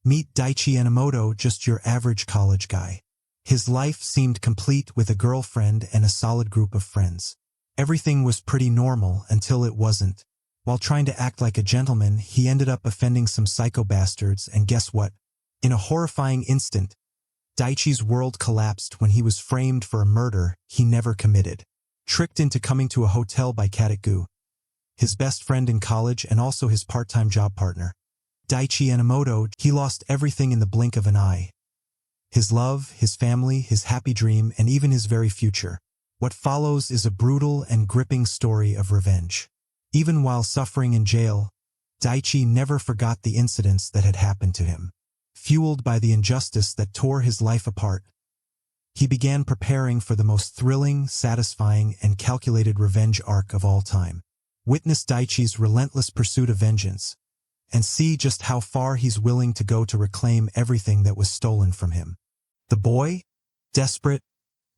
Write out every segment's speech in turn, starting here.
Meet Daichi Enamot, just your average college guy. His life seemed complete with a girlfriend and a solid group of friends. Everything was pretty normal until it wasn't. While trying to act like a gentleman, he ended up offending some psycho bastards, and guess what? In a horrifying instant, Daichi's world collapsed when he was framed for a murder he never committed. Tricked into coming to a hotel by Katagu, his best friend in college and also his part-time job partner. Daichi Enamot, he lost everything in the blink of an eye. His love, his family, his happy dream, and even his very future. What follows is a brutal and gripping story of revenge. Even while suffering in jail, Daichi never forgot the incidents that had happened to him. Fueled by the injustice that tore his life apart, he began preparing for the most thrilling, satisfying, and calculated revenge arc of all time. Witness Daichi's relentless pursuit of vengeance, and see just how far he's willing to go to reclaim everything that was stolen from him. The boy, desperate,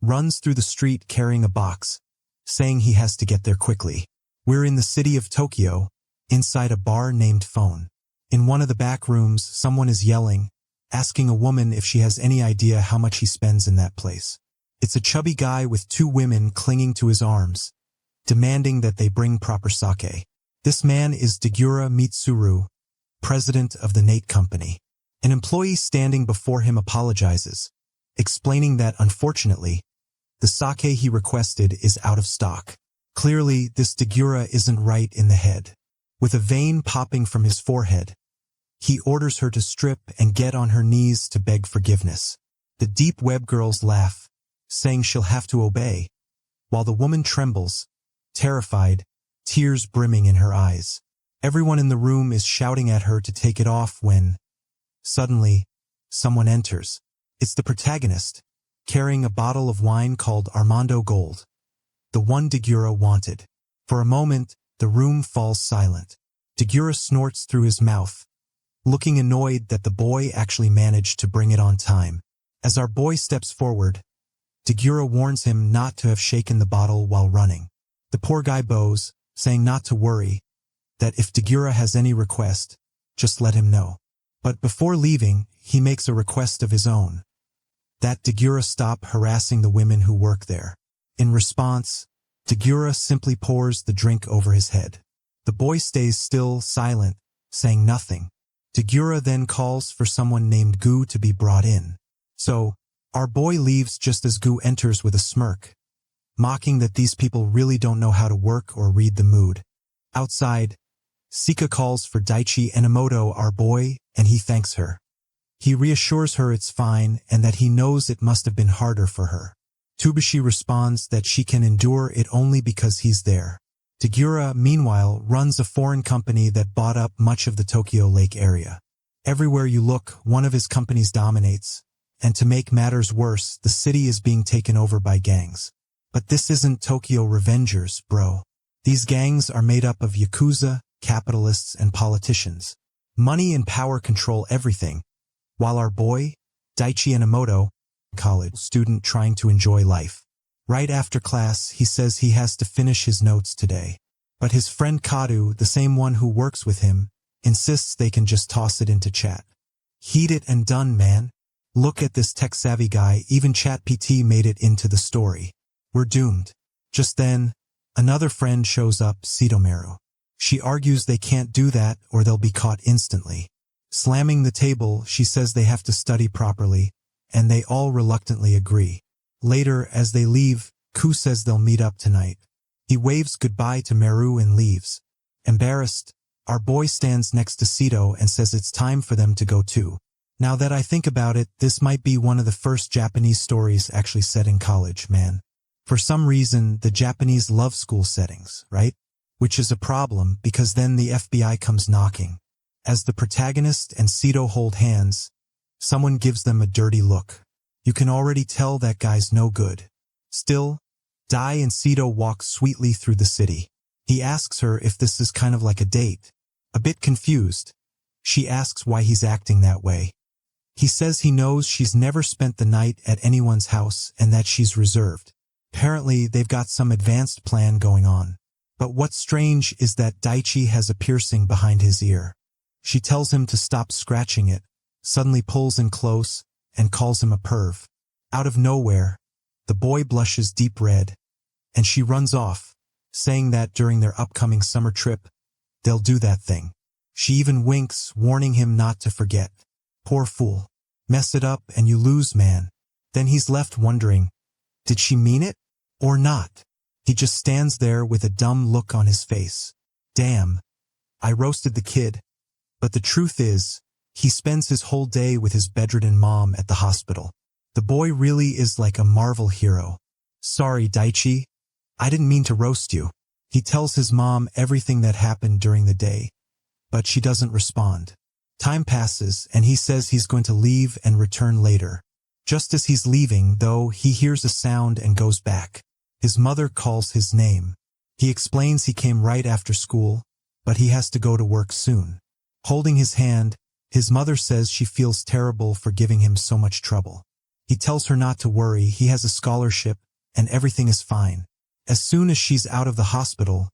runs through the street carrying a box, saying he has to get there quickly. We're in the city of Tokyo, inside a bar named Phone. In one of the back rooms, someone is yelling, asking a woman if she has any idea how much he spends in that place. It's a chubby guy with two women clinging to his arms, demanding that they bring proper sake. This man is Degura Mitsuru, president of the Nate Company. An employee standing before him apologizes, explaining that, unfortunately, the sake he requested is out of stock. Clearly, this Degura isn't right in the head. With a vein popping from his forehead, he orders her to strip and get on her knees to beg forgiveness. The deep web girls laugh, saying she'll have to obey, while the woman trembles, terrified, tears brimming in her eyes. Everyone in the room is shouting at her to take it off when, suddenly, someone enters. It's the protagonist, carrying a bottle of wine called Armando Gold, the one Degura wanted. For a moment, the room falls silent. Degura snorts through his mouth, looking annoyed that the boy actually managed to bring it on time. As our boy steps forward, Degura warns him not to have shaken the bottle while running. The poor guy bows, saying not to worry, that if Degura has any request, just let him know. But before leaving, he makes a request of his own, that Degura stop harassing the women who work there. In response, Degura simply pours the drink over his head. The boy stays still, silent, saying nothing. Degura then calls for someone named Gu to be brought in. So, our boy leaves just as Gu enters with a smirk, mocking that these people really don't know how to work or read the mood. Outside, Sika calls for Daichi Enamot, our boy, and he thanks her. He reassures her it's fine and that he knows it must have been harder for her. Tsubushi responds that she can endure it only because he's there. Degura, meanwhile, runs a foreign company that bought up much of the Tokyo Lake area. Everywhere you look, one of his companies dominates, and to make matters worse, the city is being taken over by gangs. But this isn't Tokyo Revengers, bro. These gangs are made up of yakuza, capitalists, and politicians. Money and power control everything, while our boy, Daichi Enamot, college student trying to enjoy life. Right after class, he says he has to finish his notes today. But his friend Kadu, the same one who works with him, insists they can just toss it into chat. Heat it and done, man. Look at this tech-savvy guy, even ChatGPT made it into the story. We're doomed. Just then, another friend shows up, Sitomeru. She argues they can't do that or they'll be caught instantly. Slamming the table, she says they have to study properly, and they all reluctantly agree. Later, as they leave, Ku says they'll meet up tonight. He waves goodbye to Meru and leaves. Embarrassed, our boy stands next to Sito and says it's time for them to go too. Now that I think about it, this might be one of the first Japanese stories actually set in college, man. For some reason, the Japanese love school settings, right? Which is a problem because then the FBI comes knocking. As the protagonist and Sito hold hands, someone gives them a dirty look. You can already tell that guy's no good. Still, Dai and Sito walk sweetly through the city. He asks her if this is kind of like a date. A bit confused, she asks why he's acting that way. He says he knows she's never spent the night at anyone's house and that she's reserved. Apparently, they've got some advanced plan going on. But what's strange is that Daichi has a piercing behind his ear. She tells him to stop scratching it, suddenly pulls in close and calls him a perv. Out of nowhere, the boy blushes deep red, and she runs off, saying that during their upcoming summer trip, they'll do that thing. She even winks, warning him not to forget. Poor fool. Mess it up and you lose, man. Then he's left wondering, did she mean it or not? He just stands there with a dumb look on his face. Damn, I roasted the kid. But the truth is, he spends his whole day with his bedridden mom at the hospital. The boy really is like a Marvel hero. Sorry, Daichi. I didn't mean to roast you. He tells his mom everything that happened during the day, but she doesn't respond. Time passes and he says he's going to leave and return later. Just as he's leaving, though, he hears a sound and goes back. His mother calls his name. He explains he came right after school, but he has to go to work soon. Holding his hand, his mother says she feels terrible for giving him so much trouble. He tells her not to worry, he has a scholarship, and everything is fine. As soon as she's out of the hospital,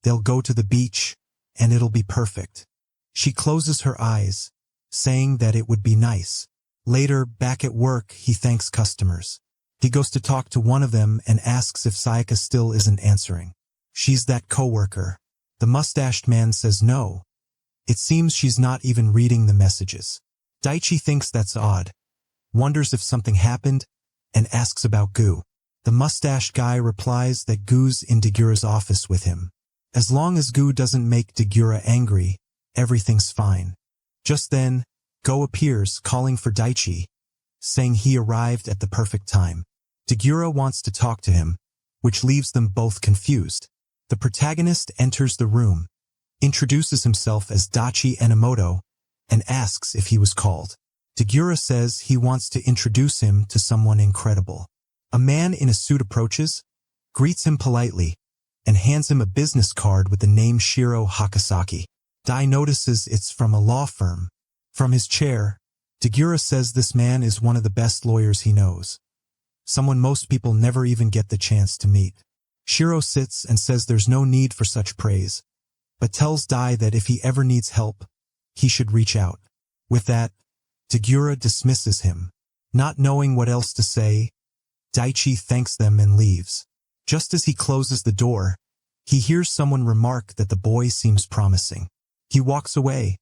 they'll go to the beach, and it'll be perfect. She closes her eyes, saying that it would be nice. Later, back at work, he thanks customers. He goes to talk to one of them and asks if Sayaka still isn't answering. She's that coworker. The mustached man says no. It seems she's not even reading the messages. Daichi thinks that's odd, wonders if something happened, and asks about Gu. The mustached guy replies that Gu's in Dagura's office with him. As long as Gu doesn't make Dagura angry, everything's fine. Just then, Go appears, calling for Daichi, saying he arrived at the perfect time. Dagura wants to talk to him, which leaves them both confused. The protagonist enters the room, introduces himself as Dachi Enomoto, and asks if he was called. Dagura says he wants to introduce him to someone incredible. A man in a suit approaches, greets him politely, and hands him a business card with the name Shiro Hakasaki. Dai notices it's from a law firm. From his chair, Dagura says this man is one of the best lawyers he knows. Someone most people never even get the chance to meet. Shiro sits and says there's no need for such praise, but tells Dai that if he ever needs help, he should reach out. With that, Dagura dismisses him. Not knowing what else to say, Daichi thanks them and leaves. Just as he closes the door, he hears someone remark that the boy seems promising. He walks away,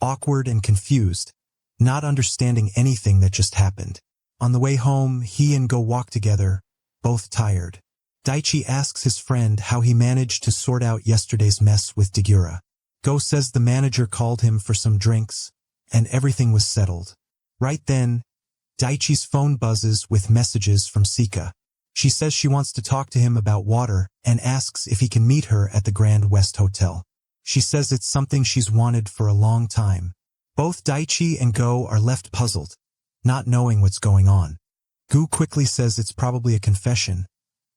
awkward and confused, not understanding anything that just happened. On the way home, he and Go walk together, both tired. Daichi asks his friend how he managed to sort out yesterday's mess with Dagura. Go says the manager called him for some drinks, and everything was settled. Right then, Daichi's phone buzzes with messages from Sika. She says she wants to talk to him about water and asks if he can meet her at the Grand West Hotel. She says it's something she's wanted for a long time. Both Daichi and Go are left puzzled, not knowing what's going on. Gu quickly says it's probably a confession,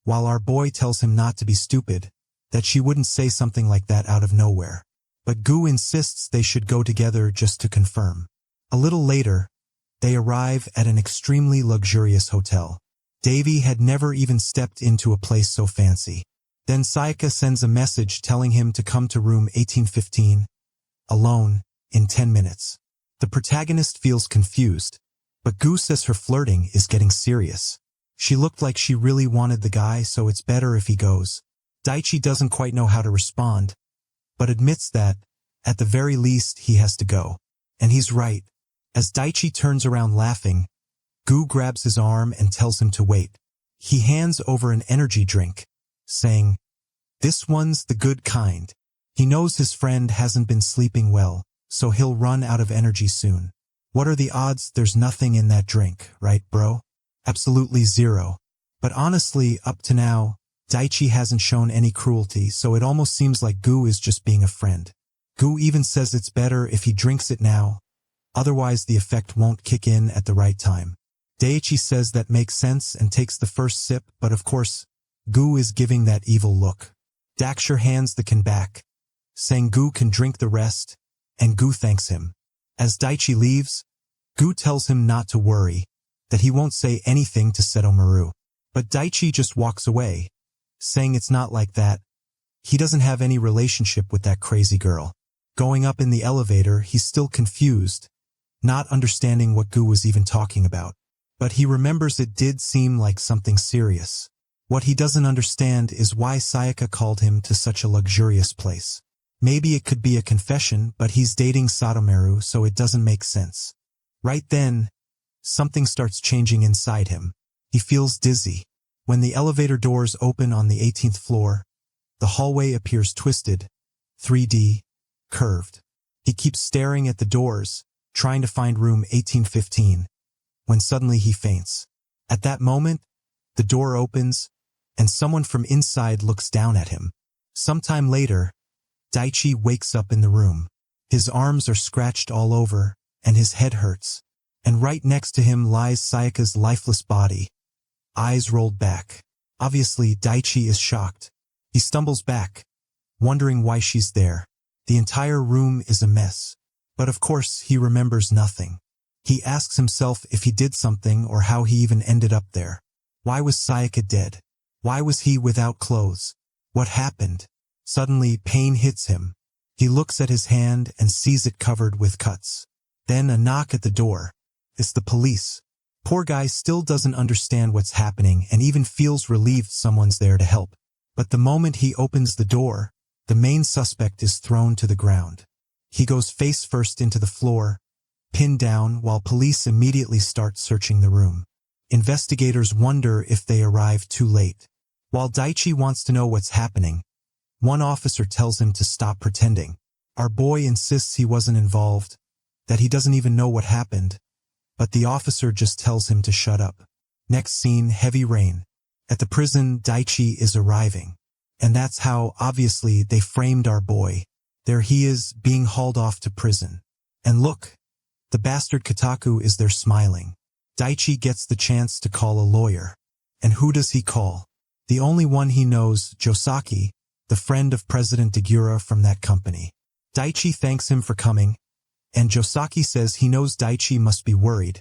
while our boy tells him not to be stupid, that she wouldn't say something like that out of nowhere. But Gu insists they should go together just to confirm. A little later, they arrive at an extremely luxurious hotel. Davy had never even stepped into a place so fancy. Then Sayaka sends a message telling him to come to room 1815, alone, in 10 minutes. The protagonist feels confused, but Gu says her flirting is getting serious. She looked like she really wanted the guy, so it's better if he goes. Daichi doesn't quite know how to respond, but admits that, at the very least, he has to go. And he's right. As Daichi turns around laughing, Gu grabs his arm and tells him to wait. He hands over an energy drink, saying, "This one's the good kind." He knows his friend hasn't been sleeping well, so he'll run out of energy soon. What are the odds there's nothing in that drink, right, bro? Absolutely zero. But honestly, up to now, Daichi hasn't shown any cruelty, so it almost seems like Gu is just being a friend. Gu even says it's better if he drinks it now, otherwise the effect won't kick in at the right time. Daichi says that makes sense and takes the first sip, but of course, Gu is giving that evil look. Daxter hands the can back, saying Gu can drink the rest, and Gu thanks him. As Daichi leaves, Gu tells him not to worry, that he won't say anything to Seto Maru. But Daichi just walks away, saying it's not like that. He doesn't have any relationship with that crazy girl. Going up in the elevator, he's still confused, not understanding what Gu was even talking about. But he remembers it did seem like something serious. What he doesn't understand is why Sayaka called him to such a luxurious place. Maybe it could be a confession, but he's dating Satomeru, so it doesn't make sense. Right then, something starts changing inside him. He feels dizzy. When the elevator doors open on the 18th floor, the hallway appears twisted, 3D, curved. He keeps staring at the doors, trying to find room 1815, when suddenly he faints. At that moment, the door opens, and someone from inside looks down at him. Sometime later, Daichi wakes up in the room. His arms are scratched all over, and his head hurts. And right next to him lies Sayaka's lifeless body, eyes rolled back. Obviously, Daichi is shocked. He stumbles back, wondering why she's there. The entire room is a mess. But of course, he remembers nothing. He asks himself if he did something or how he even ended up there. Why was Sayaka dead? Why was he without clothes? What happened? Suddenly, pain hits him. He looks at his hand and sees it covered with cuts. Then a knock at the door. It's the police. Poor guy still doesn't understand what's happening and even feels relieved someone's there to help. But the moment he opens the door, the main suspect is thrown to the ground. He goes face first into the floor, pinned down, while police immediately start searching the room. Investigators wonder if they arrived too late. While Daichi wants to know what's happening, one officer tells him to stop pretending. Our boy insists he wasn't involved, that he doesn't even know what happened, but the officer just tells him to shut up. Next scene, heavy rain. At the prison, Daichi is arriving. And that's how, obviously, they framed our boy. There he is, being hauled off to prison. And look, the bastard Kotaku is there smiling. Daichi gets the chance to call a lawyer. And who does he call? The only one he knows, Josaki, the friend of President Degura from that company. Daichi thanks him for coming, and Josaki says he knows Daichi must be worried.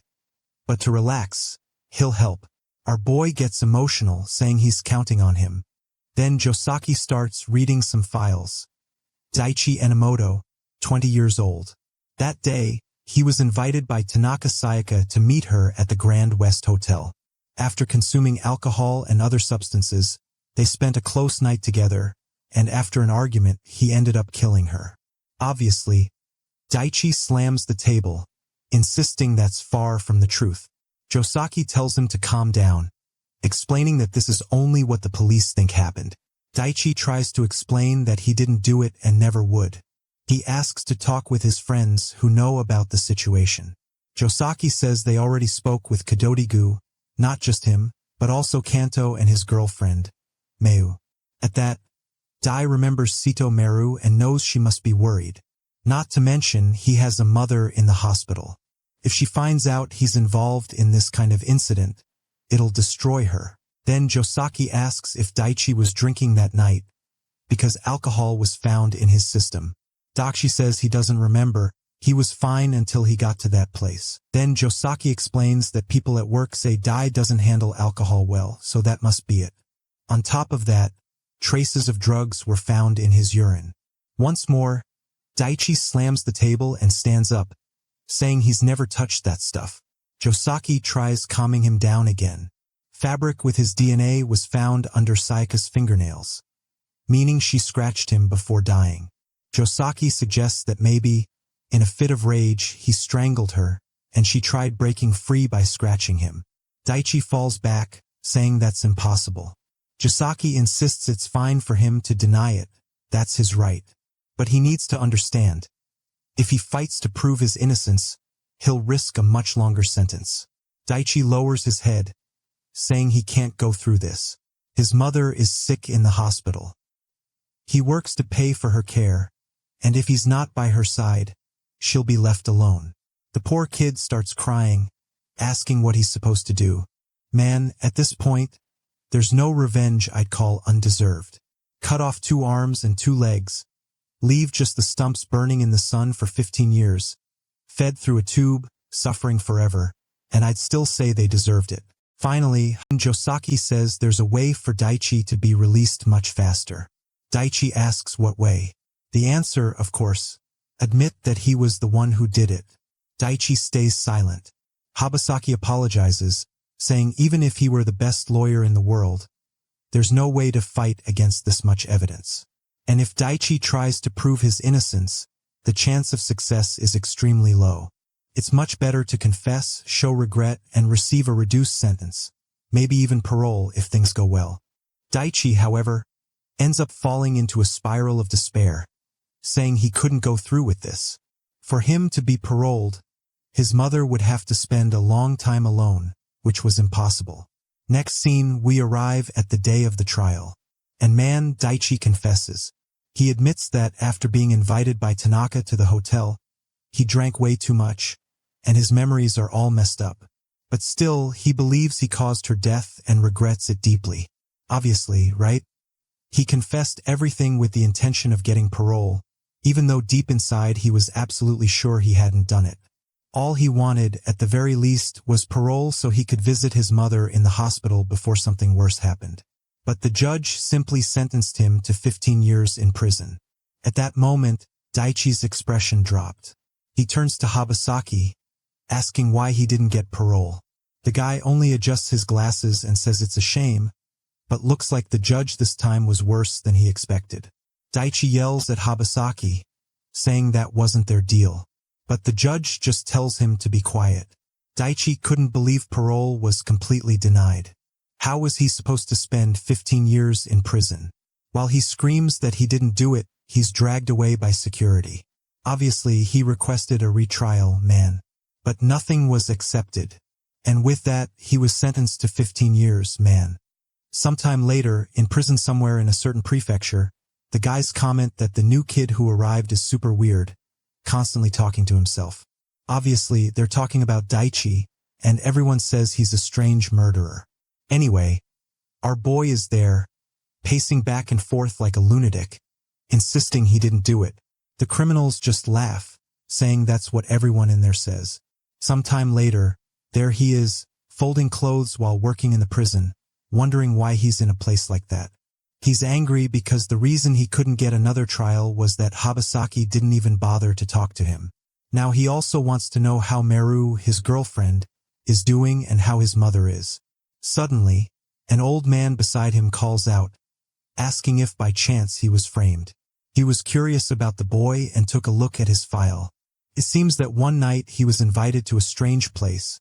But to relax, he'll help. Our boy gets emotional, saying he's counting on him. Then Josaki starts reading some files. Daichi Enomoto, 20 years old. That day, he was invited by Tanaka Sayaka to meet her at the Grand West Hotel. After consuming alcohol and other substances, they spent a close night together, and after an argument, he ended up killing her. Obviously, Daichi slams the table, insisting that's far from the truth. Josaki tells him to calm down, explaining that this is only what the police think happened. Daichi tries to explain that he didn't do it and never would. He asks to talk with his friends who know about the situation. Josaki says they already spoke with Kadodigu, not just him, but also Kanto and his girlfriend, Meu. At that, Dai remembers Sito Meru and knows she must be worried. Not to mention he has a mother in the hospital. If she finds out he's involved in this kind of incident, it'll destroy her. Then Josaki asks if Daichi was drinking that night, because alcohol was found in his system. Daichi says he doesn't remember, he was fine until he got to that place. Then Josaki explains that people at work say Dai doesn't handle alcohol well, so that must be it. On top of that, traces of drugs were found in his urine. Once more, Daichi slams the table and stands up, saying he's never touched that stuff. Josaki tries calming him down again. Fabric with his DNA was found under Sayaka's fingernails, meaning she scratched him before dying. Josaki suggests that maybe, in a fit of rage, he strangled her, and she tried breaking free by scratching him. Daichi falls back, saying that's impossible. Josaki insists it's fine for him to deny it, that's his right. But he needs to understand. If he fights to prove his innocence, he'll risk a much longer sentence. Daichi lowers his head, saying he can't go through this. His mother is sick in the hospital. He works to pay for her care, and if he's not by her side, she'll be left alone. The poor kid starts crying, asking what he's supposed to do. Man, at this point, there's no revenge I'd call undeserved. Cut off 2 arms and 2 legs, leave just the stumps burning in the sun for 15 years, fed through a tube, suffering forever, and I'd still say they deserved it. Finally, Josaki says there's a way for Daichi to be released much faster. Daichi asks what way. The answer, of course, admit that he was the one who did it. Daichi stays silent. Habasaki apologizes, saying even if he were the best lawyer in the world, there's no way to fight against this much evidence. And if Daichi tries to prove his innocence, the chance of success is extremely low. It's much better to confess, show regret, and receive a reduced sentence, maybe even parole if things go well. Daichi, however, ends up falling into a spiral of despair, saying he couldn't go through with this. For him to be paroled, his mother would have to spend a long time alone, which was impossible. Next scene, we arrive at the day of the trial. And man, Daichi confesses. He admits that after being invited by Tanaka to the hotel, he drank way too much, and his memories are all messed up. But still, he believes he caused her death and regrets it deeply. Obviously, right? He confessed everything with the intention of getting parole, even though deep inside he was absolutely sure he hadn't done it. All he wanted, at the very least, was parole so he could visit his mother in the hospital before something worse happened. But the judge simply sentenced him to 15 years in prison. At that moment, Daichi's expression dropped. He turns to Habasaki, asking why he didn't get parole. The guy only adjusts his glasses and says it's a shame, but looks like the judge this time was worse than he expected. Daichi yells at Habasaki, saying that wasn't their deal. But the judge just tells him to be quiet. Daichi couldn't believe parole was completely denied. How was he supposed to spend 15 years in prison? While he screams that he didn't do it, he's dragged away by security. Obviously, he requested a retrial, man. But nothing was accepted. And with that, he was sentenced to 15 years, man. Sometime later, in prison somewhere in a certain prefecture, the guys comment that the new kid who arrived is super weird, constantly talking to himself. Obviously, they're talking about Daichi, and everyone says he's a strange murderer. Anyway, our boy is there, pacing back and forth like a lunatic, insisting he didn't do it. The criminals just laugh, saying that's what everyone in there says. Sometime later, there he is, folding clothes while working in the prison, wondering why he's in a place like that. He's angry because the reason he couldn't get another trial was that Habasaki didn't even bother to talk to him. Now he also wants to know how Meru, his girlfriend, is doing and how his mother is. Suddenly, an old man beside him calls out, asking if by chance he was framed. He was curious about the boy and took a look at his file. It seems that one night he was invited to a strange place,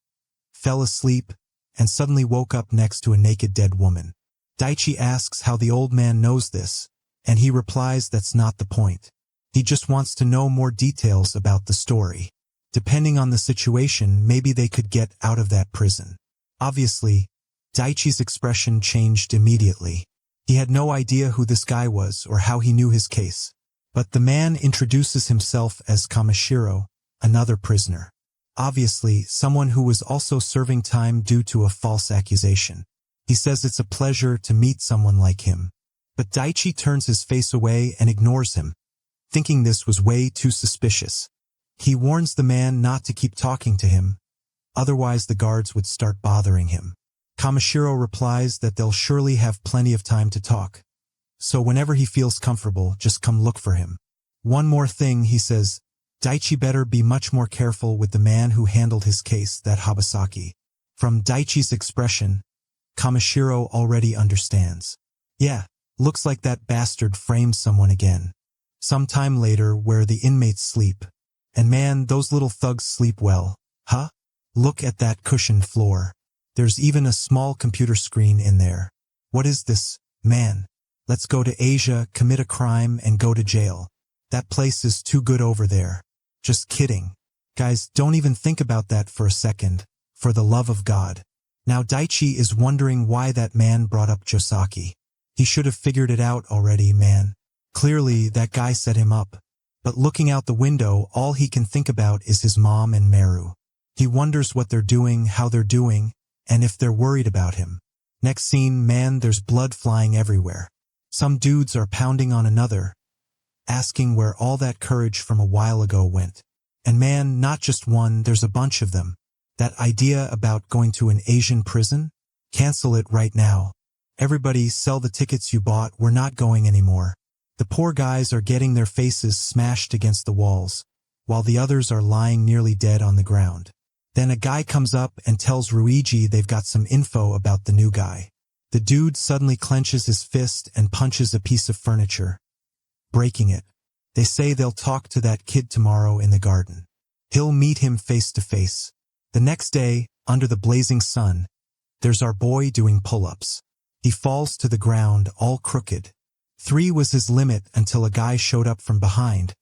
fell asleep, and suddenly woke up next to a naked dead woman. Daichi asks how the old man knows this, and he replies that's not the point. He just wants to know more details about the story. Depending on the situation, maybe they could get out of that prison. Obviously, Daichi's expression changed immediately. He had no idea who this guy was or how he knew his case. But the man introduces himself as Kamishiro, another prisoner. Obviously, someone who was also serving time due to a false accusation. He says it's a pleasure to meet someone like him. But Daichi turns his face away and ignores him, thinking this was way too suspicious. He warns the man not to keep talking to him, otherwise the guards would start bothering him. Kamishiro replies that they'll surely have plenty of time to talk, so whenever he feels comfortable, just come look for him. One more thing, he says, Daichi better be much more careful with the man who handled his case, that Habasaki. From Daichi's expression, Kamishiro already understands. Yeah, looks like that bastard framed someone again. Sometime later, where the inmates sleep. And man, those little thugs sleep well, huh? Look at that cushioned floor. There's even a small computer screen in there. What is this, man? Let's go to Asia, commit a crime, and go to jail. That place is too good over there. Just kidding. Guys, don't even think about that for a second, for the love of God. Now Daichi is wondering why that man brought up Josaki. He should have figured it out already, man. Clearly, that guy set him up. But looking out the window, all he can think about is his mom and Meru. He wonders what they're doing, how they're doing, and if they're worried about him. Next scene, man, there's blood flying everywhere. Some dudes are pounding on another, asking where all that courage from a while ago went. And man, not just one, there's a bunch of them. That idea about going to an Asian prison? Cancel it right now. Everybody sell the tickets you bought, we're not going anymore. The poor guys are getting their faces smashed against the walls, while the others are lying nearly dead on the ground. Then a guy comes up and tells Ruiji they've got some info about the new guy. The dude suddenly clenches his fist and punches a piece of furniture, breaking it. They say they'll talk to that kid tomorrow in the garden. He'll meet him face to face. The next day, under the blazing sun, there's our boy doing pull-ups. He falls to the ground all crooked. 3 was his limit until a guy showed up from behind,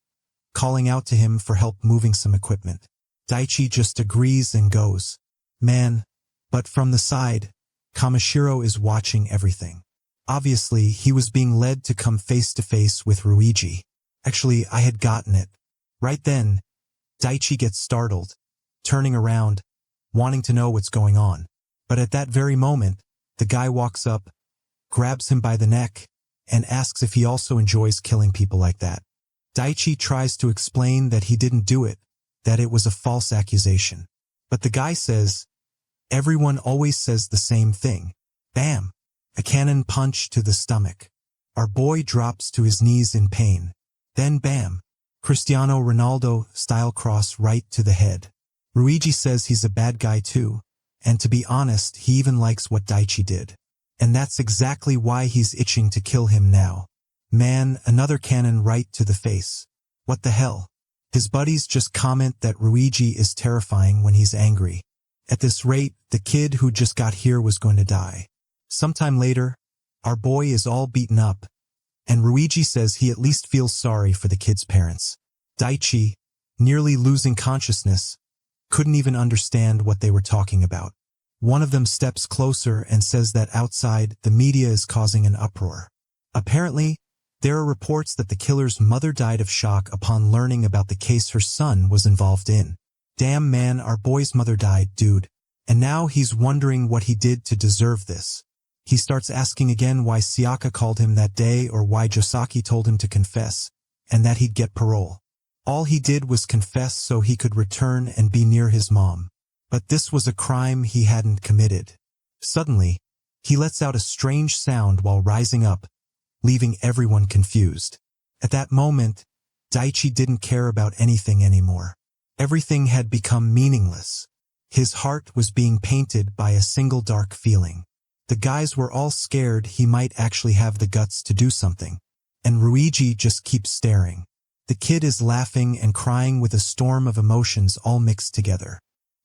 calling out to him for help moving some equipment. Daichi just agrees and goes. Man, but from the side, Kamishiro is watching everything. Obviously, he was being led to come face to face with Ruiji. Actually, I had gotten it. Right then, Daichi gets startled, turning around, wanting to know what's going on. But at that very moment, the guy walks up, grabs him by the neck, and asks if he also enjoys killing people like that. Daichi tries to explain that he didn't do it, that it was a false accusation. But the guy says, everyone always says the same thing. Bam! A cannon punch to the stomach. Our boy drops to his knees in pain. Then bam! Cristiano Ronaldo style cross right to the head. Ruiji says he's a bad guy too, and to be honest, he even likes what Daichi did. And that's exactly why he's itching to kill him now. Man, another cannon right to the face. What the hell? His buddies just comment that Ruiji is terrifying when he's angry. At this rate, the kid who just got here was going to die. Sometime later, our boy is all beaten up, and Ruiji says he at least feels sorry for the kid's parents. Daichi, nearly losing consciousness, couldn't even understand what they were talking about. One of them steps closer and says that outside, the media is causing an uproar. Apparently, there are reports that the killer's mother died of shock upon learning about the case her son was involved in. Damn man, our boy's mother died, dude. And now he's wondering what he did to deserve this. He starts asking again why Sayaka called him that day or why Josaki told him to confess, and that he'd get parole. All he did was confess so he could return and be near his mom. But this was a crime he hadn't committed. Suddenly, he lets out a strange sound while rising up, leaving everyone confused. At that moment, Daichi didn't care about anything anymore. Everything had become meaningless. His heart was being painted by a single dark feeling. The guys were all scared he might actually have the guts to do something. And Ruiji just keeps staring. The kid is laughing and crying with a storm of emotions all mixed together.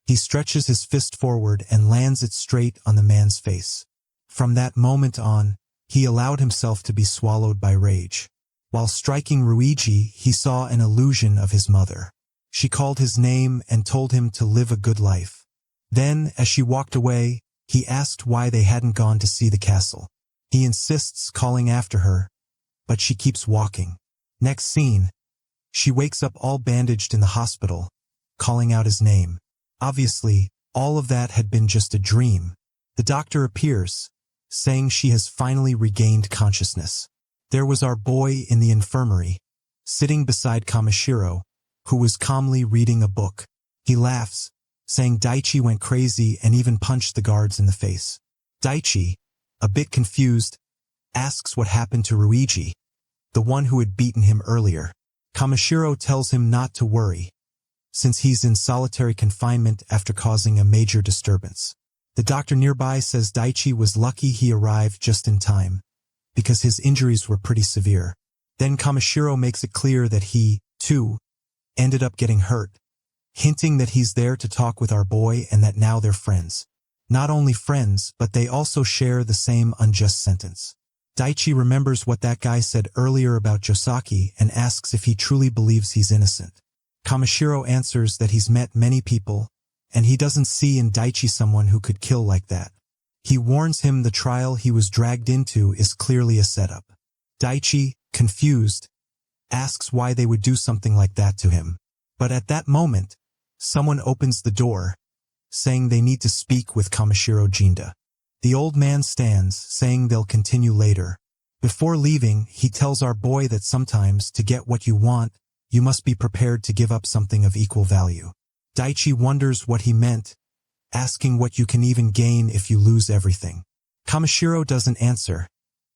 He stretches his fist forward and lands it straight on the man's face. From that moment on, he allowed himself to be swallowed by rage. While striking Ruiji, he saw an illusion of his mother. She called his name and told him to live a good life. Then, as she walked away, he asked why they hadn't gone to see the castle. He insists, calling after her, but she keeps walking. Next scene, she wakes up all bandaged in the hospital, calling out his name. Obviously, all of that had been just a dream. The doctor appears, saying she has finally regained consciousness. There was our boy in the infirmary, sitting beside Kamishiro, who was calmly reading a book. He laughs, saying Daichi went crazy and even punched the guards in the face. Daichi, a bit confused, asks what happened to Ruiji, the one who had beaten him earlier. Kamishiro tells him not to worry, since he's in solitary confinement after causing a major disturbance. The doctor nearby says Daichi was lucky he arrived just in time, because his injuries were pretty severe. Then Kamishiro makes it clear that he, too, ended up getting hurt, hinting that he's there to talk with our boy and that now they're friends. Not only friends, but they also share the same unjust sentence. Daichi remembers what that guy said earlier about Josaki and asks if he truly believes he's innocent. Kamishiro answers that he's met many people, and he doesn't see in Daichi someone who could kill like that. He warns him the trial he was dragged into is clearly a setup. Daichi, confused, asks why they would do something like that to him. But at that moment, someone opens the door, saying they need to speak with Kamishiro Jinda. The old man stands, saying they'll continue later. Before leaving, he tells our boy that sometimes, to get what you want, you must be prepared to give up something of equal value. Daichi wonders what he meant, asking what you can even gain if you lose everything. Kamishiro doesn't answer,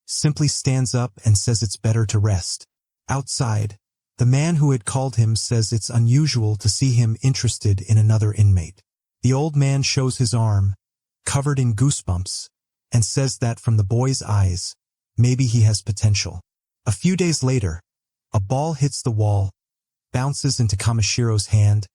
simply stands up and says it's better to rest. Outside, The man who had called him says it's unusual to see him interested in another inmate. The old man shows his arm, covered in goosebumps, and says that from the boy's eyes, maybe he has potential. A few days later, a ball hits the wall, bounces into Kamashiro's hand,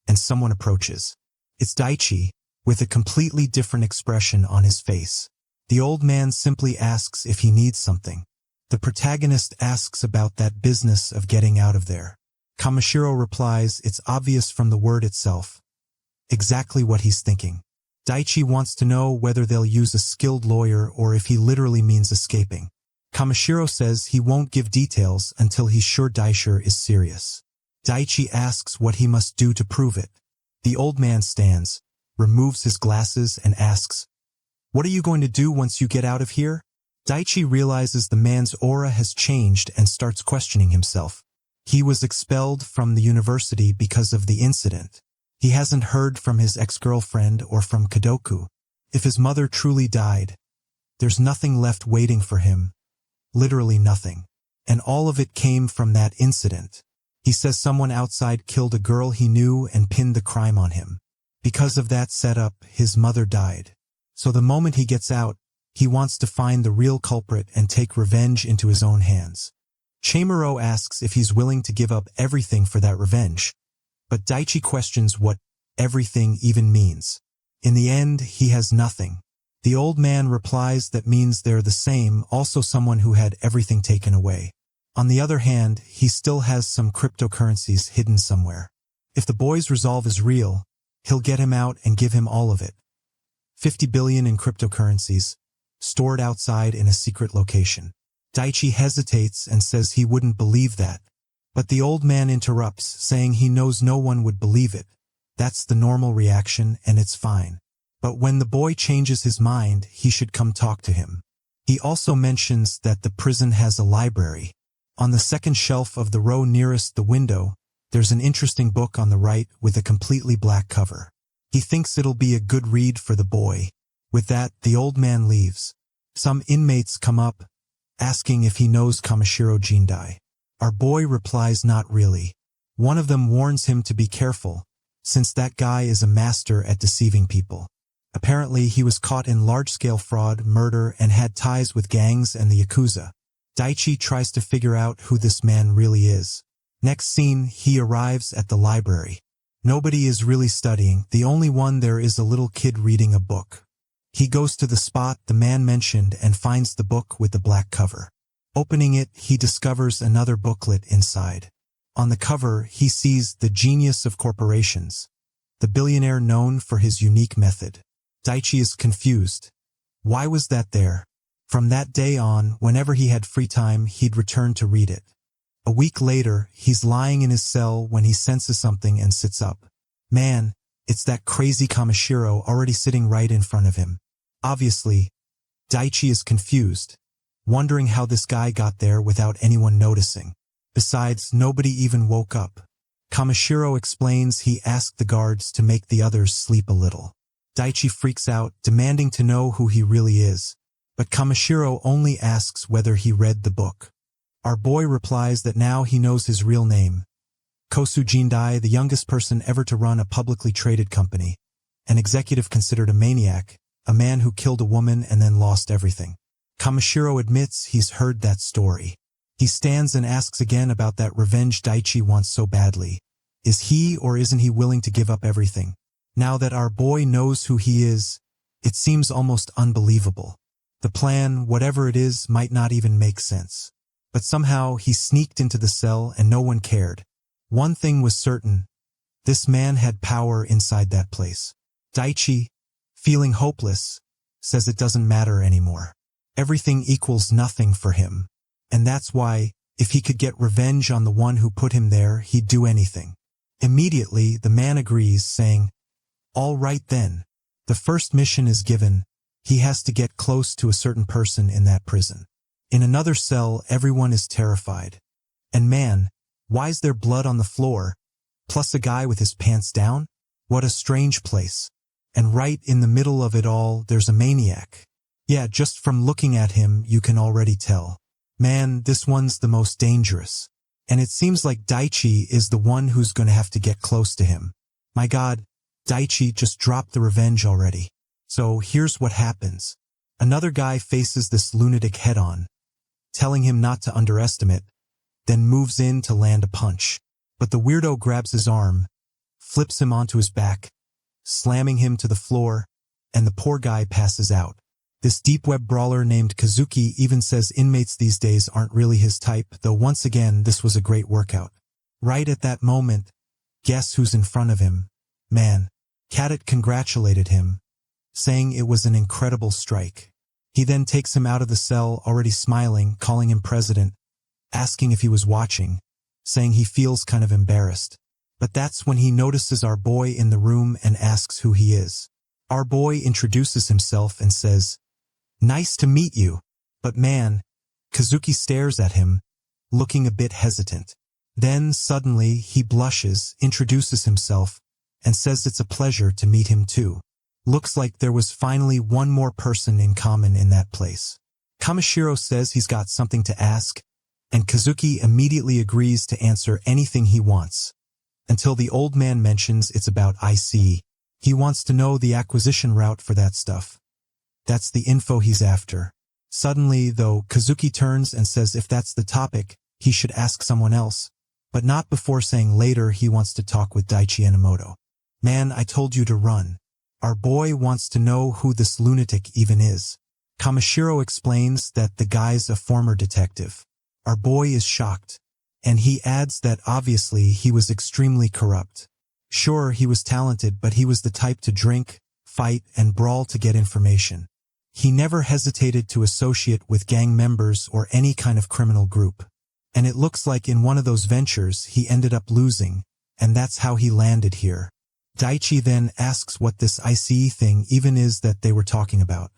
and someone approaches. It's Daichi, with a completely different expression on his face. The old man simply asks if he needs something. The protagonist asks about that business of getting out of there. Kamashiro replies it's obvious from the word itself. Exactly what he's thinking. Daichi wants to know whether they'll use a skilled lawyer or if he literally means escaping. Kamashiro says he won't give details until he's sure Daishir is serious. Daichi asks what he must do to prove it. The old man stands, removes his glasses and asks, "What are you going to do once you get out of here?" Daichi realizes the man's aura has changed and starts questioning himself. He was expelled from the university because of the incident. He hasn't heard from his ex-girlfriend or from Kadoku. If his mother truly died, there's nothing left waiting for him. Literally nothing. And all of it came from that incident. He says someone outside killed a girl he knew and pinned the crime on him. Because of that setup, his mother died. So the moment he gets out, he wants to find the real culprit and take revenge into his own hands. Chamero asks if he's willing to give up everything for that revenge, but Daichi questions what everything even means. In the end, he has nothing. The old man replies that means they're the same, also someone who had everything taken away. On the other hand, he still has some cryptocurrencies hidden somewhere. If the boy's resolve is real, he'll get him out and give him all of it. 50 billion in cryptocurrencies, stored outside in a secret location. Daichi hesitates and says he wouldn't believe that. But the old man interrupts, saying he knows no one would believe it. That's the normal reaction and it's fine. But when the boy changes his mind, he should come talk to him. He also mentions that the prison has a library. On the second shelf of the row nearest the window, there's an interesting book on the right with a completely black cover. He thinks it'll be a good read for the boy. With that, the old man leaves. Some inmates come up, asking if he knows Kamashiro Jindai. Our boy replies not really. One of them warns him to be careful, since that guy is a master at deceiving people. Apparently, he was caught in large-scale fraud, murder, and had ties with gangs and the Yakuza. Daichi tries to figure out who this man really is. Next scene, he arrives at the library. Nobody is really studying, the only one there is a little kid reading a book. He goes to the spot the man mentioned and finds the book with the black cover. Opening it, he discovers another booklet inside. On the cover, he sees The Genius of Corporations, the billionaire known for his unique method. Daichi is confused. Why was that there? From that day on, whenever he had free time, he'd return to read it. A week later, he's lying in his cell when he senses something and sits up. Man, it's that crazy Kamashiro already sitting right in front of him. Obviously, Daichi is confused, wondering how this guy got there without anyone noticing. Besides, nobody even woke up. Kamashiro explains he asked the guards to make the others sleep a little. Daichi freaks out, demanding to know who he really is. But Kamashiro only asks whether he read the book. Our boy replies that now he knows his real name. Kosu Jindai, the youngest person ever to run a publicly traded company. An executive considered a maniac, a man who killed a woman and then lost everything. Kamashiro admits he's heard that story. He stands and asks again about that revenge Daichi wants so badly. Is he or isn't he willing to give up everything? Now that our boy knows who he is, it seems almost unbelievable. The plan, whatever it is, might not even make sense. But somehow he sneaked into the cell and no one cared. One thing was certain. This man had power inside that place. Daichi, feeling hopeless, says it doesn't matter anymore. Everything equals nothing for him. And that's why, if he could get revenge on the one who put him there, he'd do anything. Immediately, the man agrees, saying, "All right then. The first mission is given. He has to get close to a certain person in that prison." In another cell, everyone is terrified. And man, why's there blood on the floor, plus a guy with his pants down? What a strange place. And right in the middle of it all, there's a maniac. Yeah, just from looking at him, you can already tell. Man, this one's the most dangerous. And it seems like Daichi is the one who's going to have to get close to him. My God, Daichi just dropped the revenge already. So here's what happens. Another guy faces this lunatic head-on, telling him not to underestimate, then moves in to land a punch. But the weirdo grabs his arm, flips him onto his back, slamming him to the floor, and the poor guy passes out. This deep web brawler named Kazuki even says inmates these days aren't really his type, though once again this was a great workout. Right at that moment, guess who's in front of him? Man. Cadet congratulated him, saying it was an incredible strike. He then takes him out of the cell, already smiling, calling him president, asking if he was watching, saying he feels kind of embarrassed. But that's when he notices our boy in the room and asks who he is. Our boy introduces himself and says, "Nice to meet you." But man, Kazuki stares at him, looking a bit hesitant. Then suddenly he blushes, introduces himself, and says it's a pleasure to meet him too. Looks like there was finally one more person in common in that place. Kamishiro says he's got something to ask, and Kazuki immediately agrees to answer anything he wants, until the old man mentions it's about IC. He wants to know the acquisition route for that stuff. That's the info he's after. Suddenly, though, Kazuki turns and says if that's the topic, he should ask someone else, but not before saying later he wants to talk with Daichi Enomoto. Man, I told you to run. Our boy wants to know who this lunatic even is. Kamishiro explains that the guy's a former detective. Our boy is shocked, and he adds that obviously he was extremely corrupt. Sure, he was talented, but he was the type to drink, fight, and brawl to get information. He never hesitated to associate with gang members or any kind of criminal group. And it looks like in one of those ventures he ended up losing, and that's how he landed here. Daichi then asks what this ICE thing even is that they were talking about.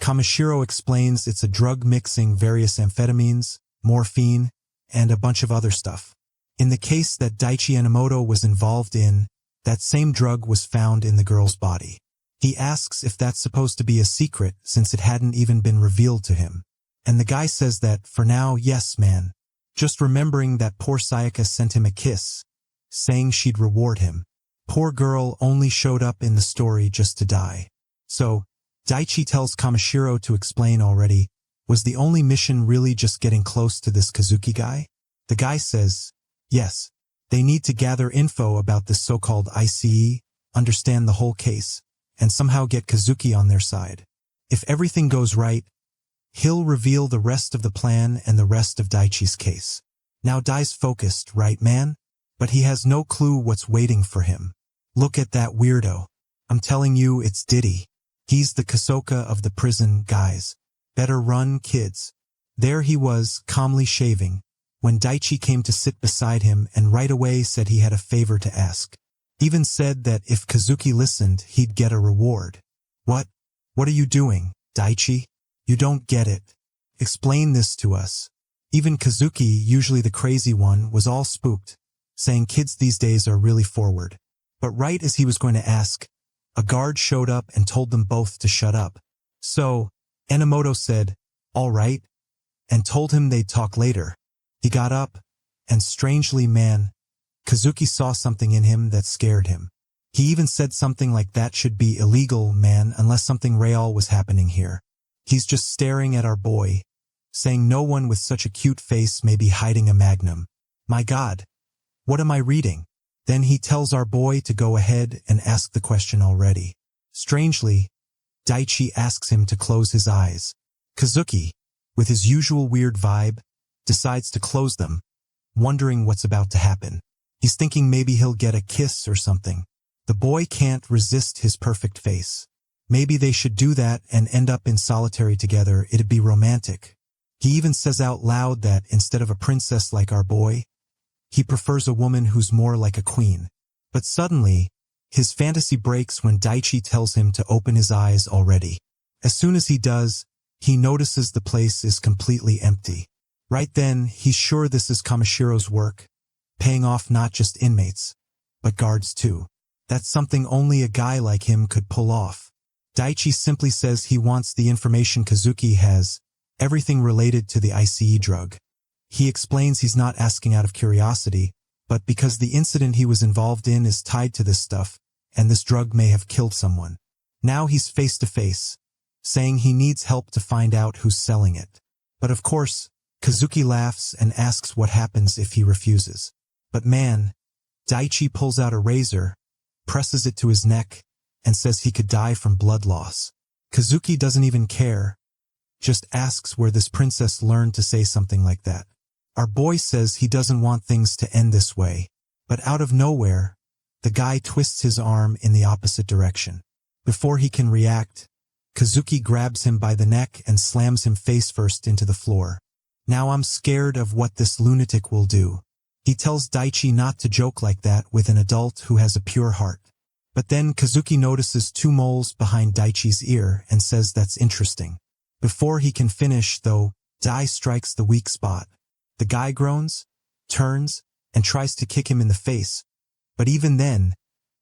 Kamishiro explains it's a drug mixing various amphetamines, morphine, and a bunch of other stuff. In the case that Daichi Enomoto was involved in, that same drug was found in the girl's body. He asks if that's supposed to be a secret since it hadn't even been revealed to him. And the guy says that, for now, yes man. Just remembering that poor Sayaka sent him a kiss, saying she'd reward him. Poor girl only showed up in the story just to die. So, Daichi tells Kamishiro to explain already, was the only mission really just getting close to this Kazuki guy? The guy says, yes, they need to gather info about this so-called ICE, understand the whole case, and somehow get Kazuki on their side. If everything goes right, he'll reveal the rest of the plan and the rest of Daichi's case. Now Dai's focused, right man? But he has no clue what's waiting for him. Look at that weirdo. I'm telling you it's Diddy. He's the Kasoka of the prison, guys. Better run, kids. There he was, calmly shaving, when Daichi came to sit beside him and right away said he had a favor to ask. Even said that if Kazuki listened, he'd get a reward. What? What are you doing, Daichi? You don't get it. Explain this to us. Even Kazuki, usually the crazy one, was all spooked, saying kids these days are really forward. But right as he was going to ask, a guard showed up and told them both to shut up. So, Enomoto said, all right, and told him they'd talk later. He got up, and strangely man, Kazuki saw something in him that scared him. He even said something like that should be illegal, man, unless something real was happening here. He's just staring at our boy, saying no one with such a cute face may be hiding a magnum. My God, what am I reading? Then he tells our boy to go ahead and ask the question already. Strangely, Daichi asks him to close his eyes. Kazuki, with his usual weird vibe, decides to close them, wondering what's about to happen. He's thinking maybe he'll get a kiss or something. The boy can't resist his perfect face. Maybe they should do that and end up in solitary together, it'd be romantic. He even says out loud that instead of a princess like our boy, he prefers a woman who's more like a queen. But suddenly, his fantasy breaks when Daichi tells him to open his eyes already. As soon as he does, he notices the place is completely empty. Right then, he's sure this is Kamishiro's work, paying off not just inmates, but guards too. That's something only a guy like him could pull off. Daichi simply says he wants the information Kazuki has, everything related to the ICE drug. He explains he's not asking out of curiosity, but because the incident he was involved in is tied to this stuff, and this drug may have killed someone. Now he's face to face, saying he needs help to find out who's selling it. But of course, Kazuki laughs and asks what happens if he refuses. But man, Daichi pulls out a razor, presses it to his neck, and says he could die from blood loss. Kazuki doesn't even care, just asks where this princess learned to say something like that. Our boy says he doesn't want things to end this way, but out of nowhere, the guy twists his arm in the opposite direction. Before he can react, Kazuki grabs him by the neck and slams him face first into the floor. Now I'm scared of what this lunatic will do. He tells Daichi not to joke like that with an adult who has a pure heart. But then Kazuki notices 2 moles behind Daichi's ear and says that's interesting. Before he can finish, though, Dai strikes the weak spot. The guy groans, turns, and tries to kick him in the face, but even then,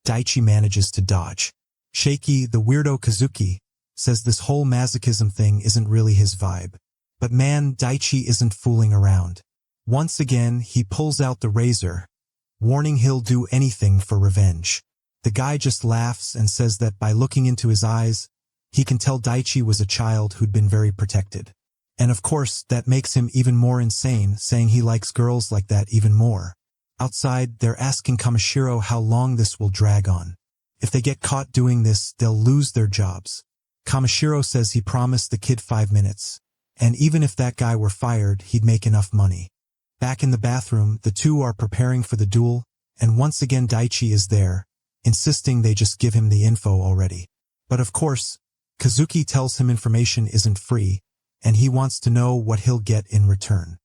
Daichi manages to dodge. Shaky, the weirdo Kazuki, says this whole masochism thing isn't really his vibe. But man, Daichi isn't fooling around. Once again, he pulls out the razor, warning he'll do anything for revenge. The guy just laughs and says that by looking into his eyes, he can tell Daichi was a child who'd been very protected. And of course, that makes him even more insane, saying he likes girls like that even more. Outside, they're asking Kamishiro how long this will drag on. If they get caught doing this, they'll lose their jobs. Kamishiro says he promised the kid 5 minutes, and even if that guy were fired, he'd make enough money. Back in the bathroom, the two are preparing for the duel, and once again Daichi is there, insisting they just give him the info already. But of course, Kazuki tells him information isn't free, and he wants to know what he'll get in return.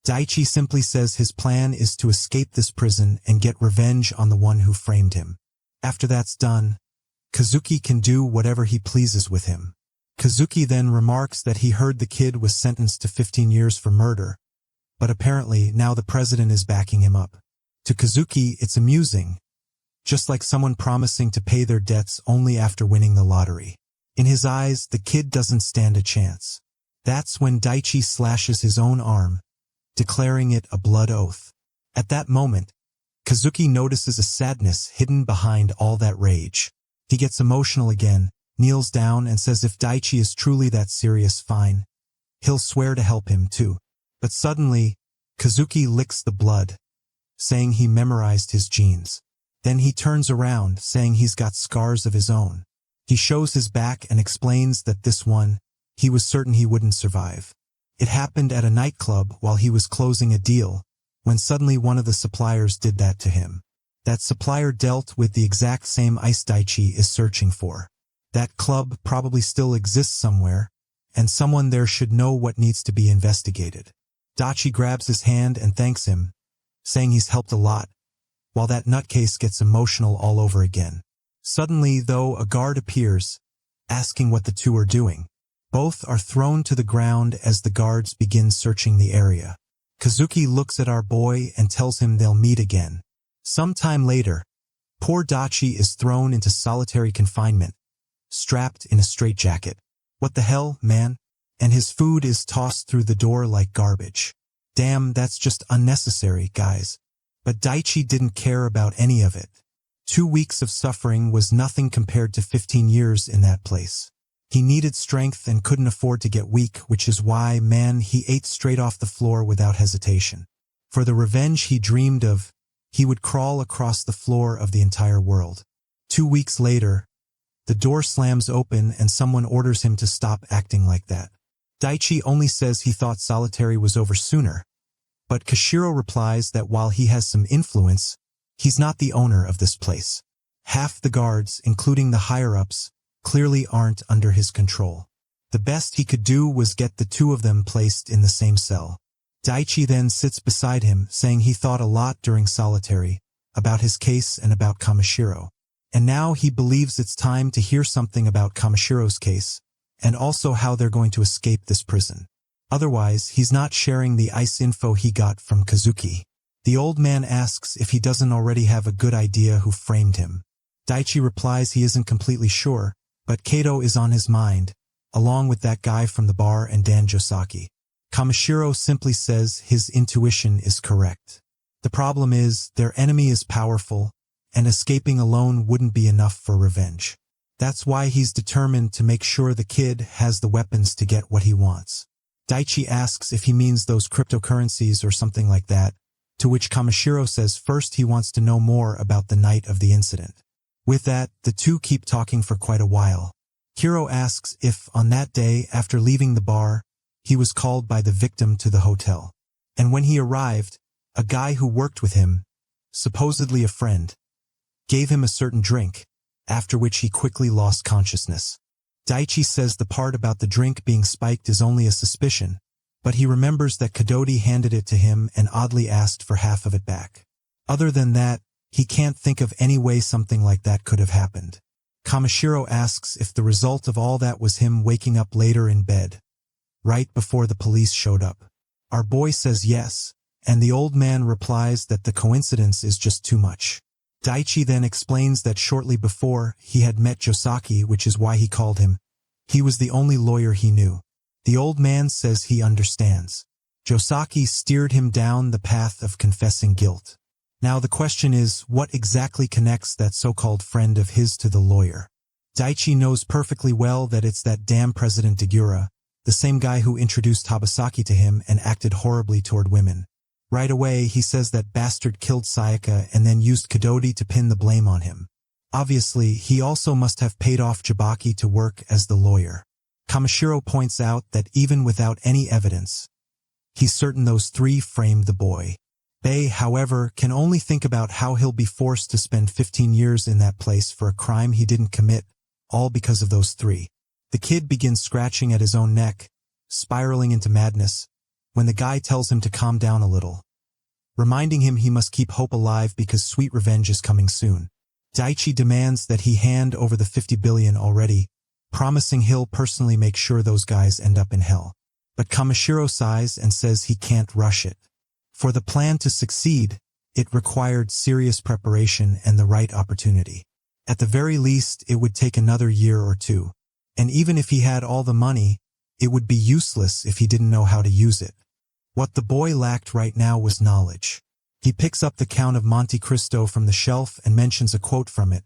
Daichi simply says his plan is to escape this prison and get revenge on the one who framed him. After that's done, Kazuki can do whatever he pleases with him. Kazuki then remarks that he heard the kid was sentenced to 15 years for murder, but apparently now the president is backing him up. To Kazuki, it's amusing, just like someone promising to pay their debts only after winning the lottery. In his eyes, the kid doesn't stand a chance. That's when Daichi slashes his own arm, declaring it a blood oath. At that moment, Kazuki notices a sadness hidden behind all that rage. He gets emotional again, kneels down and says if Daichi is truly that serious, fine. He'll swear to help him too. But suddenly, Kazuki licks the blood, saying he memorized his genes. Then he turns around, saying he's got scars of his own. He shows his back and explains that this one, he was certain he wouldn't survive. It happened at a nightclub while he was closing a deal, when suddenly one of the suppliers did that to him. That supplier dealt with the exact same ice Daichi is searching for. That club probably still exists somewhere, and someone there should know what needs to be investigated. Daichi grabs his hand and thanks him, saying he's helped a lot, while that nutcase gets emotional all over again. Suddenly, though, a guard appears, asking what the two are doing. Both are thrown to the ground as the guards begin searching the area. Kazuki looks at our boy and tells him they'll meet again. Sometime later, poor Daichi is thrown into solitary confinement, strapped in a straitjacket. What the hell, man? And his food is tossed through the door like garbage. Damn, that's just unnecessary, guys. But Daichi didn't care about any of it. 2 weeks of suffering was nothing compared to 15 years in that place. He needed strength and couldn't afford to get weak, which is why, man, he ate straight off the floor without hesitation. For the revenge he dreamed of, he would crawl across the floor of the entire world. 2 weeks later, the door slams open and someone orders him to stop acting like that. Daichi only says he thought solitary was over sooner, but Kashiro replies that while he has some influence, he's not the owner of this place. Half the guards, including the higher-ups, clearly aren't under his control. The best he could do was get the two of them placed in the same cell. Daichi then sits beside him, saying he thought a lot during solitary, about his case and about Kamishiro. And now he believes it's time to hear something about Kamishiro's case, and also how they're going to escape this prison. Otherwise, he's not sharing the ice info he got from Kazuki. The old man asks if he doesn't already have a good idea who framed him. Daichi replies he isn't completely sure, but Kato is on his mind, along with that guy from the bar and Dan Josaki. Kamishiro simply says his intuition is correct. The problem is, their enemy is powerful, and escaping alone wouldn't be enough for revenge. That's why he's determined to make sure the kid has the weapons to get what he wants. Daichi asks if he means those cryptocurrencies or something like that, to which Kamishiro says first he wants to know more about the night of the incident. With that, the two keep talking for quite a while. Kiro asks if, on that day after leaving the bar, he was called by the victim to the hotel. And when he arrived, a guy who worked with him, supposedly a friend, gave him a certain drink, after which he quickly lost consciousness. Daichi says the part about the drink being spiked is only a suspicion, but he remembers that Kadoti handed it to him and oddly asked for half of it back. Other than that, he can't think of any way something like that could have happened. Kamishiro asks if the result of all that was him waking up later in bed, right before the police showed up. Our boy says yes, and the old man replies that the coincidence is just too much. Daichi then explains that shortly before, he had met Josaki, which is why he called him. He was the only lawyer he knew. The old man says he understands. Josaki steered him down the path of confessing guilt. Now the question is, what exactly connects that so-called friend of his to the lawyer? Daichi knows perfectly well that it's that damn President Degura, the same guy who introduced Habasaki to him and acted horribly toward women. Right away, he says that bastard killed Sayaka and then used Kadoti to pin the blame on him. Obviously, he also must have paid off Jabaki to work as the lawyer. Kamishiro points out that even without any evidence, he's certain those three framed the boy. Bei, however, can only think about how he'll be forced to spend 15 years in that place for a crime he didn't commit, all because of those three. The kid begins scratching at his own neck, spiraling into madness, when the guy tells him to calm down a little, reminding him he must keep hope alive because sweet revenge is coming soon. Daichi demands that he hand over the 50 billion already, promising he'll personally make sure those guys end up in hell. But Kamishiro sighs and says he can't rush it. For the plan to succeed, it required serious preparation and the right opportunity. At the very least, it would take another year or two. And even if he had all the money, it would be useless if he didn't know how to use it. What the boy lacked right now was knowledge. He picks up the Count of Monte Cristo from the shelf and mentions a quote from it.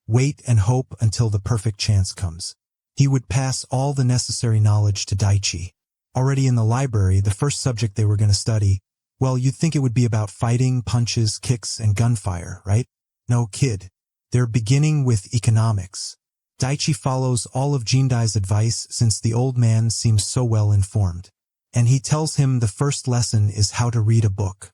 Wait and hope until the perfect chance comes. He would pass all the necessary knowledge to Daichi. Already in the library, the first subject they were going to study, well, you'd think it would be about fighting, punches, kicks, and gunfire, right? No, kid. They're beginning with economics. Daichi follows all of Jindai's advice since the old man seems so well informed. And he tells him the first lesson is how to read a book.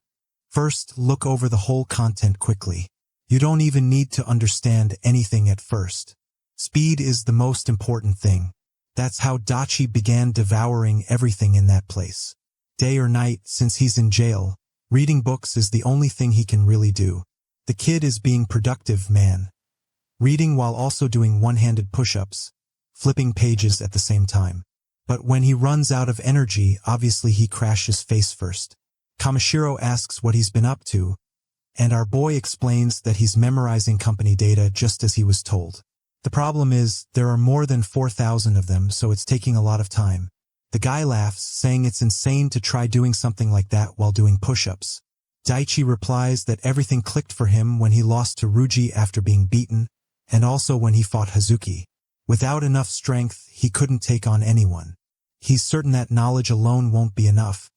First, look over the whole content quickly. You don't even need to understand anything at first. Speed is the most important thing. That's how Daichi began devouring everything in that place. Day or night, since he's in jail, reading books is the only thing he can really do. The kid is being productive, man. Reading while also doing one-handed push-ups, flipping pages at the same time. But when he runs out of energy, obviously he crashes face first. Kamishiro asks what he's been up to, and our boy explains that he's memorizing company data just as he was told. The problem is, there are more than 4,000 of them, so it's taking a lot of time. The guy laughs, saying it's insane to try doing something like that while doing push-ups. Daichi replies that everything clicked for him when he lost to Ruji after being beaten, and also when he fought Hazuki. Without enough strength, he couldn't take on anyone. He's certain that knowledge alone won't be enough.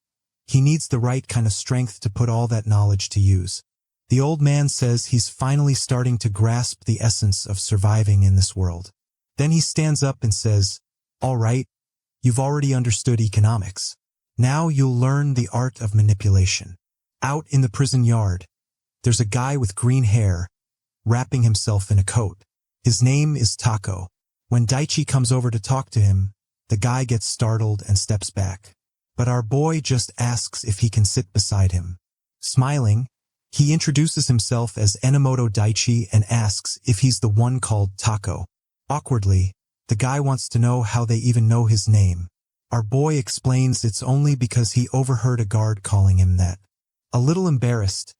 He needs the right kind of strength to put all that knowledge to use. The old man says he's finally starting to grasp the essence of surviving in this world. Then he stands up and says, "All right, you've already understood economics. Now you'll learn the art of manipulation." Out in the prison yard, there's a guy with green hair, wrapping himself in a coat. His name is Tako. When Daichi comes over to talk to him, the guy gets startled and steps back. But our boy just asks if he can sit beside him. Smiling, he introduces himself as Enamot-Daichi and asks if he's the one called Tako. Awkwardly, the guy wants to know how they even know his name. Our boy explains it's only because he overheard a guard calling him that. A little embarrassed,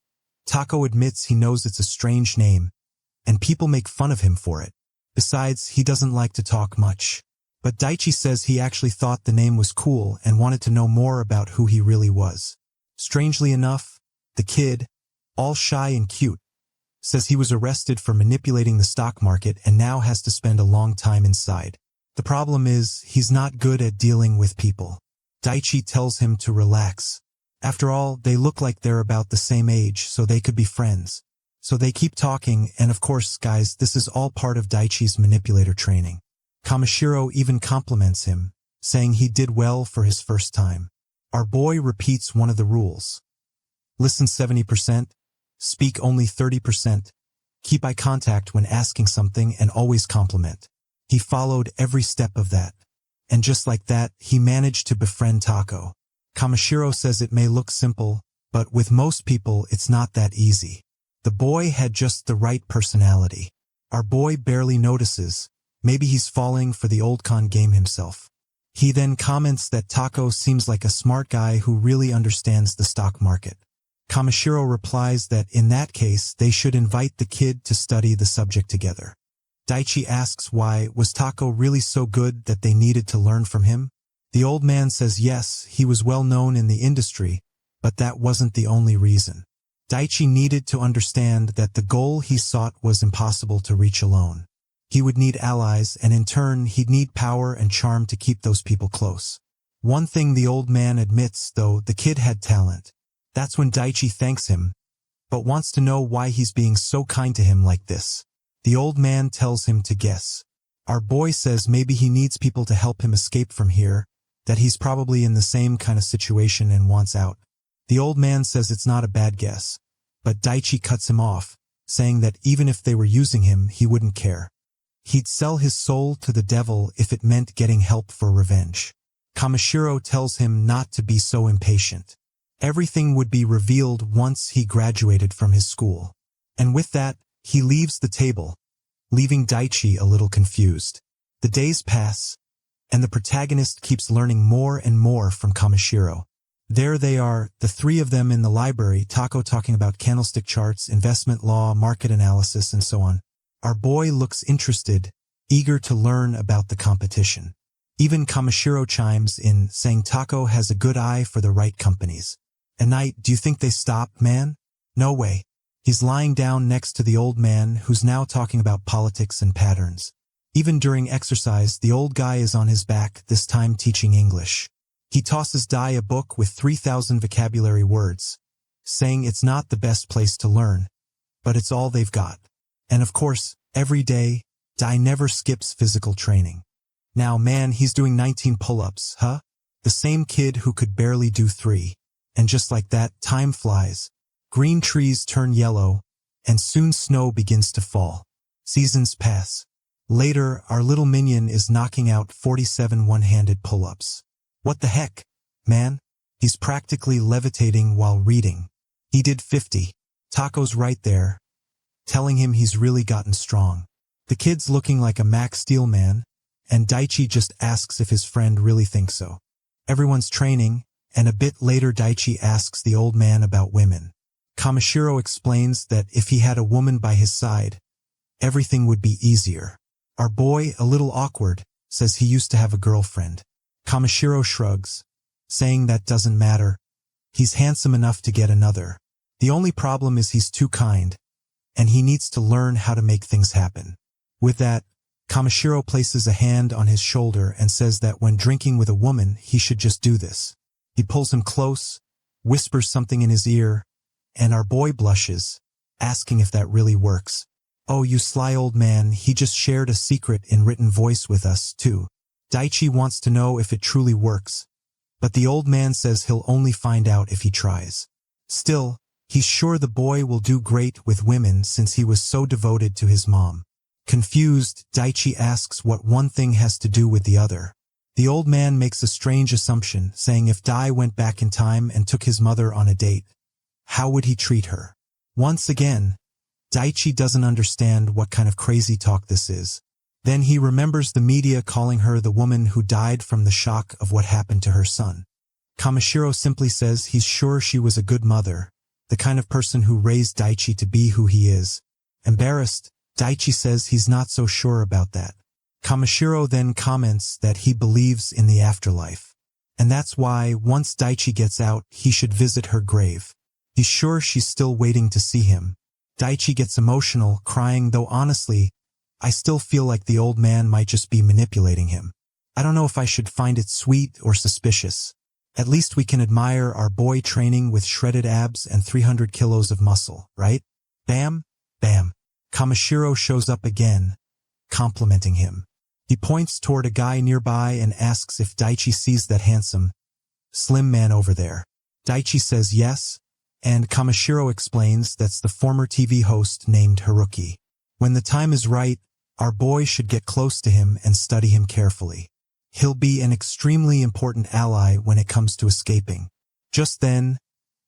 Tako admits he knows it's a strange name, and people make fun of him for it. Besides, he doesn't like to talk much. But Daichi says he actually thought the name was cool and wanted to know more about who he really was. Strangely enough, the kid, all shy and cute, says he was arrested for manipulating the stock market and now has to spend a long time inside. The problem is, he's not good at dealing with people. Daichi tells him to relax. After all, they look like they're about the same age, so they could be friends. So they keep talking, and of course, guys, this is all part of Daichi's manipulator training. Kamishiro even compliments him, saying he did well for his first time. Our boy repeats one of the rules. Listen 70%, speak only 30%, keep eye contact when asking something and always compliment. He followed every step of that. And just like that, he managed to befriend Tako. Kamishiro says it may look simple, but with most people it's not that easy. The boy had just the right personality. Our boy barely notices. Maybe he's falling for the old con game himself. He then comments that Tako seems like a smart guy who really understands the stock market. Kamishiro replies that in that case they should invite the kid to study the subject together. Daichi asks why was Tako really so good that they needed to learn from him? The old man says yes, he was well known in the industry, but that wasn't the only reason. Daichi needed to understand that the goal he sought was impossible to reach alone. He would need allies, and in turn he'd need power and charm to keep those people close. One thing the old man admits, though, the kid had talent. That's when Daichi thanks him, but wants to know why he's being so kind to him like this. The old man tells him to guess. Our boy says maybe he needs people to help him escape from here, that he's probably in the same kind of situation and wants out. The old man says it's not a bad guess, but Daichi cuts him off, saying that even if they were using him, he wouldn't care. He'd sell his soul to the devil if it meant getting help for revenge. Kamishiro tells him not to be so impatient. Everything would be revealed once he graduated from his school. And with that, he leaves the table, leaving Daichi a little confused. The days pass, and the protagonist keeps learning more and more from Kamishiro. There they are, the three of them in the library, Tako talking about candlestick charts, investment law, market analysis, and so on. Our boy looks interested, eager to learn about the competition. Even Kamishiro chimes in, saying Tako has a good eye for the right companies. At night, do you think they stop, man? No way. He's lying down next to the old man, who's now talking about politics and patterns. Even during exercise, the old guy is on his back, this time teaching English. He tosses Dai a book with 3,000 vocabulary words, saying it's not the best place to learn, but it's all they've got. And of course, every day, Dai never skips physical training. Now man, he's doing 19 pull-ups, huh? The same kid who could barely do 3. And just like that, time flies. Green trees turn yellow, and soon snow begins to fall. Seasons pass. Later, our little minion is knocking out 47 one-handed pull-ups. What the heck, man? He's practically levitating while reading. He did 50. Tako's right there, telling him he's really gotten strong. The kid's looking like a Max Steel man, and Daichi just asks if his friend really thinks so. Everyone's training, and a bit later Daichi asks the old man about women. Kamishiro explains that if he had a woman by his side, everything would be easier. Our boy, a little awkward, says he used to have a girlfriend. Kamishiro shrugs, saying that doesn't matter. He's handsome enough to get another. The only problem is he's too kind, and he needs to learn how to make things happen. With that, Kamishiro places a hand on his shoulder and says that when drinking with a woman, he should just do this. He pulls him close, whispers something in his ear, and our boy blushes, asking if that really works. Oh, you sly old man, he just shared a secret in written voice with us, too. Daichi wants to know if it truly works, but the old man says he'll only find out if he tries. Still, he's sure the boy will do great with women since he was so devoted to his mom. Confused, Daichi asks what one thing has to do with the other. The old man makes a strange assumption, saying if Dai went back in time and took his mother on a date, how would he treat her? Once again, Daichi doesn't understand what kind of crazy talk this is. Then he remembers the media calling her the woman who died from the shock of what happened to her son. Kamishiro simply says he's sure she was a good mother, the kind of person who raised Daichi to be who he is. Embarrassed, Daichi says he's not so sure about that. Kamishiro then comments that he believes in the afterlife. And that's why, once Daichi gets out, he should visit her grave. He's sure she's still waiting to see him. Daichi gets emotional, crying, though honestly, I still feel like the old man might just be manipulating him. I don't know if I should find it sweet or suspicious. At least we can admire our boy training with shredded abs and 300 kilos of muscle, right? Bam, bam. Kamishiro shows up again, complimenting him. He points toward a guy nearby and asks if Daichi sees that handsome, slim man over there. Daichi says yes, and Kamishiro explains that's the former TV host named Haruki. When the time is right, our boy should get close to him and study him carefully. He'll be an extremely important ally when it comes to escaping. Just then,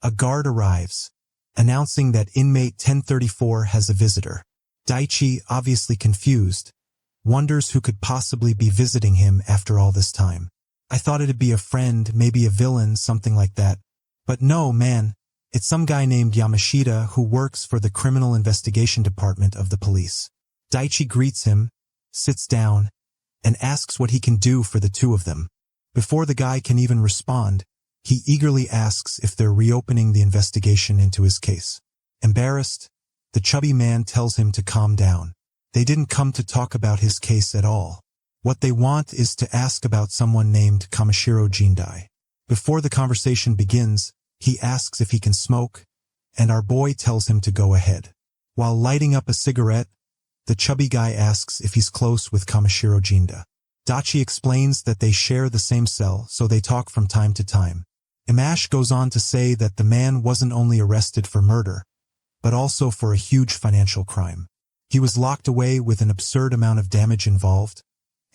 a guard arrives, announcing that inmate 1034 has a visitor. Daichi, obviously confused, wonders who could possibly be visiting him after all this time. I thought it'd be a friend, maybe a villain, something like that. But no, man, it's some guy named Yamashita who works for the Criminal Investigation Department of the police. Daichi greets him, sits down, and asks what he can do for the two of them. Before the guy can even respond, he eagerly asks if they're reopening the investigation into his case. Embarrassed, the chubby man tells him to calm down. They didn't come to talk about his case at all. What they want is to ask about someone named Kamishiro Jindai. Before the conversation begins, he asks if he can smoke, and our boy tells him to go ahead. While lighting up a cigarette, the chubby guy asks if he's close with Kamishiro Jinda. Daichi explains that they share the same cell, so they talk from time to time. Imash goes on to say that the man wasn't only arrested for murder, but also for a huge financial crime. He was locked away with an absurd amount of damage involved,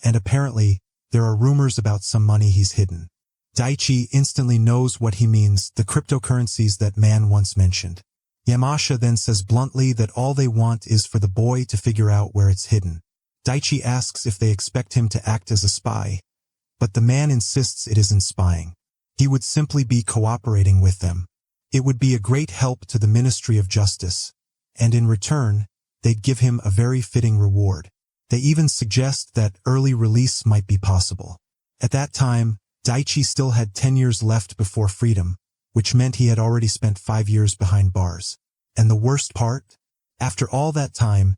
and apparently, there are rumors about some money he's hidden. Daichi instantly knows what he means, the cryptocurrencies that man once mentioned. Yamashita then says bluntly that all they want is for the boy to figure out where it's hidden. Daichi asks if they expect him to act as a spy, but the man insists it isn't spying. He would simply be cooperating with them. It would be a great help to the Ministry of Justice, and in return, they'd give him a very fitting reward. They even suggest that early release might be possible. At that time, Daichi still had 10 years left before freedom, which meant he had already spent 5 years behind bars. And the worst part? After all that time,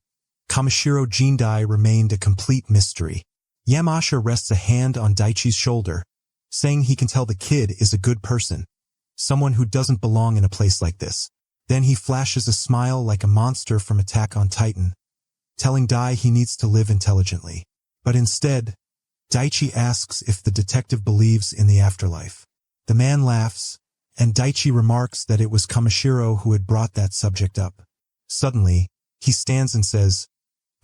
Kamishiro Jindai remained a complete mystery. Yamashita rests a hand on Daichi's shoulder, saying he can tell the kid is a good person, someone who doesn't belong in a place like this. Then he flashes a smile like a monster from Attack on Titan, telling Dai he needs to live intelligently. But instead, Daichi asks if the detective believes in the afterlife. The man laughs, and Daichi remarks that it was Kamishiro who had brought that subject up. Suddenly, he stands and says,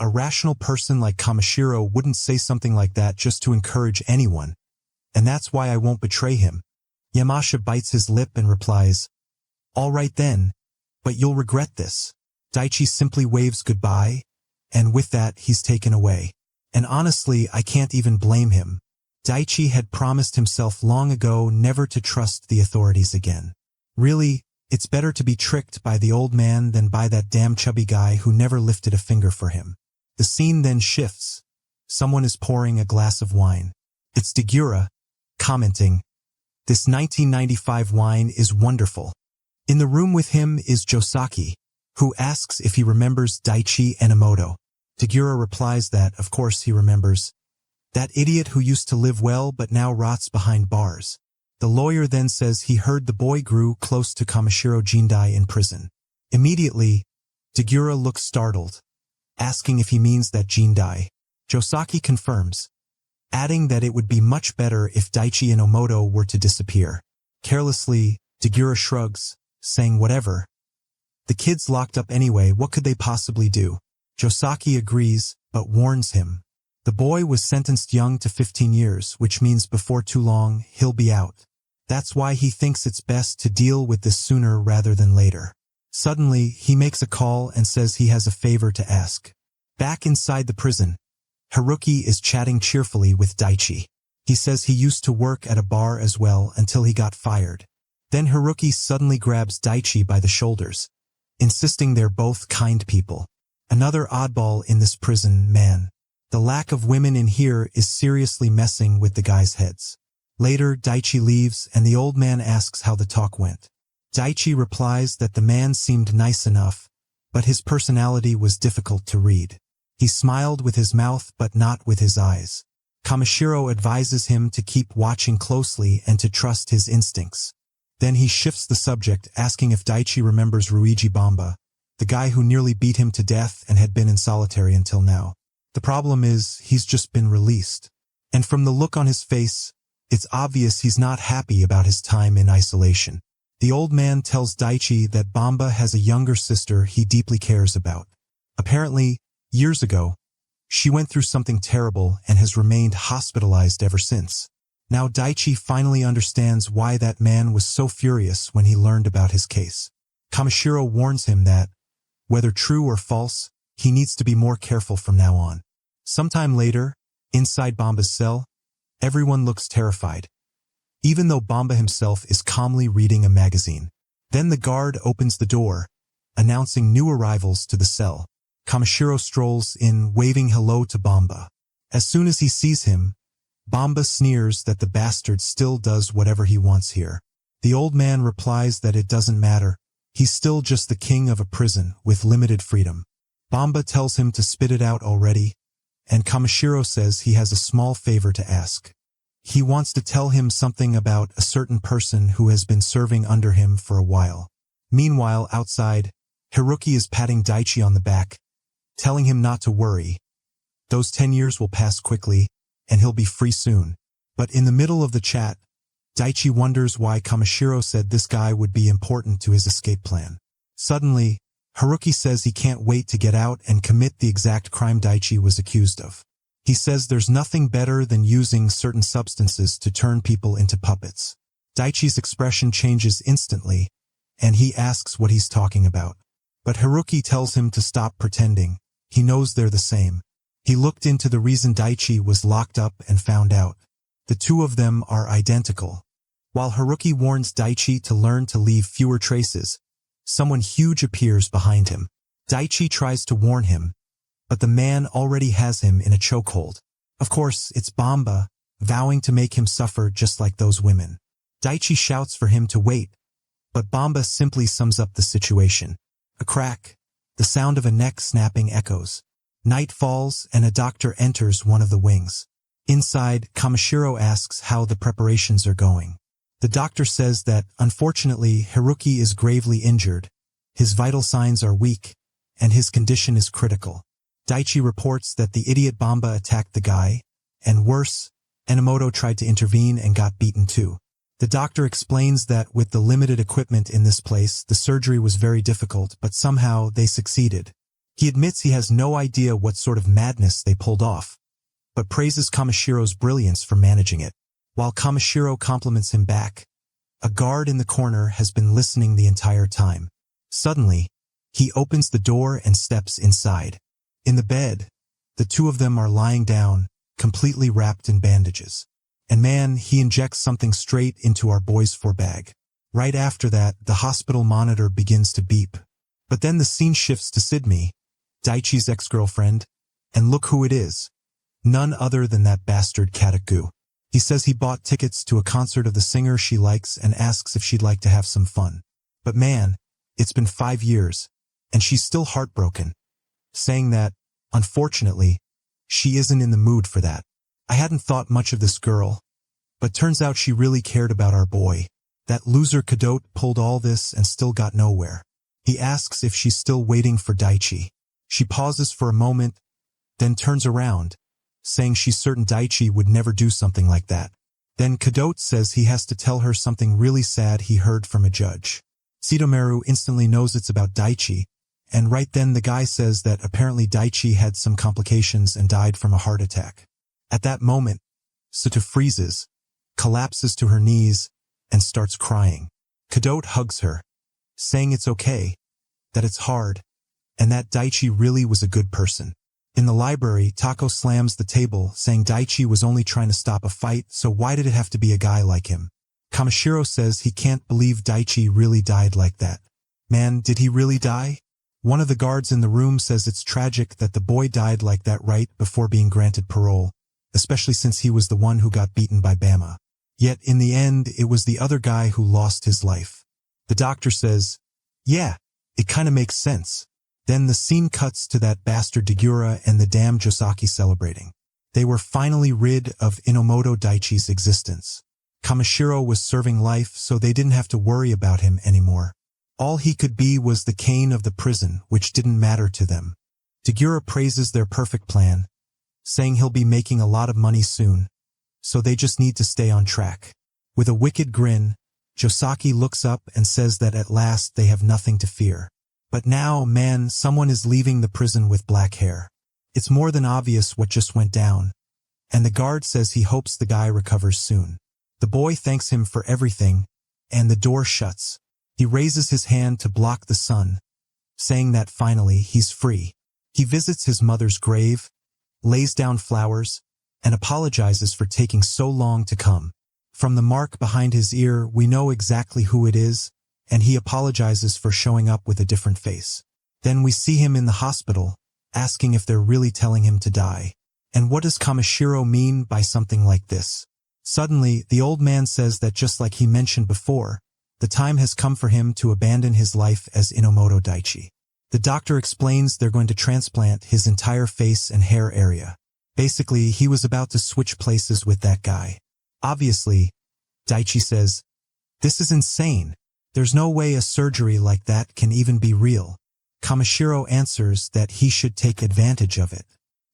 "A rational person like Kamishiro wouldn't say something like that just to encourage anyone, and that's why I won't betray him." Yamashita bites his lip and replies, "All right then, but you'll regret this." Daichi simply waves goodbye, and with that he's taken away. And honestly, I can't even blame him. Daichi had promised himself long ago never to trust the authorities again. Really, it's better to be tricked by the old man than by that damn chubby guy who never lifted a finger for him. The scene then shifts. Someone is pouring a glass of wine. It's Dagura, commenting, "This 1995 wine is wonderful." In the room with him is Josaki, who asks if he remembers Daichi Enamot-Daichi. Dagura replies that, of course, he remembers. That idiot who used to live well but now rots behind bars. The lawyer then says he heard the boy grew close to Kamishiro Jindai in prison. Immediately, Dagura looks startled, asking if he means that Jindai. Josaki confirms, adding that it would be much better if Daichi Enamot-Daichi were to disappear. Carelessly, Dagura shrugs, saying whatever. The kid's locked up anyway, what could they possibly do? Josaki agrees, but warns him. The boy was sentenced young to 15 years, which means before too long, he'll be out. That's why he thinks it's best to deal with this sooner rather than later. Suddenly, he makes a call and says he has a favor to ask. Back inside the prison, Haruki is chatting cheerfully with Daichi. He says he used to work at a bar as well until he got fired. Then Haruki suddenly grabs Daichi by the shoulders, insisting they're both kind people. Another oddball in this prison, man. The lack of women in here is seriously messing with the guys' heads. Later, Daichi leaves and the old man asks how the talk went. Daichi replies that the man seemed nice enough, but his personality was difficult to read. He smiled with his mouth but not with his eyes. Kamishiro advises him to keep watching closely and to trust his instincts. Then he shifts the subject, asking if Daichi remembers Ruiji Bamba, the guy who nearly beat him to death and had been in solitary until now. The problem is, he's just been released. And from the look on his face, it's obvious he's not happy about his time in isolation. The old man tells Daichi that Bamba has a younger sister he deeply cares about. Apparently, years ago, she went through something terrible and has remained hospitalized ever since. Now Daichi finally understands why that man was so furious when he learned about his case. Kamishiro warns him that, whether true or false, he needs to be more careful from now on. Sometime later, inside Bamba's cell, everyone looks terrified, even though Bamba himself is calmly reading a magazine. Then the guard opens the door, announcing new arrivals to the cell. Kamishiro strolls in, waving hello to Bamba. As soon as he sees him, Bamba sneers that the bastard still does whatever he wants here. The old man replies that it doesn't matter, he's still just the king of a prison with limited freedom. Bamba tells him to spit it out already, and Kamishiro says he has a small favor to ask. He wants to tell him something about a certain person who has been serving under him for a while. Meanwhile, outside, Haruki is patting Daichi on the back, telling him not to worry. Those 10 years will pass quickly, and he'll be free soon. But in the middle of the chat, Daichi wonders why Kamishiro said this guy would be important to his escape plan. Suddenly, Haruki says he can't wait to get out and commit the exact crime Daichi was accused of. He says there's nothing better than using certain substances to turn people into puppets. Daichi's expression changes instantly, and he asks what he's talking about. But Haruki tells him to stop pretending. He knows they're the same. He looked into the reason Daichi was locked up and found out. The two of them are identical. While Haruki warns Daichi to learn to leave fewer traces, someone huge appears behind him. Daichi tries to warn him, but the man already has him in a chokehold. Of course, it's Bamba, vowing to make him suffer just like those women. Daichi shouts for him to wait, but Bamba simply sums up the situation. A crack, the sound of a neck snapping echoes. Night falls and a doctor enters one of the wings. Inside, Kamishiro asks how the preparations are going. The doctor says that, unfortunately, Haruki is gravely injured, his vital signs are weak, and his condition is critical. Daichi reports that the idiot Bamba attacked the guy, and worse, Enomoto tried to intervene and got beaten too. The doctor explains that with the limited equipment in this place, the surgery was very difficult, but somehow they succeeded. He admits he has no idea what sort of madness they pulled off, but praises Kamishiro's brilliance for managing it. While Kamishiro compliments him back, a guard in the corner has been listening the entire time. Suddenly, he opens the door and steps inside. In the bed, the two of them are lying down, completely wrapped in bandages. And man, he injects something straight into our boy's forebag. Right after that, the hospital monitor begins to beep. But then the scene shifts to Sydney, Daichi's ex-girlfriend, and look who it is. None other than that bastard Kataku. He says he bought tickets to a concert of the singer she likes and asks if she'd like to have some fun. But man, it's been 5 years, and she's still heartbroken, saying that, unfortunately, she isn't in the mood for that. I hadn't thought much of this girl, but turns out she really cared about our boy. That loser Kadot pulled all this and still got nowhere. He asks if she's still waiting for Daichi. She pauses for a moment, then turns around, saying she's certain Daichi would never do something like that. Then Kadot says he has to tell her something really sad he heard from a judge. Sitomeru instantly knows it's about Daichi, and right then the guy says that apparently Daichi had some complications and died from a heart attack. At that moment, Suto freezes, collapses to her knees, and starts crying. Kadot hugs her, saying it's okay, that it's hard, and that Daichi really was a good person. In the library, Tako slams the table, saying Daichi was only trying to stop a fight, so why did it have to be a guy like him? Kamishiro says he can't believe Daichi really died like that. Man, did he really die? One of the guards in the room says it's tragic that the boy died like that right before being granted parole, especially since he was the one who got beaten by Bama. Yet in the end, it was the other guy who lost his life. The doctor says, yeah, it kinda makes sense. Then the scene cuts to that bastard Dagura and the damn Josaki celebrating. They were finally rid of Enamot-Daichi's existence. Kamishiro was serving life, so they didn't have to worry about him anymore. All he could be was the cane of the prison, which didn't matter to them. Dagura praises their perfect plan, saying he'll be making a lot of money soon, so they just need to stay on track. With a wicked grin, Josaki looks up and says that at last they have nothing to fear. But now, man, someone is leaving the prison with black hair. It's more than obvious what just went down, and the guard says he hopes the guy recovers soon. The boy thanks him for everything, and the door shuts. He raises his hand to block the sun, saying that finally he's free. He visits his mother's grave, lays down flowers, and apologizes for taking so long to come. From the mark behind his ear, we know exactly who it is, and he apologizes for showing up with a different face. Then we see him in the hospital, asking if they're really telling him to die. And what does Kamishiro mean by something like this? Suddenly, the old man says that just like he mentioned before, the time has come for him to abandon his life as Enamot-Daichi. The doctor explains they're going to transplant his entire face and hair area. Basically, he was about to switch places with that guy. Obviously, Daichi says, "This is insane. There's no way a surgery like that can even be real." Kamishiro answers that he should take advantage of it.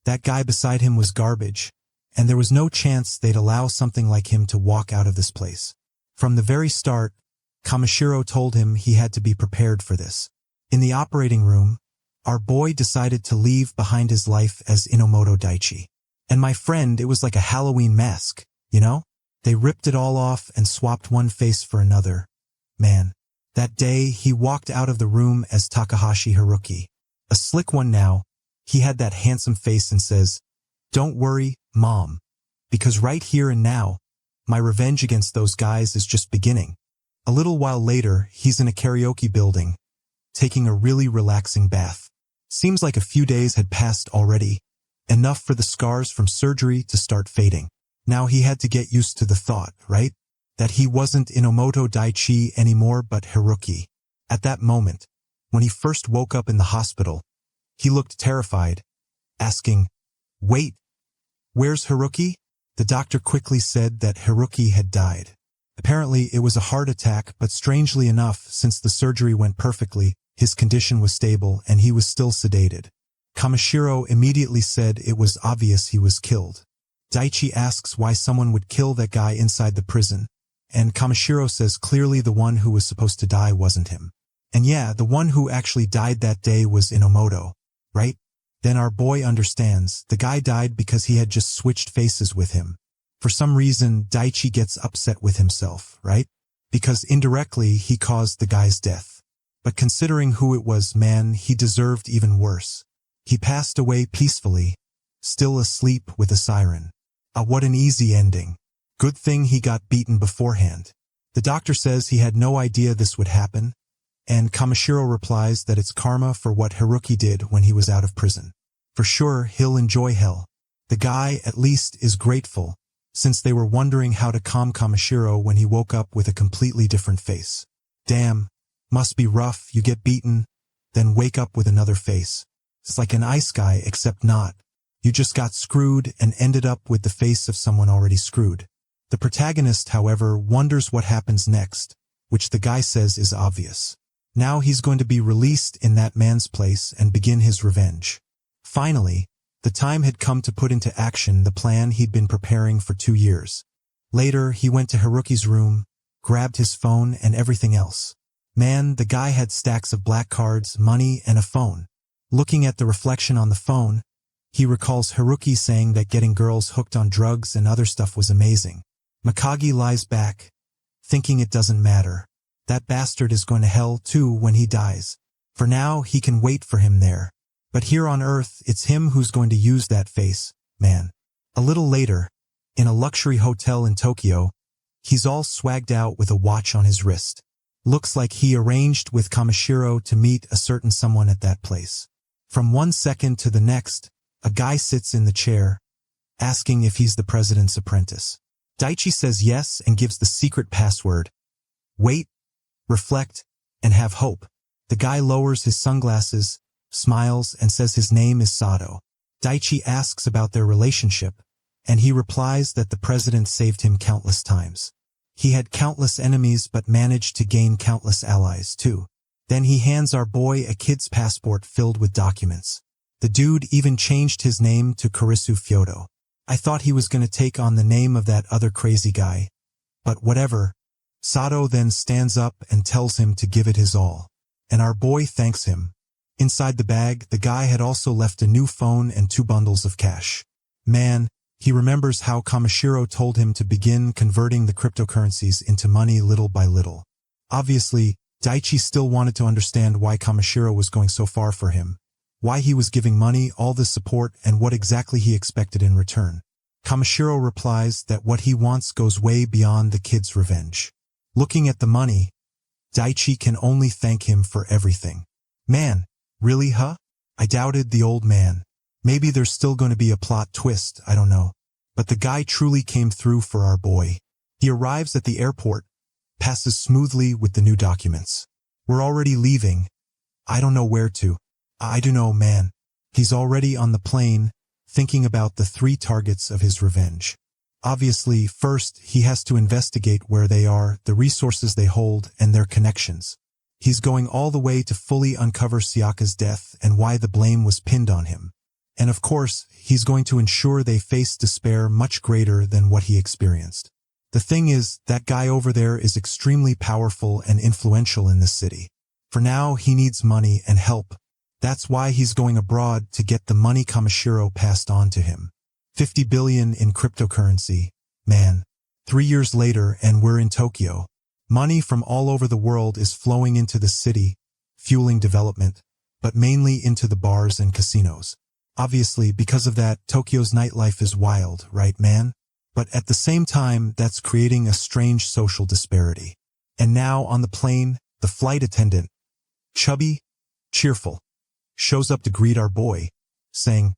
That guy beside him was garbage, and there was no chance they'd allow something like him to walk out of this place. From the very start, Kamishiro told him he had to be prepared for this. In the operating room, our boy decided to leave behind his life as Enamot-Daichi. And my friend, it was like a Halloween mask, you know? They ripped it all off and swapped one face for another. Man. That day, he walked out of the room as Takahashi Haruki. A slick one now, he had that handsome face and says, "Don't worry, Mom, because right here and now, my revenge against those guys is just beginning." A little while later, he's in a karaoke building, taking a really relaxing bath. Seems like a few days had passed already, enough for the scars from surgery to start fading. Now he had to get used to the thought, right? That he wasn't Enamot-Daichi anymore but Haruki. At that moment, when he first woke up in the hospital, he looked terrified, asking, "Wait, where's Haruki?" The doctor quickly said that Haruki had died. Apparently it was a heart attack, but strangely enough, since the surgery went perfectly, his condition was stable and he was still sedated. Kamishiro immediately said it was obvious he was killed. Daichi asks why someone would kill that guy inside the prison, and Kamishiro says clearly the one who was supposed to die wasn't him. And yeah, the one who actually died that day was Enomoto, right? Then our boy understands, the guy died because he had just switched faces with him. For some reason, Daichi gets upset with himself, right? Because indirectly, he caused the guy's death. But considering who it was, man, he deserved even worse. He passed away peacefully, still asleep with a siren. What an easy ending. Good thing he got beaten beforehand. The doctor says he had no idea this would happen, and Kamishiro replies that it's karma for what Haruki did when he was out of prison. For sure, he'll enjoy hell. The guy, at least, is grateful, since they were wondering how to calm Kamishiro when he woke up with a completely different face. Damn, must be rough, you get beaten, then wake up with another face. It's like an ice guy, except not. You just got screwed and ended up with the face of someone already screwed. The protagonist, however, wonders what happens next, which the guy says is obvious. Now he's going to be released in that man's place and begin his revenge. Finally, the time had come to put into action the plan he'd been preparing for 2 years. Later, he went to Haruki's room, grabbed his phone and everything else. Man, the guy had stacks of black cards, money, and a phone. Looking at the reflection on the phone, he recalls Haruki saying that getting girls hooked on drugs and other stuff was amazing. Mikagi lies back, thinking it doesn't matter. That bastard is going to hell too when he dies. For now, he can wait for him there. But here on Earth, it's him who's going to use that face, man. A little later, in a luxury hotel in Tokyo, he's all swagged out with a watch on his wrist. Looks like he arranged with Kamishiro to meet a certain someone at that place. From one second to the next, a guy sits in the chair, asking if he's the president's apprentice. Daichi says yes and gives the secret password. Wait, reflect, and have hope. The guy lowers his sunglasses, smiles, and says his name is Sato. Daichi asks about their relationship, and he replies that the president saved him countless times. He had countless enemies but managed to gain countless allies too. Then he hands our boy a kid's passport filled with documents. The dude even changed his name to Kurisu Fyodo. I thought he was going to take on the name of that other crazy guy. But whatever. Sato then stands up and tells him to give it his all. And our boy thanks him. Inside the bag, the guy had also left a new phone and 2 bundles of cash. Man, he remembers how Kamishiro told him to begin converting the cryptocurrencies into money little by little. Obviously, Daichi still wanted to understand why Kamishiro was going so far for him, why he was giving money all this support, and what exactly he expected in return. Kamishiro replies that what he wants goes way beyond the kid's revenge. Looking at the money, Daichi can only thank him for everything. Man, really, huh? I doubted the old man. Maybe there's still going to be a plot twist, I don't know. But the guy truly came through for our boy. He arrives at the airport, passes smoothly with the new documents. We're already leaving. I don't know where to. I do know, man. He's already on the plane, thinking about the 3 targets of his revenge. Obviously, first, he has to investigate where they are, the resources they hold, and their connections. He's going all the way to fully uncover Sayaka's death and why the blame was pinned on him. And of course, he's going to ensure they face despair much greater than what he experienced. The thing is, that guy over there is extremely powerful and influential in this city. For now, he needs money and help. That's why he's going abroad to get the money Kamishiro passed on to him. 50 billion in cryptocurrency. Man. 3 years later and we're in Tokyo. Money from all over the world is flowing into the city, fueling development, but mainly into the bars and casinos. Obviously, because of that, Tokyo's nightlife is wild, right, man? But at the same time, that's creating a strange social disparity. And now, on the plane, the flight attendant, chubby, cheerful, shows up to greet our boy, saying,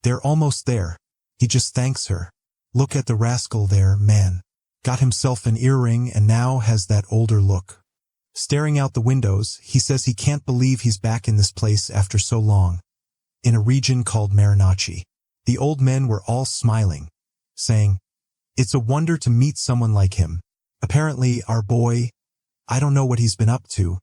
"They're almost there." He just thanks her. Look at the rascal there, man. Got himself an earring and now has that older look. Staring out the windows, he says he can't believe he's back in this place after so long. In a region called Marinachi. The old men were all smiling, saying, "It's a wonder to meet someone like him." Apparently, our boy, I don't know what he's been up to,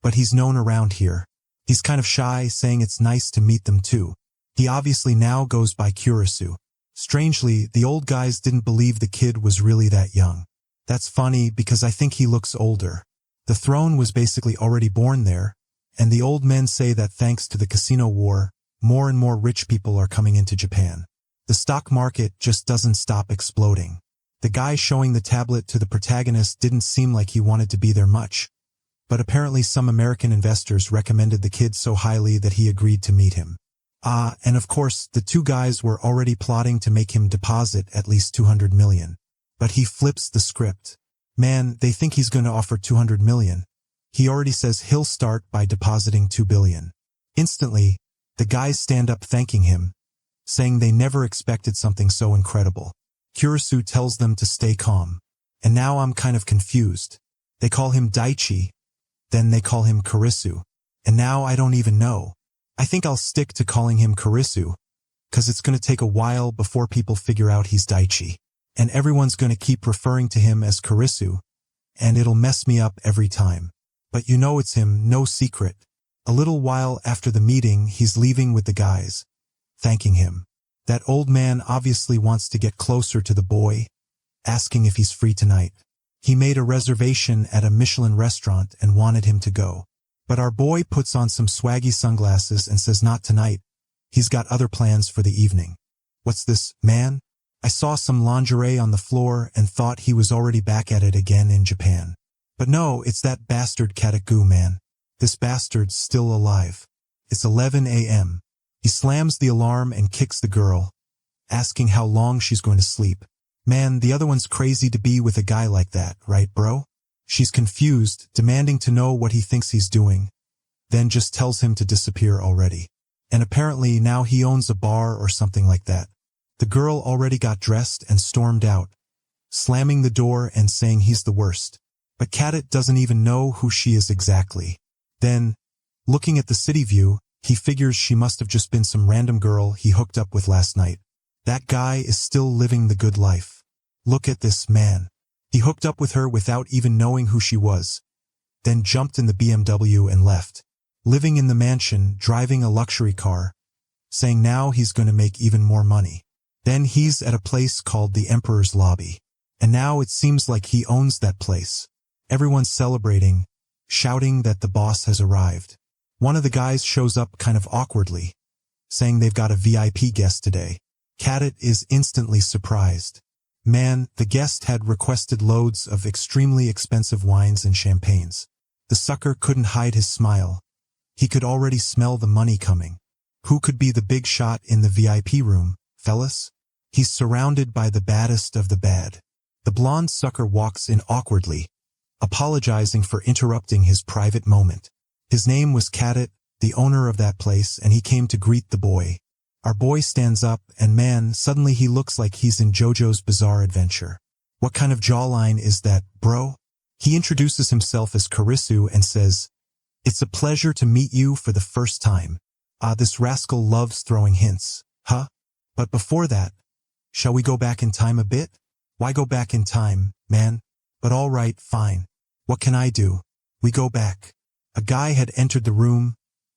but he's known around here. He's kind of shy, saying it's nice to meet them too. He obviously now goes by Kurisu. Strangely, the old guys didn't believe the kid was really that young. That's funny because I think he looks older. The throne was basically already born there, and the old men say that thanks to the casino war, more and more rich people are coming into Japan. The stock market just doesn't stop exploding. The guy showing the tablet to the protagonist didn't seem like he wanted to be there much, but apparently some American investors recommended the kid so highly that he agreed to meet him. And of course, the 2 guys were already plotting to make him deposit at least 200 million. But he flips the script. Man, they think he's going to offer 200 million. He already says he'll start by depositing 2 billion. Instantly, the guys stand up thanking him, saying they never expected something so incredible. Kurisu tells them to stay calm. And now I'm kind of confused. They call him Daichi, then they call him Kurisu. And now I don't even know. I think I'll stick to calling him Kurisu, cause it's going to take a while before people figure out he's Daichi. And everyone's going to keep referring to him as Kurisu, and it'll mess me up every time. But you know it's him, no secret. A little while after the meeting, he's leaving with the guys, thanking him. That old man obviously wants to get closer to the boy, asking if he's free tonight. He made a reservation at a Michelin restaurant and wanted him to go. But our boy puts on some swaggy sunglasses and says not tonight. He's got other plans for the evening. What's this, man? I saw some lingerie on the floor and thought he was already back at it again in Japan. But no, it's that bastard Kataku, man. This bastard's still alive. It's 11 a.m. He slams the alarm and kicks the girl, asking how long she's going to sleep. Man, the other one's crazy to be with a guy like that, right, bro? She's confused, demanding to know what he thinks he's doing, then just tells him to disappear already. And apparently now he owns a bar or something like that. The girl already got dressed and stormed out, slamming the door and saying he's the worst. But Cadet doesn't even know who she is exactly. Then, looking at the city view, he figures she must have just been some random girl he hooked up with last night. That guy is still living the good life. Look at this man. He hooked up with her without even knowing who she was, then jumped in the BMW and left. Living in the mansion, driving a luxury car, saying now he's going to make even more money. Then he's at a place called the Emperor's Lobby. And now it seems like he owns that place. Everyone's celebrating, shouting that the boss has arrived. One of the guys shows up kind of awkwardly, saying they've got a VIP guest today. Cadet is instantly surprised. Man, the guest had requested loads of extremely expensive wines and champagnes. The sucker couldn't hide his smile. He could already smell the money coming. Who could be the big shot in the VIP room, fellas? He's surrounded by the baddest of the bad. The blonde sucker walks in awkwardly, apologizing for interrupting his private moment. His name was Cadet, the owner of that place, and he came to greet the boy. Our boy stands up, and man, suddenly he looks like he's in JoJo's Bizarre Adventure. What kind of jawline is that, bro? He introduces himself as Kurisu and says, "It's a pleasure to meet you for the first time. This rascal loves throwing hints, huh? But before that, shall we go back in time a bit?" "Why go back in time, man? But all right, fine. What can I do?" "We go back." A guy had entered the room,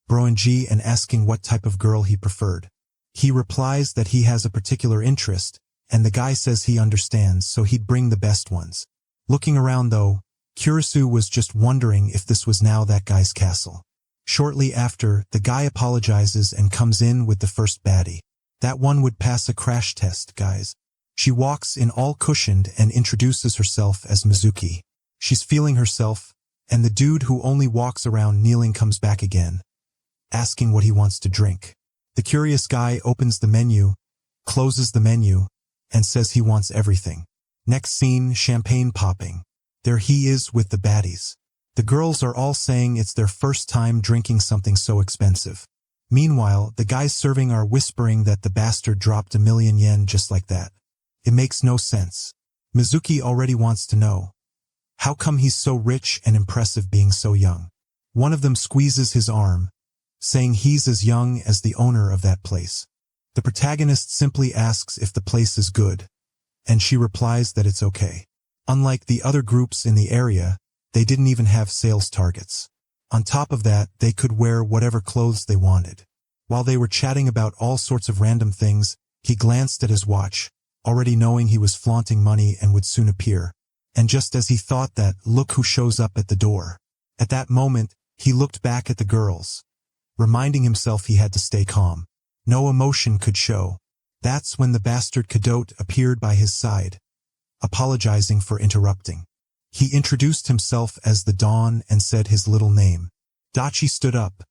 Broenji, and asking what type of girl he preferred. He replies that he has a particular interest, and the guy says he understands, so he'd bring the best ones. Looking around though, Kurisu was just wondering if this was now that guy's castle. Shortly after, the guy apologizes and comes in with the first baddie. That one would pass a crash test, guys. She walks in all cushioned and introduces herself as Mizuki. She's feeling herself, and the dude who only walks around kneeling comes back again, asking what he wants to drink. The curious guy opens the menu, closes the menu, and says he wants everything. Next scene, champagne popping. There he is with the baddies. The girls are all saying it's their first time drinking something so expensive. Meanwhile, the guys serving are whispering that the bastard dropped 1,000,000 yen just like that. It makes no sense. Mizuki already wants to know, how come he's so rich and impressive being so young? One of them squeezes his arm, saying he's as young as the owner of that place. The protagonist simply asks if the place is good, and she replies that it's okay. Unlike the other groups in the area, they didn't even have sales targets. On top of that, they could wear whatever clothes they wanted. While they were chatting about all sorts of random things, he glanced at his watch, already knowing he was flaunting money and would soon appear. And just as he thought that, look who shows up at the door. At that moment, he looked back at the girls, reminding himself he had to stay calm. No emotion could show. That's when the bastard Cadet appeared by his side, apologizing for interrupting. He introduced himself as the Dawn and said his little name. Daichi stood up,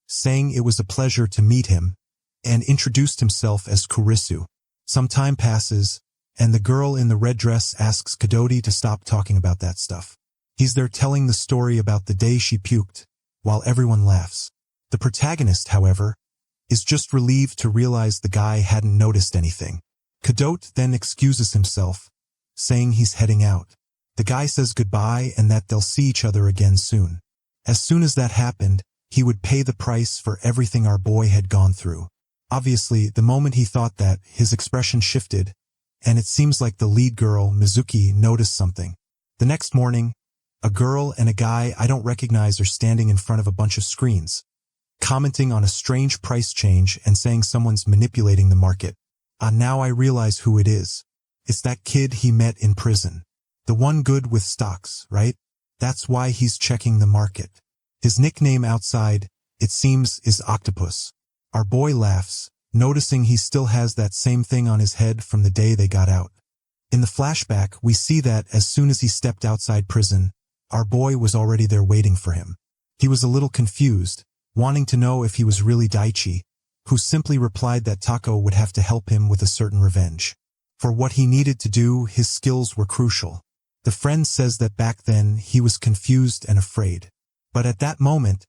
saying it was a pleasure to meet him, and introduced himself as Kurisu. Some time passes, and the girl in the red dress asks Cadet to stop talking about that stuff. He's there telling the story about the day she puked, while everyone laughs. The protagonist, however, is just relieved to realize the guy hadn't noticed anything. Cadet then excuses himself, saying he's heading out. The guy says goodbye and that they'll see each other again soon. As soon as that happened, he would pay the price for everything our boy had gone through. Obviously, the moment he thought that, his expression shifted, and it seems like the lead girl, Mizuki, noticed something. The next morning, a girl and a guy I don't recognize are standing in front of a bunch of screens, commenting on a strange price change and saying someone's manipulating the market. Now I realize who it is. It's that kid he met in prison. The one good with stocks, right? That's why he's checking the market. His nickname outside, it seems, is Octopus. Our boy laughs, noticing he still has that same thing on his head from the day they got out. In the flashback, we see that as soon as he stepped outside prison, our boy was already there waiting for him. He was a little confused, wanting to know if he was really Daichi, who simply replied that Tako would have to help him with a certain revenge. For what he needed to do, his skills were crucial. The friend says that back then he was confused and afraid. But at that moment,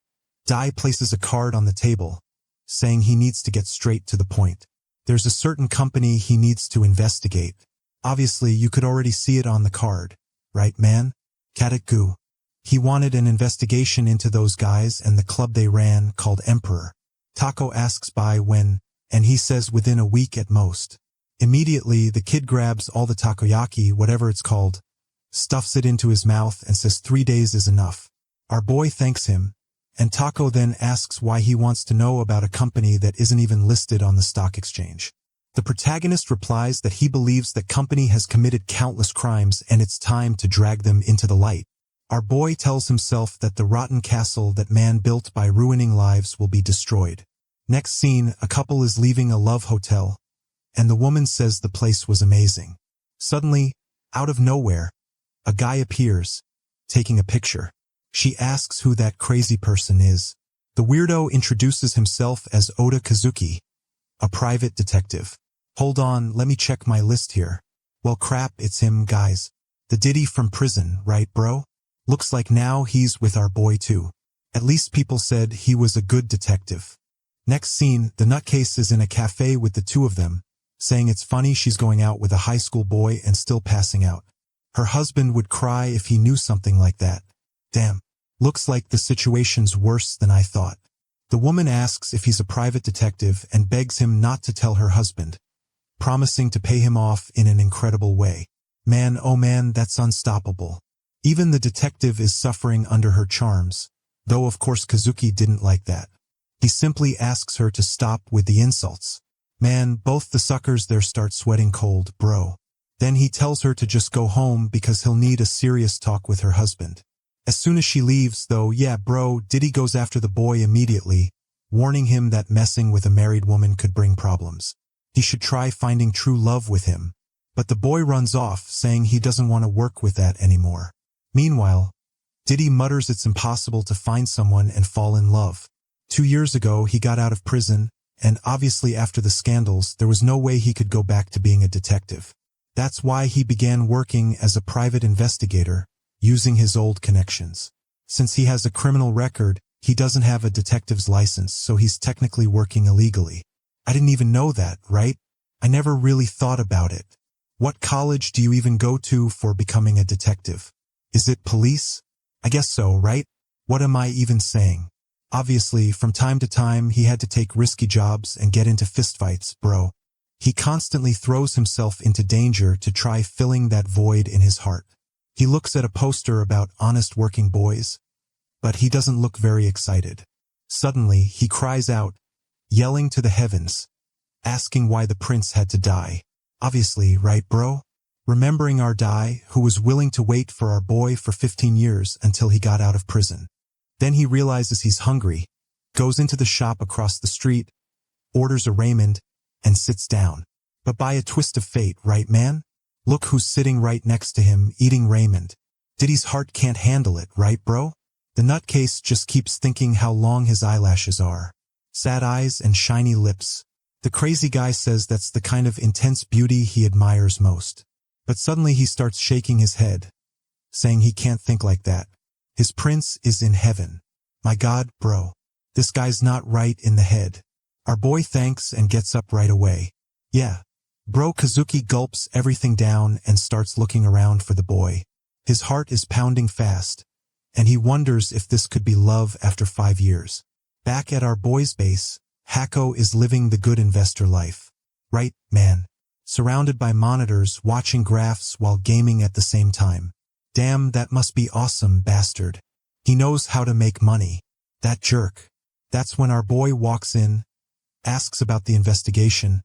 Dai places a card on the table, saying he needs to get straight to the point. There's a certain company he needs to investigate. Obviously, you could already see it on the card, right, man? Kataku. He wanted an investigation into those guys and the club they ran called Emperor. Tako asks by when, and he says within a week at most. Immediately, the kid grabs all the takoyaki, whatever it's called, stuffs it into his mouth and says 3 days is enough. Our boy thanks him, and Tako then asks why he wants to know about a company that isn't even listed on the stock exchange. The protagonist replies that he believes that company has committed countless crimes and it's time to drag them into the light. Our boy tells himself that the rotten castle that man built by ruining lives will be destroyed. Next scene, a couple is leaving a love hotel, and the woman says the place was amazing. Suddenly, out of nowhere, a guy appears, taking a picture. She asks who that crazy person is. The weirdo introduces himself as Oda Kazuki, a private detective. Hold on, let me check my list here. Well crap, it's him, guys. The Diddy from prison, right bro? Looks like now he's with our boy too. At least people said he was a good detective. Next scene, the nutcase is in a cafe with the two of them, saying it's funny she's going out with a high school boy and still passing out. Her husband would cry if he knew something like that. Damn. Looks like the situation's worse than I thought. The woman asks if he's a private detective and begs him not to tell her husband, promising to pay him off in an incredible way. Man, oh man, that's unstoppable. Even the detective is suffering under her charms, though of course Kazuki didn't like that. He simply asks her to stop with the insults. Man, both the suckers there start sweating cold, bro. Then he tells her to just go home because he'll need a serious talk with her husband. As soon as she leaves, though, yeah bro, Diddy goes after the boy immediately, warning him that messing with a married woman could bring problems. He should try finding true love with him. But the boy runs off, saying he doesn't want to work with that anymore. Meanwhile, Diddy mutters it's impossible to find someone and fall in love. 2 years ago, he got out of prison, and obviously after the scandals, there was no way he could go back to being a detective. That's why he began working as a private investigator, using his old connections. Since he has a criminal record, he doesn't have a detective's license, so he's technically working illegally. I didn't even know that, right? I never really thought about it. What college do you even go to for becoming a detective? Is it police? I guess so, right? What am I even saying? Obviously, from time to time, he had to take risky jobs and get into fistfights, bro. He constantly throws himself into danger to try filling that void in his heart. He looks at a poster about honest working boys, but he doesn't look very excited. Suddenly, he cries out, yelling to the heavens, asking why the prince had to die. Obviously, right bro? Remembering our Dai, who was willing to wait for our boy for 15 years until he got out of prison. Then he realizes he's hungry, goes into the shop across the street, orders a ramen, and sits down. But by a twist of fate, right man? Look who's sitting right next to him, eating ramen. Diddy's heart can't handle it, right bro? The nutcase just keeps thinking how long his eyelashes are. Sad eyes and shiny lips. The crazy guy says that's the kind of intense beauty he admires most. But suddenly he starts shaking his head, saying he can't think like that. His prince is in heaven. My God, bro. This guy's not right in the head. Our boy thanks and gets up right away. Yeah. Bro Kazuki gulps everything down and starts looking around for the boy. His heart is pounding fast, and he wonders if this could be love after 5 years. Back at our boy's base, Hako is living the good investor life. Right, man? Surrounded by monitors, watching graphs while gaming at the same time. Damn, that must be awesome, bastard. He knows how to make money. That jerk. That's when our boy walks in, asks about the investigation,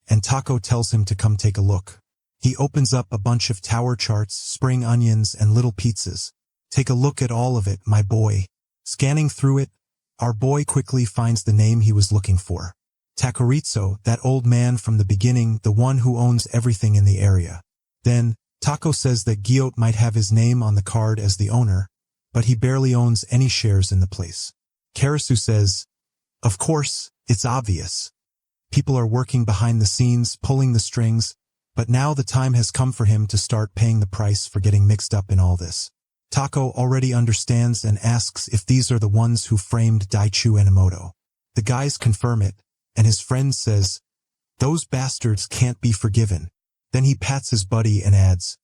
and Tako tells him to come take a look. He opens up a bunch of tower charts, spring onions, and little pizzas. Take a look at all of it, my boy. Scanning through it, our boy quickly finds the name he was looking for. Takuritsu, that old man from the beginning, the one who owns everything in the area. Then, Tako says that Gyot might have his name on the card as the owner, but he barely owns any shares in the place. Karasu says, of course, it's obvious. People are working behind the scenes, pulling the strings, But now the time has come for him to start paying the price for getting mixed up in all this. Tako already understands and asks if these are the ones who framed Daichu Enamot. The guys confirm it, and his friend says, "Those bastards can't be forgiven." Then he pats his buddy and adds,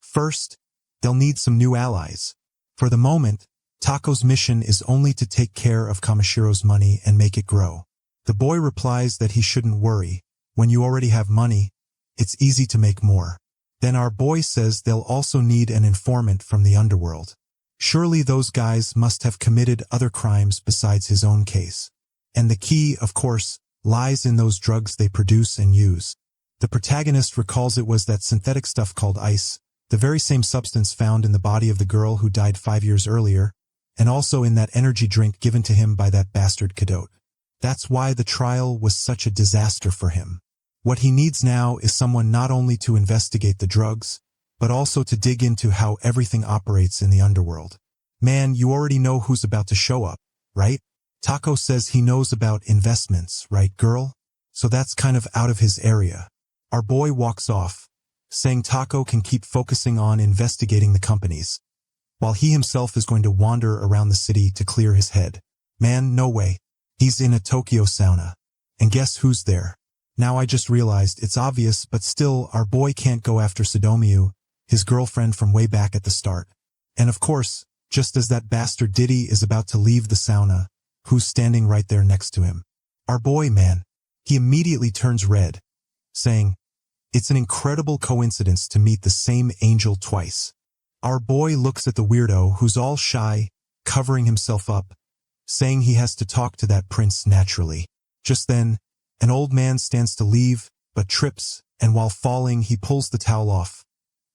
"First, they'll need some new allies." For the moment, Tako's mission is only to take care of Kamashiro's money and make it grow. The boy replies that he shouldn't worry. When you already have money, it's easy to make more. Then our boy says they'll also need an informant from the underworld. Surely those guys must have committed other crimes besides his own case. And the key, of course, lies in those drugs they produce and use. The protagonist recalls it was that synthetic stuff called ice, the very same substance found in the body of the girl who died 5 years earlier, and also in that energy drink given to him by that bastard Cadotte. That's why the trial was such a disaster for him. What he needs now is someone not only to investigate the drugs, but also to dig into how everything operates in the underworld. Man, you already know who's about to show up, right? Tako says he knows about investments, right, girl? So that's kind of out of his area. Our boy walks off, saying Tako can keep focusing on investigating the companies, while he himself is going to wander around the city to clear his head. Man, no way. He's in a Tokyo sauna. And guess who's there? Now I just realized it's obvious, but still, our boy can't go after Sodomiyu, his girlfriend from way back at the start. And of course, just as that bastard Diddy is about to leave the sauna, who's standing right there next to him? Our boy, man. He immediately turns red, saying, "It's an incredible coincidence to meet the same angel twice." Our boy looks at the weirdo who's all shy, covering himself up, saying he has to talk to that prince naturally. Just then, an old man stands to leave, but trips, and while falling he pulls the towel off.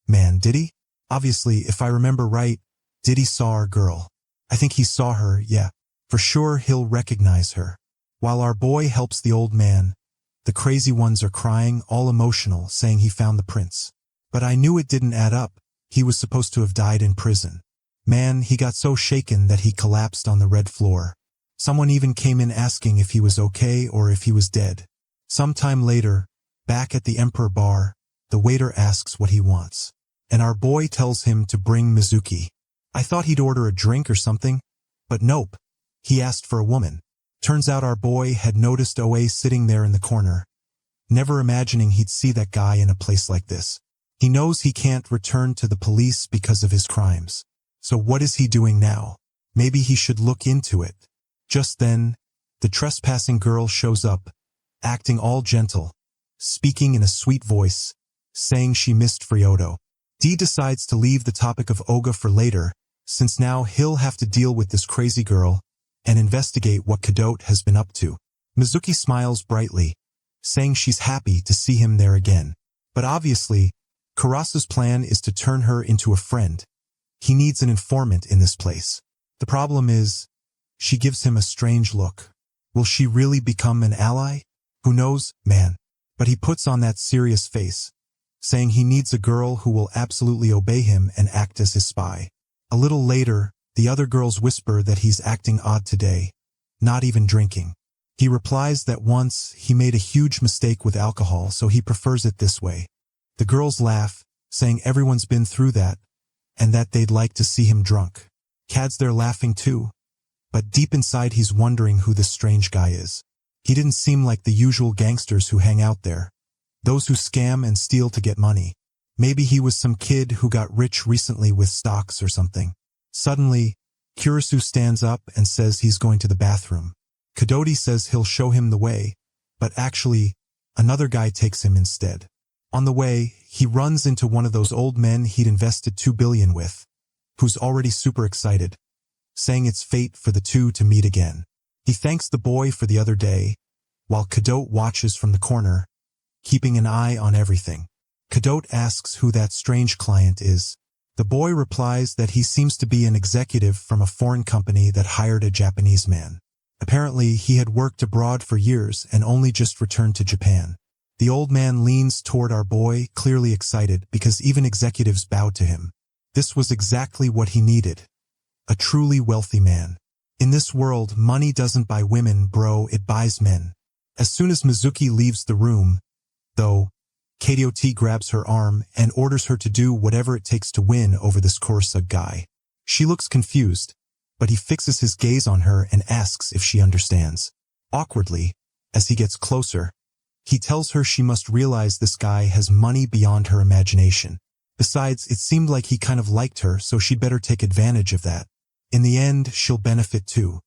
Man, did he? Obviously, if I remember right, Diddy saw our girl. I think he saw her, yeah. For sure he'll recognize her. While our boy helps the old man, the crazy ones are crying, all emotional, saying he found the prince. But I knew it didn't add up. He was supposed to have died in prison. Man, he got so shaken that he collapsed on the red floor. Someone even came in asking if he was okay or if he was dead. Sometime later, back at the Emperor Bar, the waiter asks what he wants. And our boy tells him to bring Mizuki. I thought he'd order a drink or something, but nope. He asked for a woman. Turns out our boy had noticed Oe sitting there in the corner, never imagining he'd see that guy in a place like this. He knows he can't return to the police because of his crimes. So what is he doing now? Maybe he should look into it. Just then, the trespassing girl shows up, acting all gentle, speaking in a sweet voice, saying she missed Friodo. D decides to leave the topic of Oga for later, since now he'll have to deal with this crazy girl and investigate what Cadotte has been up to. Mizuki smiles brightly, saying she's happy to see him there again. But obviously, Kurasu's plan is to turn her into a friend. He needs an informant in this place. The problem is, she gives him a strange look. Will she really become an ally? Who knows, man. But he puts on that serious face, saying he needs a girl who will absolutely obey him and act as his spy. A little later, the other girls whisper that he's acting odd today, not even drinking. He replies that once he made a huge mistake with alcohol, so he prefers it this way. The girls laugh, saying everyone's been through that, and that they'd like to see him drunk. Cad's there laughing too, but deep inside he's wondering who this strange guy is. He didn't seem like the usual gangsters who hang out there, those who scam and steal to get money. Maybe he was some kid who got rich recently with stocks or something. Suddenly, Kurisu stands up and says he's going to the bathroom. Cadotte says he'll show him the way, but actually, another guy takes him instead. On the way, he runs into one of those old men he'd invested $2 billion with, who's already super excited, saying it's fate for the two to meet again. He thanks the boy for the other day, while Cadotte watches from the corner, keeping an eye on everything. Cadotte asks who that strange client is. The boy replies that he seems to be an executive from a foreign company that hired a Japanese man. Apparently, he had worked abroad for years and only just returned to Japan. The old man leans toward our boy, clearly excited because even executives bowed to him. This was exactly what he needed. A truly wealthy man. In this world, money doesn't buy women, bro, it buys men. As soon as Mizuki leaves the room, though, KDOT grabs her arm and orders her to do whatever it takes to win over this Kurosug guy. She looks confused, but he fixes his gaze on her and asks if she understands. Awkwardly, as he gets closer, he tells her she must realize this guy has money beyond her imagination. Besides, it seemed like he kind of liked her, so she'd better take advantage of that. In the end, she'll benefit too.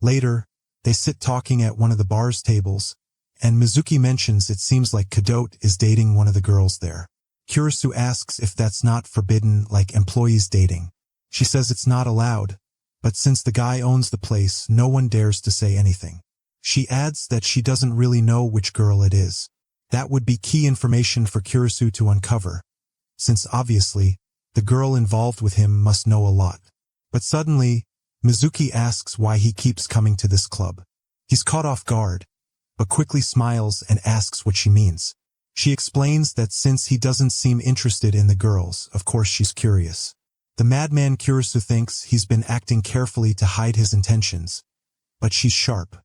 Later, they sit talking at one of the bar's tables, and Mizuki mentions it seems like Kadote is dating one of the girls there. Kurisu asks if that's not forbidden like employees dating. She says it's not allowed, but since the guy owns the place, no one dares to say anything. She adds that she doesn't really know which girl it is. That would be key information for Kurisu to uncover, since obviously, the girl involved with him must know a lot. But suddenly, Mizuki asks why he keeps coming to this club. He's caught off guard, but quickly smiles and asks what she means. She explains that since he doesn't seem interested in the girls, of course she's curious. The madman Kurisu thinks he's been acting carefully to hide his intentions, but she's sharp.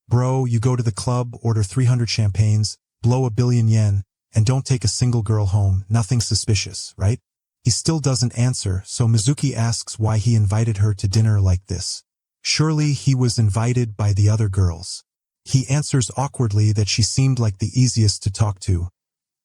Bro, you go to the club, order 300 champagnes, blow 1 billion yen, and don't take a single girl home, nothing suspicious, right? He still doesn't answer, so Mizuki asks why he invited her to dinner like this. Surely he was invited by the other girls. He answers awkwardly that she seemed like the easiest to talk to,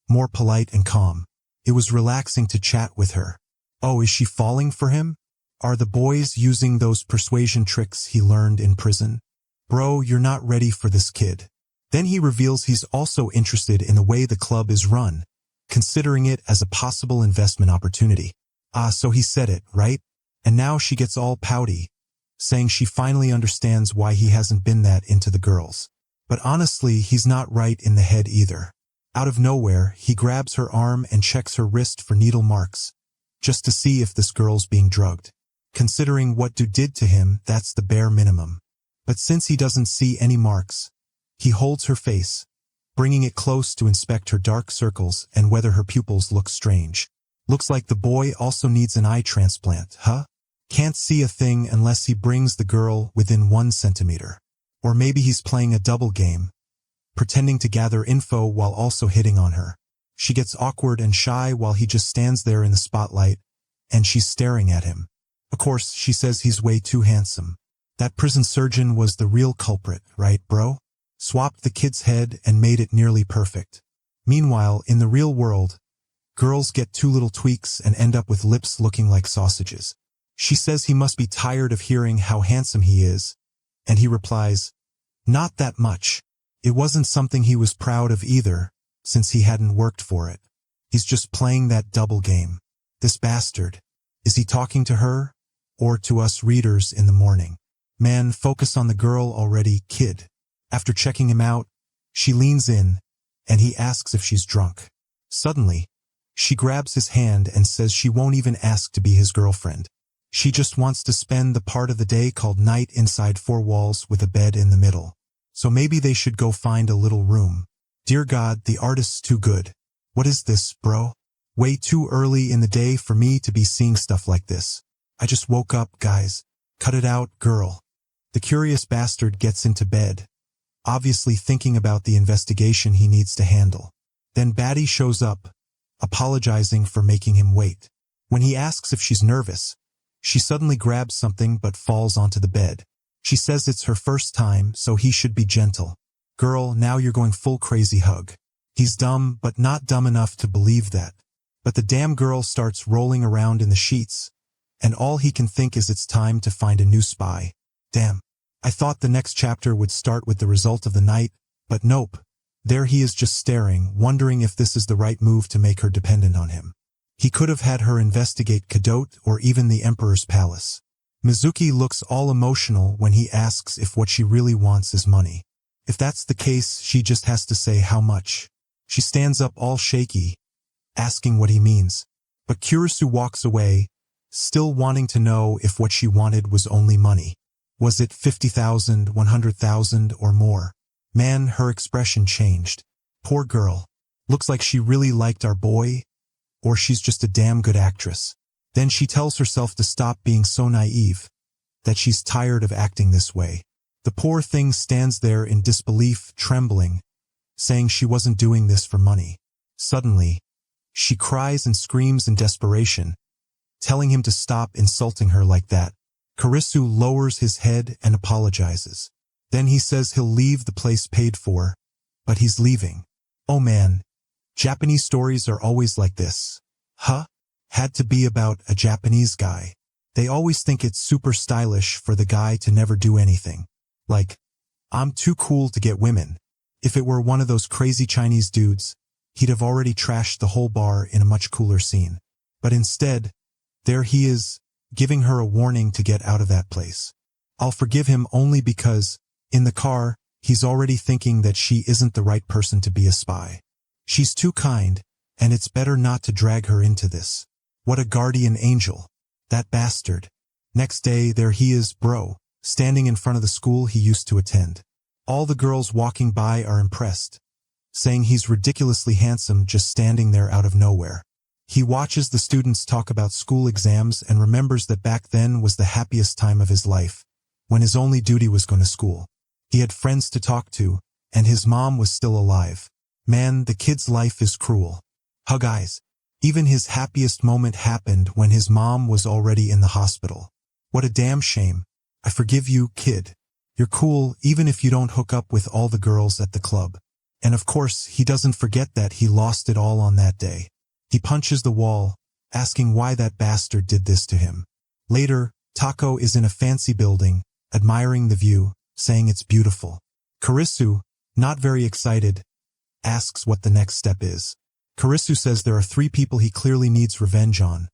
more polite and calm. It was relaxing to chat with her. Oh, is she falling for him? Are the boys using those persuasion tricks he learned in prison? Bro, you're not ready for this kid. Then he reveals he's also interested in the way the club is run, considering it as a possible investment opportunity. So he said it, right? And now she gets all pouty, saying she finally understands why he hasn't been that into the girls. But honestly, he's not right in the head either. Out of nowhere, he grabs her arm and checks her wrist for needle marks, just to see if this girl's being drugged. Considering what dude did to him, that's the bare minimum. But since he doesn't see any marks, he holds her face, bringing it close to inspect her dark circles and whether her pupils look strange. Looks like the boy also needs an eye transplant, huh? Can't see a thing unless he brings the girl within 1 centimeter. Or maybe he's playing a double game, pretending to gather info while also hitting on her. She gets awkward and shy while he just stands there in the spotlight, and she's staring at him. Of course, she says he's way too handsome. That prison surgeon was the real culprit, right, bro? Swapped the kid's head and made it nearly perfect. Meanwhile, in the real world, girls get 2 little tweaks and end up with lips looking like sausages. She says he must be tired of hearing how handsome he is, and he replies, not that much. It wasn't something he was proud of either, since he hadn't worked for it. He's just playing that double game. This bastard. Is he talking to her, or to us readers in the morning? Man, focus on the girl already, kid. After checking him out, she leans in, and he asks if she's drunk. Suddenly, she grabs his hand and says she won't even ask to be his girlfriend. She just wants to spend the part of the day called night inside 4 walls with a bed in the middle. So maybe they should go find a little room. Dear God, the artist's too good. What is this, bro? Way too early in the day for me to be seeing stuff like this. I just woke up, guys. Cut it out, girl. The curious bastard gets into bed, obviously thinking about the investigation he needs to handle. Then Batty shows up, apologizing for making him wait. When he asks if she's nervous, she suddenly grabs something but falls onto the bed. She says it's her first time, so he should be gentle. Girl, now you're going full crazy hug. He's dumb, but not dumb enough to believe that. But the damn girl starts rolling around in the sheets, and all he can think is it's time to find a new spy. Damn. I thought the next chapter would start with the result of the night, but nope. There he is just staring, wondering if this is the right move to make her dependent on him. He could have had her investigate Kadote or even the Emperor's palace. Mizuki looks all emotional when he asks if what she really wants is money. If that's the case, she just has to say how much. She stands up all shaky, asking what he means. But Kurisu walks away, still wanting to know if what she wanted was only money. Was it 50,000, 100,000, or more? Man, her expression changed. Poor girl. Looks like she really liked our boy, or she's just a damn good actress. Then she tells herself to stop being so naive, that she's tired of acting this way. The poor thing stands there in disbelief, trembling, saying she wasn't doing this for money. Suddenly, she cries and screams in desperation, telling him to stop insulting her like that. Kurisu lowers his head and apologizes. Then he says he'll leave the place paid for, but he's leaving. Oh man, Japanese stories are always like this. Huh? Had to be about a Japanese guy. They always think it's super stylish for the guy to never do anything. Like, I'm too cool to get women. If it were one of those crazy Chinese dudes, he'd have already trashed the whole bar in a much cooler scene. But instead, there he is, giving her a warning to get out of that place. I'll forgive him only because, in the car, he's already thinking that she isn't the right person to be a spy. She's too kind, and it's better not to drag her into this. What a guardian angel. That bastard. Next day, there he is, bro, standing in front of the school he used to attend. All the girls walking by are impressed, saying he's ridiculously handsome just standing there out of nowhere. He watches the students talk about school exams and remembers that back then was the happiest time of his life, when his only duty was going to school. He had friends to talk to, and his mom was still alive. Man, the kid's life is cruel. Huh guys, even his happiest moment happened when his mom was already in the hospital. What a damn shame. I forgive you, kid. You're cool even if you don't hook up with all the girls at the club. And of course, he doesn't forget that he lost it all on that day. He punches the wall, asking why that bastard did this to him. Later, Tako is in a fancy building, admiring the view, saying it's beautiful. Kurisu, not very excited, asks what the next step is. Kurisu says there are 3 people he clearly needs revenge on.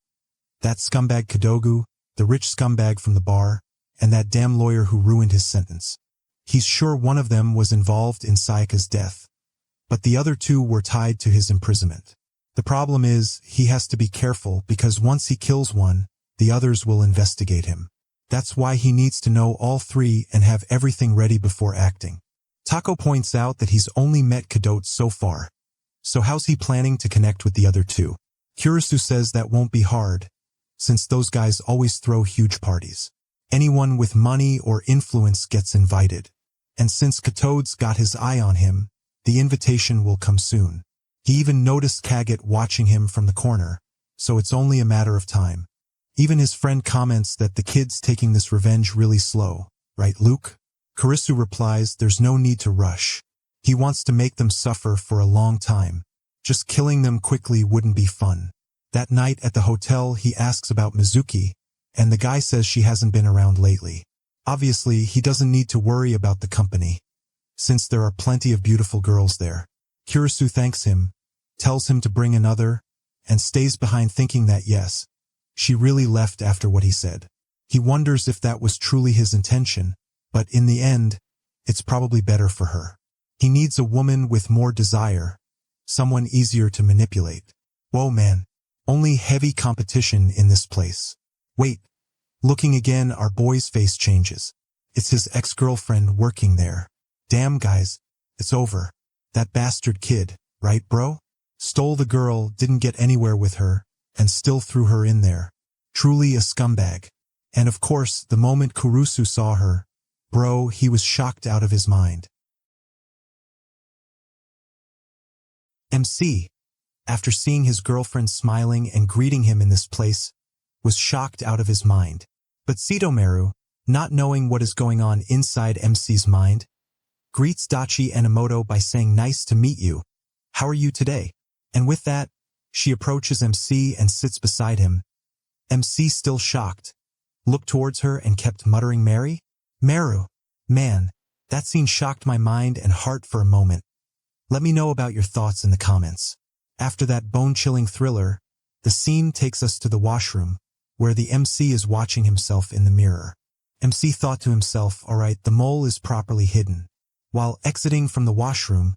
That scumbag Kadogu, the rich scumbag from the bar, and that damn lawyer who ruined his sentence. He's sure one of them was involved in Sayaka's death, but the other 2 were tied to his imprisonment. The problem is, he has to be careful because once he kills one, the others will investigate him. That's why he needs to know all 3 and have everything ready before acting. Tako points out that he's only met Kadote so far, so how's he planning to connect with the other 2? Kurisu says that won't be hard, since those guys always throw huge parties. Anyone with money or influence gets invited, and since Katode's got his eye on him, the invitation will come soon. He even noticed Kaget watching him from the corner, so it's only a matter of time. Even his friend comments that the kid's taking this revenge really slow, right Luke? Kurisu replies there's no need to rush. He wants to make them suffer for a long time. Just killing them quickly wouldn't be fun. That night at the hotel he asks about Mizuki, and the guy says she hasn't been around lately. Obviously, he doesn't need to worry about the company, since there are plenty of beautiful girls there. Kurisu thanks him, tells him to bring another, and stays behind thinking that yes, she really left after what he said. He wonders if that was truly his intention, but in the end, it's probably better for her. He needs a woman with more desire, someone easier to manipulate. Whoa man, only heavy competition in this place. Wait, looking again our boy's face changes. It's his ex-girlfriend working there. Damn guys, it's over. That bastard kid, right bro? Stole the girl, didn't get anywhere with her, and still threw her in there. Truly a scumbag. And of course, the moment Kurisu saw her, bro, he was shocked out of his mind. MC, after seeing his girlfriend smiling and greeting him in this place, was shocked out of his mind. But Sitomaru, not knowing what is going on inside MC's mind, greets Dachi Enamot by saying nice to meet you. How are you today? And with that, she approaches MC and sits beside him. MC, still shocked, looked towards her and kept muttering Mary? Maru. Man, that scene shocked my mind and heart for a moment. Let me know about your thoughts in the comments. After that bone-chilling thriller, the scene takes us to the washroom, where the MC is watching himself in the mirror. MC thought to himself, alright, the mole is properly hidden. While exiting from the washroom,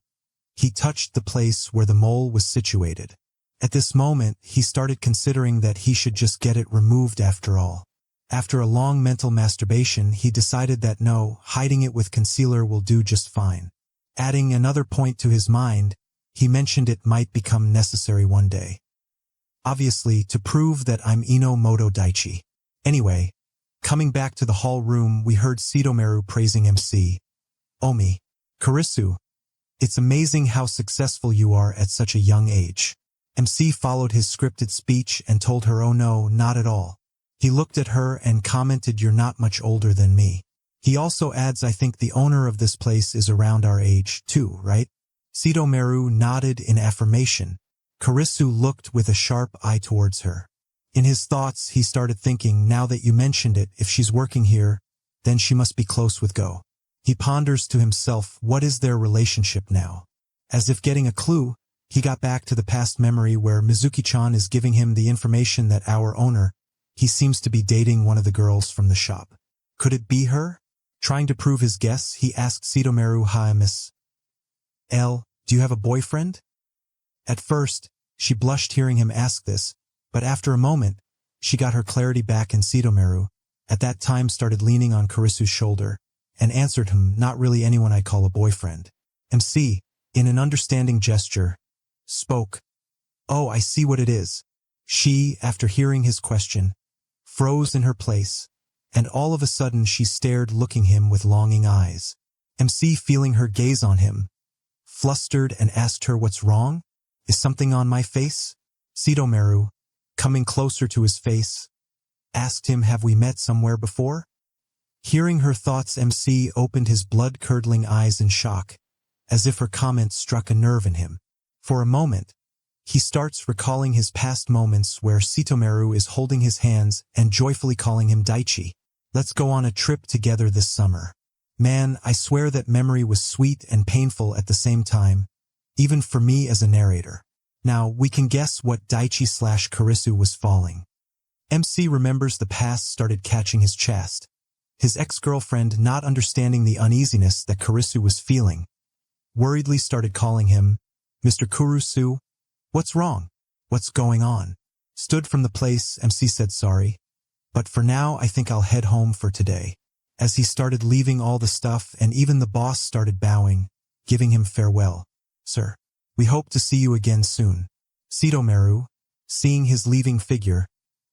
he touched the place where the mole was situated. At this moment, he started considering that he should just get it removed after all. After a long mental masturbation, he decided that no, hiding it with concealer will do just fine. Adding another point to his mind, he mentioned it might become necessary one day. Obviously, to prove that I'm Enamot-Daichi. Anyway, coming back to the hall room, we heard Sitomaru praising MC. Omi. Kurisu. It's amazing how successful you are at such a young age. MC followed his scripted speech and told her, oh no, not at all. He looked at her and commented, you're not much older than me. He also adds, I think the owner of this place is around our age too, right? Sitomeru nodded in affirmation. Kurisu looked with a sharp eye towards her. In his thoughts, he started thinking, now that you mentioned it, if she's working here, then she must be close with Go. He ponders to himself, what is their relationship now? As if getting a clue, he got back to the past memory where Mizuki-chan is giving him the information that our owner, he seems to be dating one of the girls from the shop. Could it be her? Trying to prove his guess, he asked Sitomeru, hi Miss L, do you have a boyfriend? At first, she blushed hearing him ask this, but after a moment, she got her clarity back and Sitomeru, at that time started leaning on Kurisu's shoulder, and answered him, not really anyone I call a boyfriend. MC, in an understanding gesture, spoke, oh, I see what it is. She, after hearing his question, froze in her place, and all of a sudden she stared looking him with longing eyes. MC, feeling her gaze on him, flustered and asked her, what's wrong? Is something on my face? Sitomeru, coming closer to his face, asked him, have we met somewhere before? Hearing her thoughts, MC opened his blood-curdling eyes in shock, as if her comment struck a nerve in him. For a moment, he starts recalling his past moments where Sitomeru is holding his hands and joyfully calling him Daichi. Let's go on a trip together this summer. Man, I swear that memory was sweet and painful at the same time, even for me as a narrator. Now, we can guess what Daichi/Kurisu was falling. MC remembers the past started catching his chest. His ex-girlfriend, not understanding the uneasiness that Kurisu was feeling, worriedly started calling him, Mr. Kurisu, what's wrong? What's going on? Stood from the place, MC said sorry, but for now I think I'll head home for today. As he started leaving all the stuff and even the boss started bowing, giving him farewell. Sir, we hope to see you again soon. Sitomeru, seeing his leaving figure,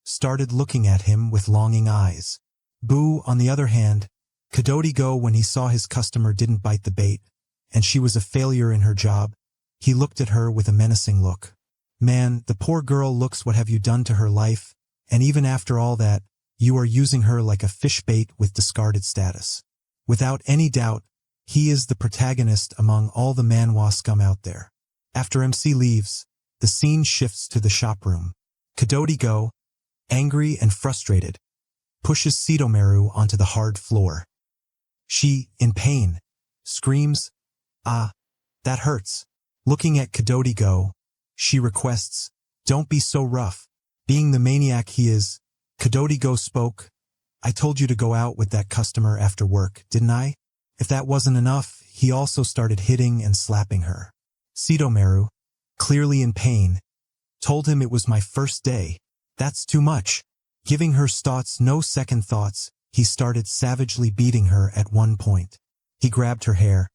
started looking at him with longing eyes. Boo, on the other hand, Kadodigo, when he saw his customer didn't bite the bait, and she was a failure in her job, he looked at her with a menacing look. Man, the poor girl looks, what have you done to her life, and even after all that, you are using her like a fish bait with discarded status. Without any doubt, he is the protagonist among all the manhwa scum out there. After MC leaves, the scene shifts to the shop room. Kadodigo, angry and frustrated, pushes Sitomeru onto the hard floor. She, in pain, screams, ah, that hurts. Looking at Kadodigo, she requests, don't be so rough. Being the maniac he is, Kadodigo spoke, I told you to go out with that customer after work, didn't I? If that wasn't enough, he also started hitting and slapping her. Sitomeru, clearly in pain, told him it was my first day. That's too much. Giving her thoughts no second thoughts, he started savagely beating her at one point. He grabbed her hair,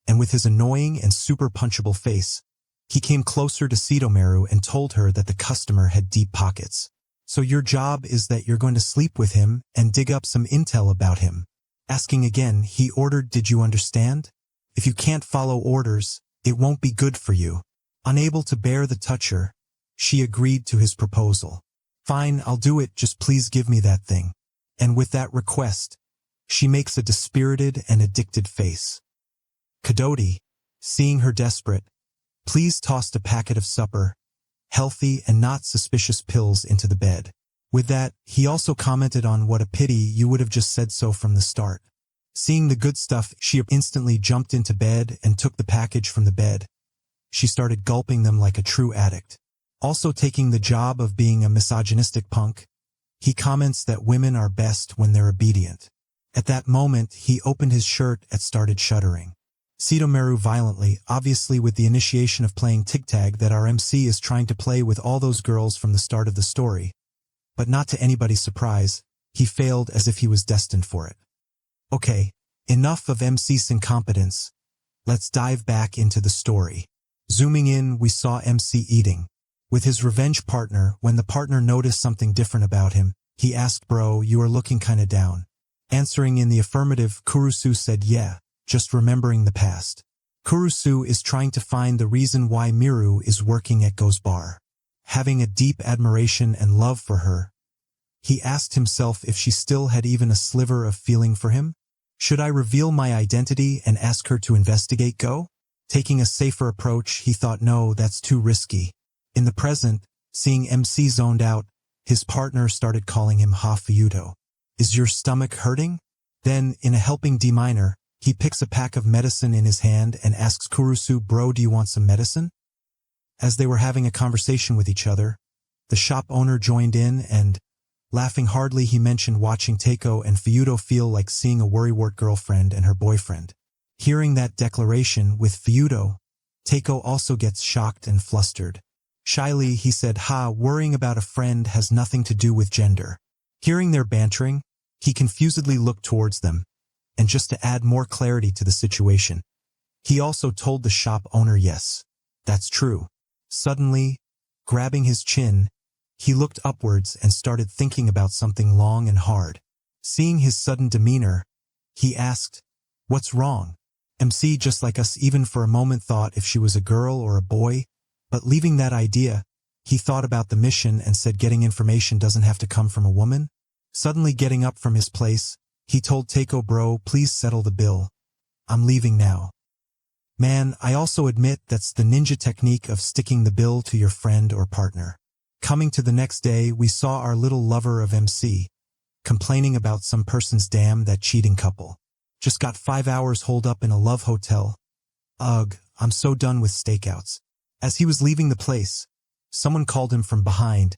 and with his annoying and super punchable face, he came closer to Sitomeru and told her that the customer had deep pockets. So your job is that you're going to sleep with him and dig up some intel about him. Asking again, he ordered, did you understand? If you can't follow orders, it won't be good for you. Unable to bear the toucher, she agreed to his proposal. Fine, I'll do it, just please give me that thing. And with that request, she makes a dispirited and addicted face. Kadodi, seeing her desperate, please tossed a packet of supper, healthy and not suspicious pills into the bed. With that, he also commented on what a pity you would have just said so from the start. Seeing the good stuff, she instantly jumped into bed and took the package from the bed. She started gulping them like a true addict. Also taking the job of being a misogynistic punk, he comments that women are best when they're obedient. At that moment, he opened his shirt and started shuddering. Sitomeru violently, obviously with the initiation of playing tig-tag that our MC is trying to play with all those girls from the start of the story. But not to anybody's surprise, he failed as if he was destined for it. Okay, enough of MC's incompetence. Let's dive back into the story. Zooming in, we saw MC eating with his revenge partner. When the partner noticed something different about him, he asked, bro, you are looking kinda down. Answering in the affirmative, Kurisu said, yeah, just remembering the past. Kurusu is trying to find the reason why Miru is working at Go's bar. Having a deep admiration and love for her, he asked himself if she still had even a sliver of feeling for him. Should I reveal my identity and ask her to investigate Go? Taking a safer approach, he thought, no, that's too risky. In the present, seeing MC zoned out, his partner started calling him Ha-Fuyuto. Is your stomach hurting? Then, in a helping D minor, he picks a pack of medicine in his hand and asks Kurusu, bro, do you want some medicine? As they were having a conversation with each other, the shop owner joined in and, laughing hardly, he mentioned watching Takeo and Fuyuto feel like seeing a worrywart girlfriend and her boyfriend. Hearing that declaration with Fuyuto, Takeo also gets shocked and flustered. Shyly, he said, worrying about a friend has nothing to do with gender. Hearing their bantering, he confusedly looked towards them, and just to add more clarity to the situation, he also told the shop owner, yes, that's true. Suddenly, grabbing his chin, he looked upwards and started thinking about something long and hard. Seeing his sudden demeanor, he asked, what's wrong? MC, just like us, even for a moment thought if she was a girl or a boy, but leaving that idea, he thought about the mission and said getting information doesn't have to come from a woman. Suddenly getting up from his place, he told Takeo, bro, please settle the bill. I'm leaving now. Man, I also admit that's the ninja technique of sticking the bill to your friend or partner. Coming to the next day, we saw our little lover of MC, complaining about some person's damn that cheating couple. Just got 5 hours holed up in a love hotel. Ugh, I'm so done with stakeouts. As he was leaving the place, someone called him from behind.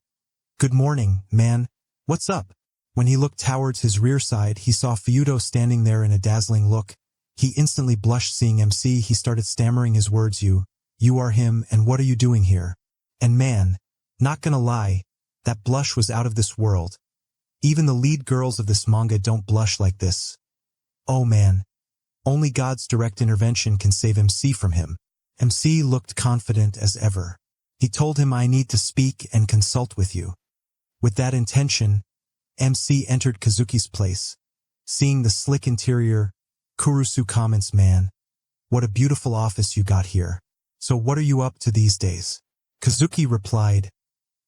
Good morning, man. What's up? When he looked towards his rear side, he saw Fuyuto standing there in a dazzling look. He instantly blushed seeing MC. He started stammering his words, you are him, and what are you doing here? And man, not gonna lie, that blush was out of this world. Even the lead girls of this manga don't blush like this. Oh man, only God's direct intervention can save MC from him. MC looked confident as ever. He told him, I need to speak and consult with you. With that intention, MC entered Kazuki's place. Seeing the slick interior, Kurusu comments, man, what a beautiful office you got here. So what are you up to these days? Kazuki replied,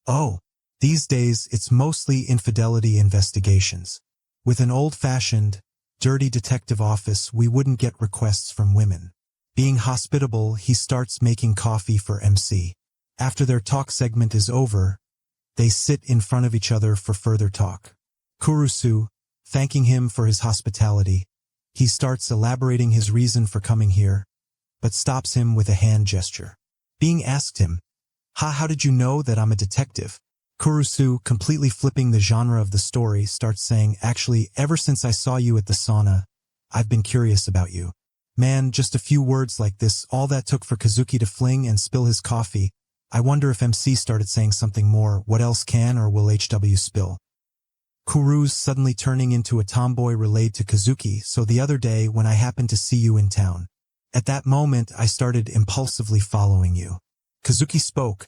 oh, these days it's mostly infidelity investigations. With an old-fashioned, dirty detective office, we wouldn't get requests from women. Being hospitable, he starts making coffee for MC. After their talk segment is over, they sit in front of each other for further talk. Kurusu, thanking him for his hospitality, he starts elaborating his reason for coming here, but stops him with a hand gesture. Being asked him, how did you know that I'm a detective? Kurusu, completely flipping the genre of the story, starts saying, actually, ever since I saw you at the sauna, I've been curious about you. Man, just a few words like this, all that took for Kazuki to fling and spill his coffee. I wonder if MC started saying something more. What else can or will HW spill? Kuru's suddenly turning into a tomboy relayed to Kazuki, so the other day when I happened to see you in town. At that moment I started impulsively following you. Kazuki spoke,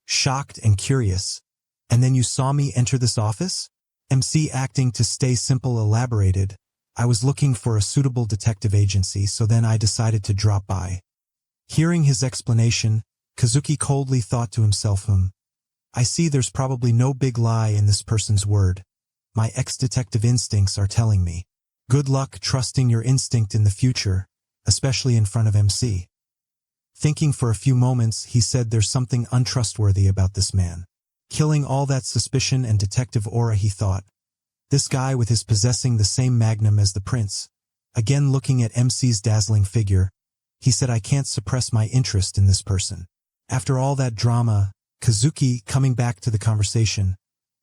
shocked and curious. And then you saw me enter this office? MC, acting to stay simple, elaborated. I was looking for a suitable detective agency, so then I decided to drop by. Hearing his explanation, Kazuki coldly thought to himself, I see there's probably no big lie in this person's word. My ex-detective instincts are telling me. Good luck trusting your instinct in the future, especially in front of MC. Thinking for a few moments, he said there's something untrustworthy about this man. Killing all that suspicion and detective aura, he thought. This guy with his possessing the same magnum as the prince. Again looking at MC's dazzling figure, he said, I can't suppress my interest in this person. After all that drama, Kazuki, coming back to the conversation,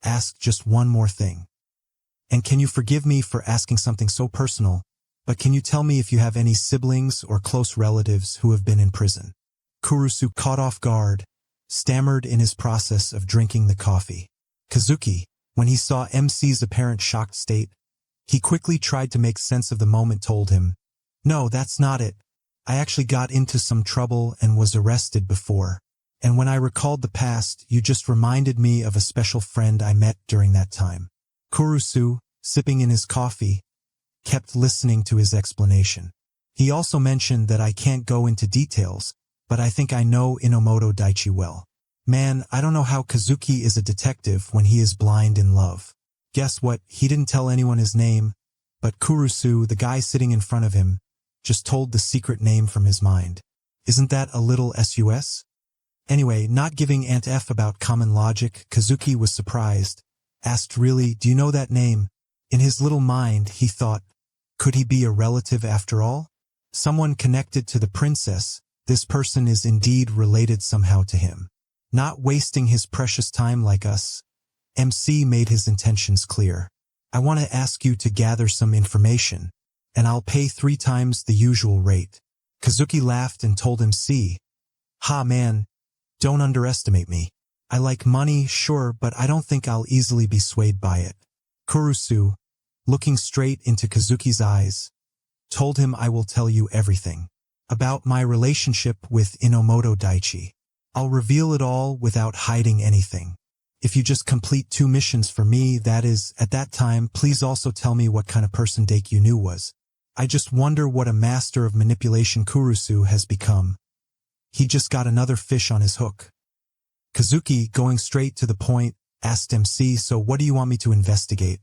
asked just one more thing. And can you forgive me for asking something so personal, but can you tell me if you have any siblings or close relatives who have been in prison? Kurusu, caught off guard, stammered in his process of drinking the coffee. Kazuki, when he saw MC's apparent shocked state, he quickly tried to make sense of the moment, told him, no, that's not it. I actually got into some trouble and was arrested before. And when I recalled the past, you just reminded me of a special friend I met during that time. Kurusu, sipping in his coffee, kept listening to his explanation. He also mentioned that I can't go into details, but I think I know Enamot-Daichi well. Man, I don't know how Kazuki is a detective when he is blind in love. Guess what, he didn't tell anyone his name, but Kurusu, the guy sitting in front of him, just told the secret name from his mind. Isn't that a little sus? Anyway, not giving ant F about common logic, Kazuki was surprised, asked really, do you know that name? In his little mind, he thought, could he be a relative after all? Someone connected to the princess, this person is indeed related somehow to him. Not wasting his precious time like us, MC made his intentions clear. I want to ask you to gather some information, and I'll pay 3 times the usual rate. Kazuki laughed and told MC, ha man, don't underestimate me. I like money, sure, but I don't think I'll easily be swayed by it. Kurusu, looking straight into Kazuki's eyes, told him I will tell you everything about my relationship with Enamot-Daichi. I'll reveal it all without hiding anything. If you just complete 2 missions for me, that is, at that time, please also tell me what kind of person Daikyu knew was. I just wonder what a master of manipulation Kurusu has become. He just got another fish on his hook. Kazuki, going straight to the point, asked MC, so what do you want me to investigate?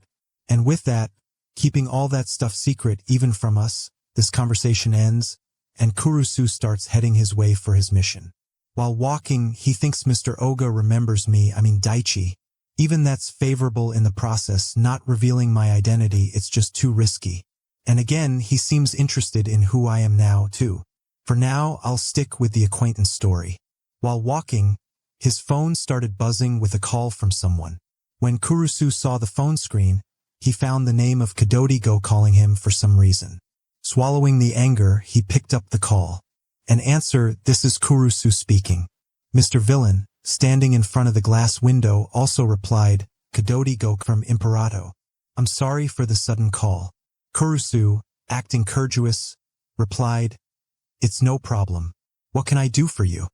And with that, keeping all that stuff secret even from us, this conversation ends, and Kurusu starts heading his way for his mission. While walking, he thinks Mr. Oga remembers me, Daichi. Even that's favorable in the process, not revealing my identity, it's just too risky. And again, he seems interested in who I am now, too. For now, I'll stick with the acquaintance story. While walking, his phone started buzzing with a call from someone. When Kurusu saw the phone screen, he found the name of Kadodigo calling him for some reason. Swallowing the anger, he picked up the call. An answer, this is Kurusu speaking. Mr. Villain, standing in front of the glass window, also replied, Kadodigo from Imperato. I'm sorry for the sudden call. Kurusu, acting courteous, replied, it's no problem. What can I do for you?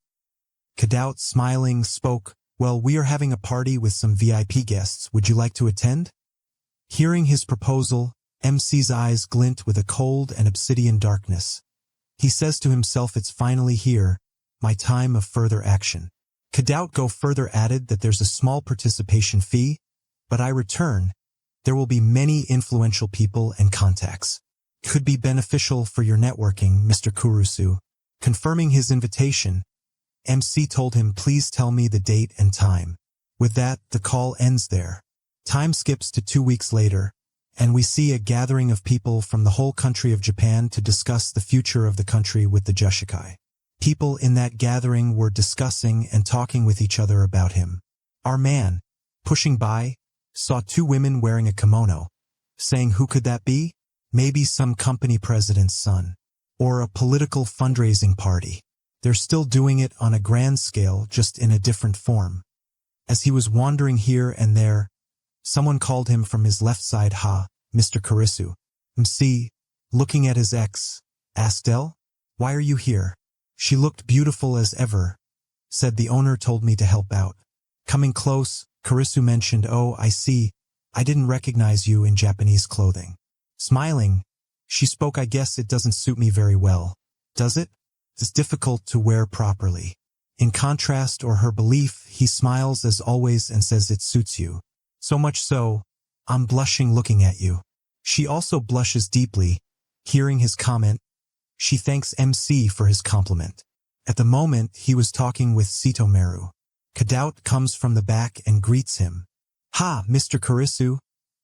Kadao, smiling, spoke, well, we are having a party with some VIP guests. Would you like to attend? Hearing his proposal, MC's eyes glint with a cold and obsidian darkness. He says to himself, it's finally here, my time of further action. Kadao further added that there's a small participation fee, but I return. There will be many influential people and contacts. Could be beneficial for your networking, Mr. Kurusu. Confirming his invitation, MC told him, please tell me the date and time. With that, the call ends there. Time skips to 2 weeks later, and we see a gathering of people from the whole country of Japan to discuss the future of the country with the Jushikai. People in that gathering were discussing and talking with each other about him. Our man, pushing by, saw 2 women wearing a kimono, saying who could that be? Maybe some company president's son. Or a political fundraising party. They're still doing it on a grand scale, just in a different form. As he was wandering here and there, someone called him from his left side, ha, Mr. Kurisu. MC, looking at his ex, asked Elle, why are you here? She looked beautiful as ever, said the owner told me to help out. Coming close, Kurisu mentioned, oh, I see, I didn't recognize you in Japanese clothing. Smiling, she spoke, I guess it doesn't suit me very well. Does it? It's difficult to wear properly. In contrast or her belief, he smiles as always and says it suits you. So much so, I'm blushing looking at you. She also blushes deeply. Hearing his comment, she thanks MC for his compliment. At the moment, he was talking with Sitomeru. Kadao comes from the back and greets him. Ha, Mr. Kurisu.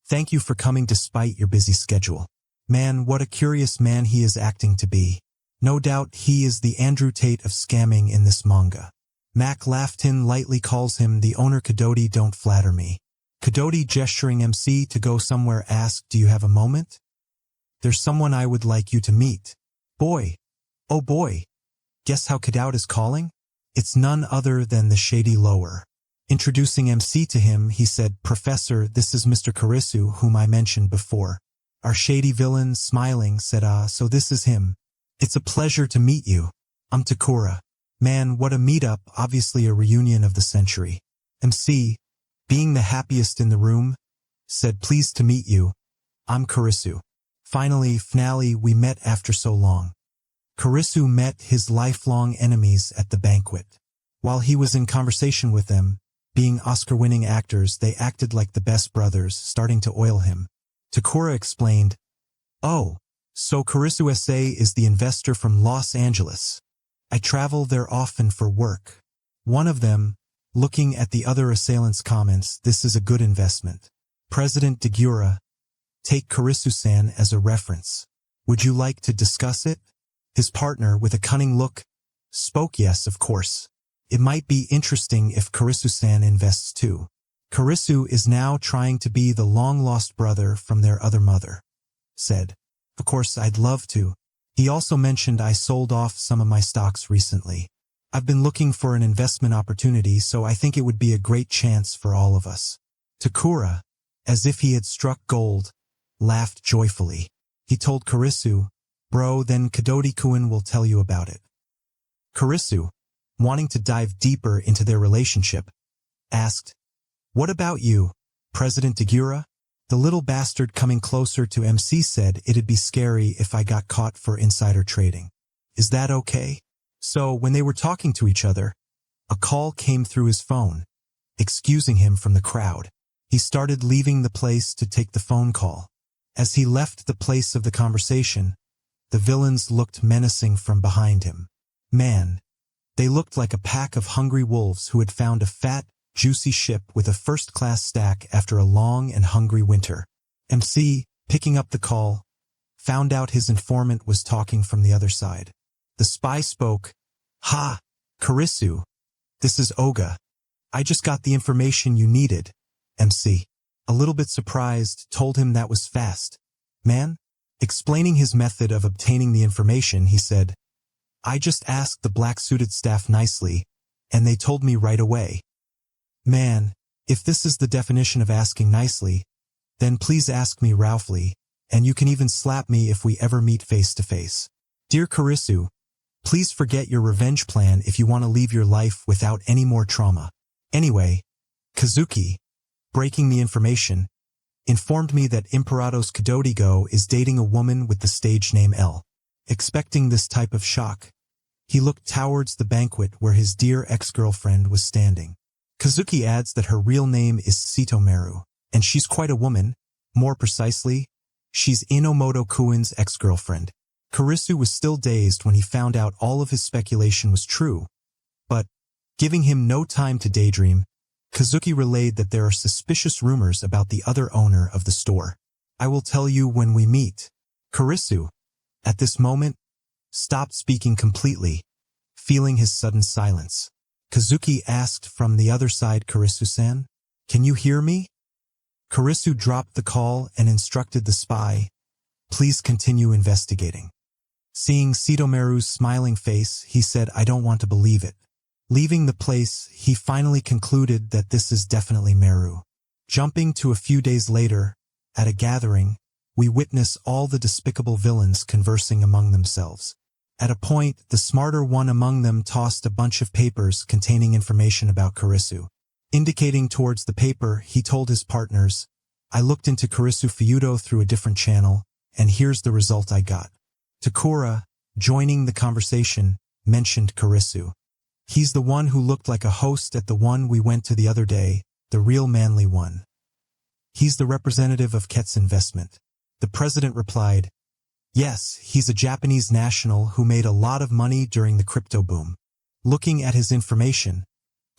Thank you for coming despite your busy schedule. Man, what a curious man he is acting to be. No doubt he is the Andrew Tate of scamming in this manga. Mac Laughton lightly calls him the owner. Kadodi, don't flatter me. Kadodi, gesturing MC to go somewhere, asked, do you have a moment? There's someone I would like you to meet. Boy. Oh boy. Guess how Kadao is calling? It's none other than the shady lower. Introducing MC to him, he said, Professor, this is Mr. Kurisu, whom I mentioned before. Our shady villain, smiling, said, so this is him. It's a pleasure to meet you. I'm Takura. Man, what a meetup, obviously a reunion of the century. MC, being the happiest in the room, said, pleased to meet you. I'm Kurisu. Finally, we met after so long. Kurisu met his lifelong enemies at the banquet. While he was in conversation with them, being Oscar-winning actors, they acted like the best brothers, starting to oil him. Takura explained, "Oh, so Kurisu S.A. is the investor from Los Angeles. I travel there often for work." One of them, looking at the other assailant's comments, "This is a good investment. President Degura, take Kurisu-san as a reference. Would you like to discuss it?" His partner, with a cunning look, spoke, "Yes, of course. It might be interesting if Kurisu-san invests too. Kurisu is now trying to be the long-lost brother from their other mother," said. "Of course, I'd love to." He also mentioned, "I sold off some of my stocks recently. I've been looking for an investment opportunity, so I think it would be a great chance for all of us." Takura, as if he had struck gold, laughed joyfully. He told Kurisu, "Bro, then Kadodi-kun will tell you about it." Kurisu, wanting to dive deeper into their relationship, asked, "What about you, President Degura?" The little bastard, coming closer to MC, said, "It'd be scary if I got caught for insider trading. Is that okay?" So, when they were talking to each other, a call came through his phone, excusing him from the crowd. He started leaving the place to take the phone call. As he left the place of the conversation, the villains looked menacing from behind him. Man, they looked like a pack of hungry wolves who had found a fat, juicy ship with a first-class stack after a long and hungry winter. MC, picking up the call, found out his informant was talking from the other side. The spy spoke, "Ha, Kurisu, this is Oga. I just got the information you needed." MC, a little bit surprised, told him that was fast. "Man?" Explaining his method of obtaining the information, he said, "I just asked the black-suited staff nicely, and they told me right away." Man, if this is the definition of asking nicely, then please ask me Ralphly, and you can even slap me if we ever meet face to face. Dear Kurisu, please forget your revenge plan if you want to leave your life without any more trauma. Anyway, Kazuki, breaking the information, informed me that Imperatos Kadodigo is dating a woman with the stage name L. Expecting this type of shock, he looked towards the banquet where his dear ex-girlfriend was standing. Kazuki adds that her real name is Sitomeru, and she's quite a woman. More precisely, she's Inomoto-kun's ex-girlfriend. Kurisu was still dazed when he found out all of his speculation was true, but, giving him no time to daydream, Kazuki relayed that there are suspicious rumors about the other owner of the store. "I will tell you when we meet." Kurisu, at this moment, stopped speaking completely, feeling his sudden silence. Kazuki asked from the other side, "Kurisu-san, can you hear me?" Kurisu dropped the call and instructed the spy, "Please continue investigating." Seeing Sitomeru's smiling face, he said, "I don't want to believe it." Leaving the place, he finally concluded that this is definitely Meru. Jumping to a few days later, at a gathering, we witness all the despicable villains conversing among themselves. At a point, the smarter one among them tossed a bunch of papers containing information about Kurisu. Indicating towards the paper, he told his partners, "I looked into Kurisu Feudo through a different channel, and here's the result I got." Takura, joining the conversation, mentioned Kurisu. "He's the one who looked like a host at the one we went to the other day, the real manly one. He's the representative of Ket's investment." The president replied, "Yes, he's a Japanese national who made a lot of money during the crypto boom." Looking at his information,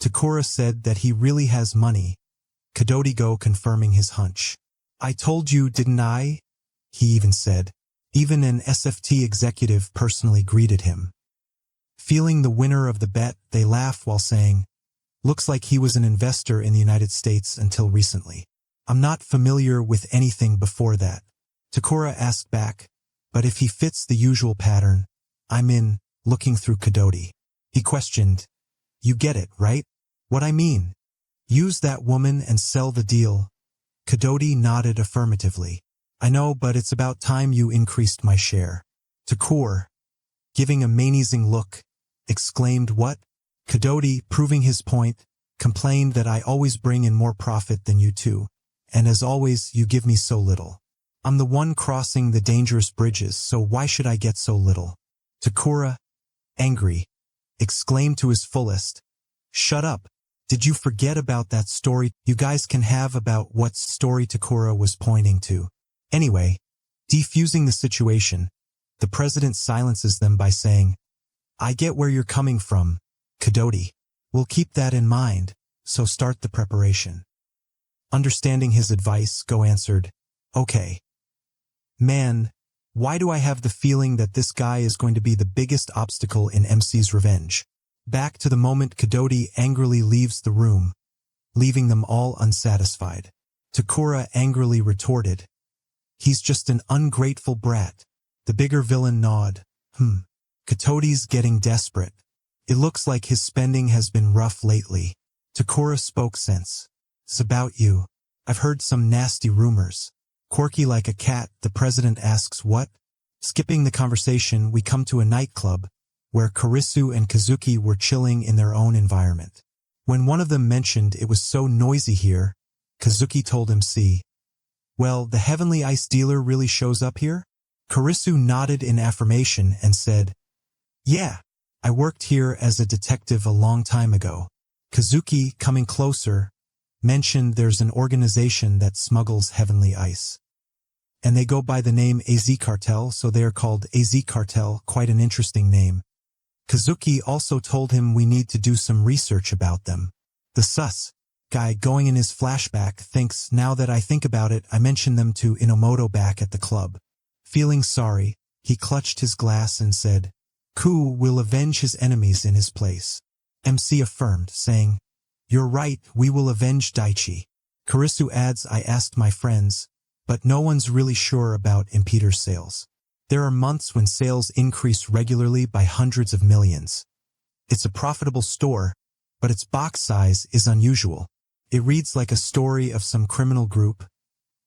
Takura said that he really has money, Kadodigo confirming his hunch. "I told you, didn't I?" he even said. Even an SFT executive personally greeted him. Feeling the winner of the bet, they laugh while saying, "Looks like he was an investor in the United States until recently. I'm not familiar with anything before that." Takura asked back, "But if he fits the usual pattern, I'm in," looking through Kadodi. He questioned, "You get it, right? What I mean? Use that woman and sell the deal." Kadodi nodded affirmatively. "I know, but it's about time you increased my share." Takura, giving a amazing look, exclaimed, "What?" Kadodi, proving his point, complained that "I always bring in more profit than you two, and as always you give me so little. I'm the one crossing the dangerous bridges, so why should I get so little?" Takura, angry, exclaimed to his fullest, "Shut up! Did you forget about that story you guys can have about what story?" Takura was pointing to. Anyway, defusing the situation, the president silences them by saying, "I get where you're coming from, Kadoti. We'll keep that in mind, so start the preparation." Understanding his advice, Go answered, "Okay. Man, why do I have the feeling that this guy is going to be the biggest obstacle in MC's revenge?" Back to the moment Kadoti angrily leaves the room, leaving them all unsatisfied. Takura angrily retorted, "He's just an ungrateful brat." The bigger villain gnawed. Kadoti's getting desperate. It looks like his spending has been rough lately. Takura spoke sense. "It's about you. I've heard some nasty rumors." Quirky like a cat, the president asks what? Skipping the conversation, we come to a nightclub, where Kurisu and Kazuki were chilling in their own environment. When one of them mentioned it was so noisy here, Kazuki told him, "See, well, the heavenly ice dealer really shows up here?" Kurisu nodded in affirmation and said, "Yeah, I worked here as a detective a long time ago." Kazuki, coming closer, mentioned there's an organization that smuggles heavenly ice. And they go by the name AZ Cartel, so they are called AZ Cartel, quite an interesting name. Kazuki also told him we need to do some research about them. The sus guy going in his flashback thinks, now that I think about it, I mentioned them to Inomoto back at the club. Feeling sorry, he clutched his glass and said, "Ku will avenge his enemies in his place." MC affirmed, saying, "You're right, we will avenge Daichi." Kurisu adds, "I asked my friends, but no one's really sure about Impeder's sales. There are months when sales increase regularly by hundreds of millions. It's a profitable store, but its box size is unusual. It reads like a story of some criminal group.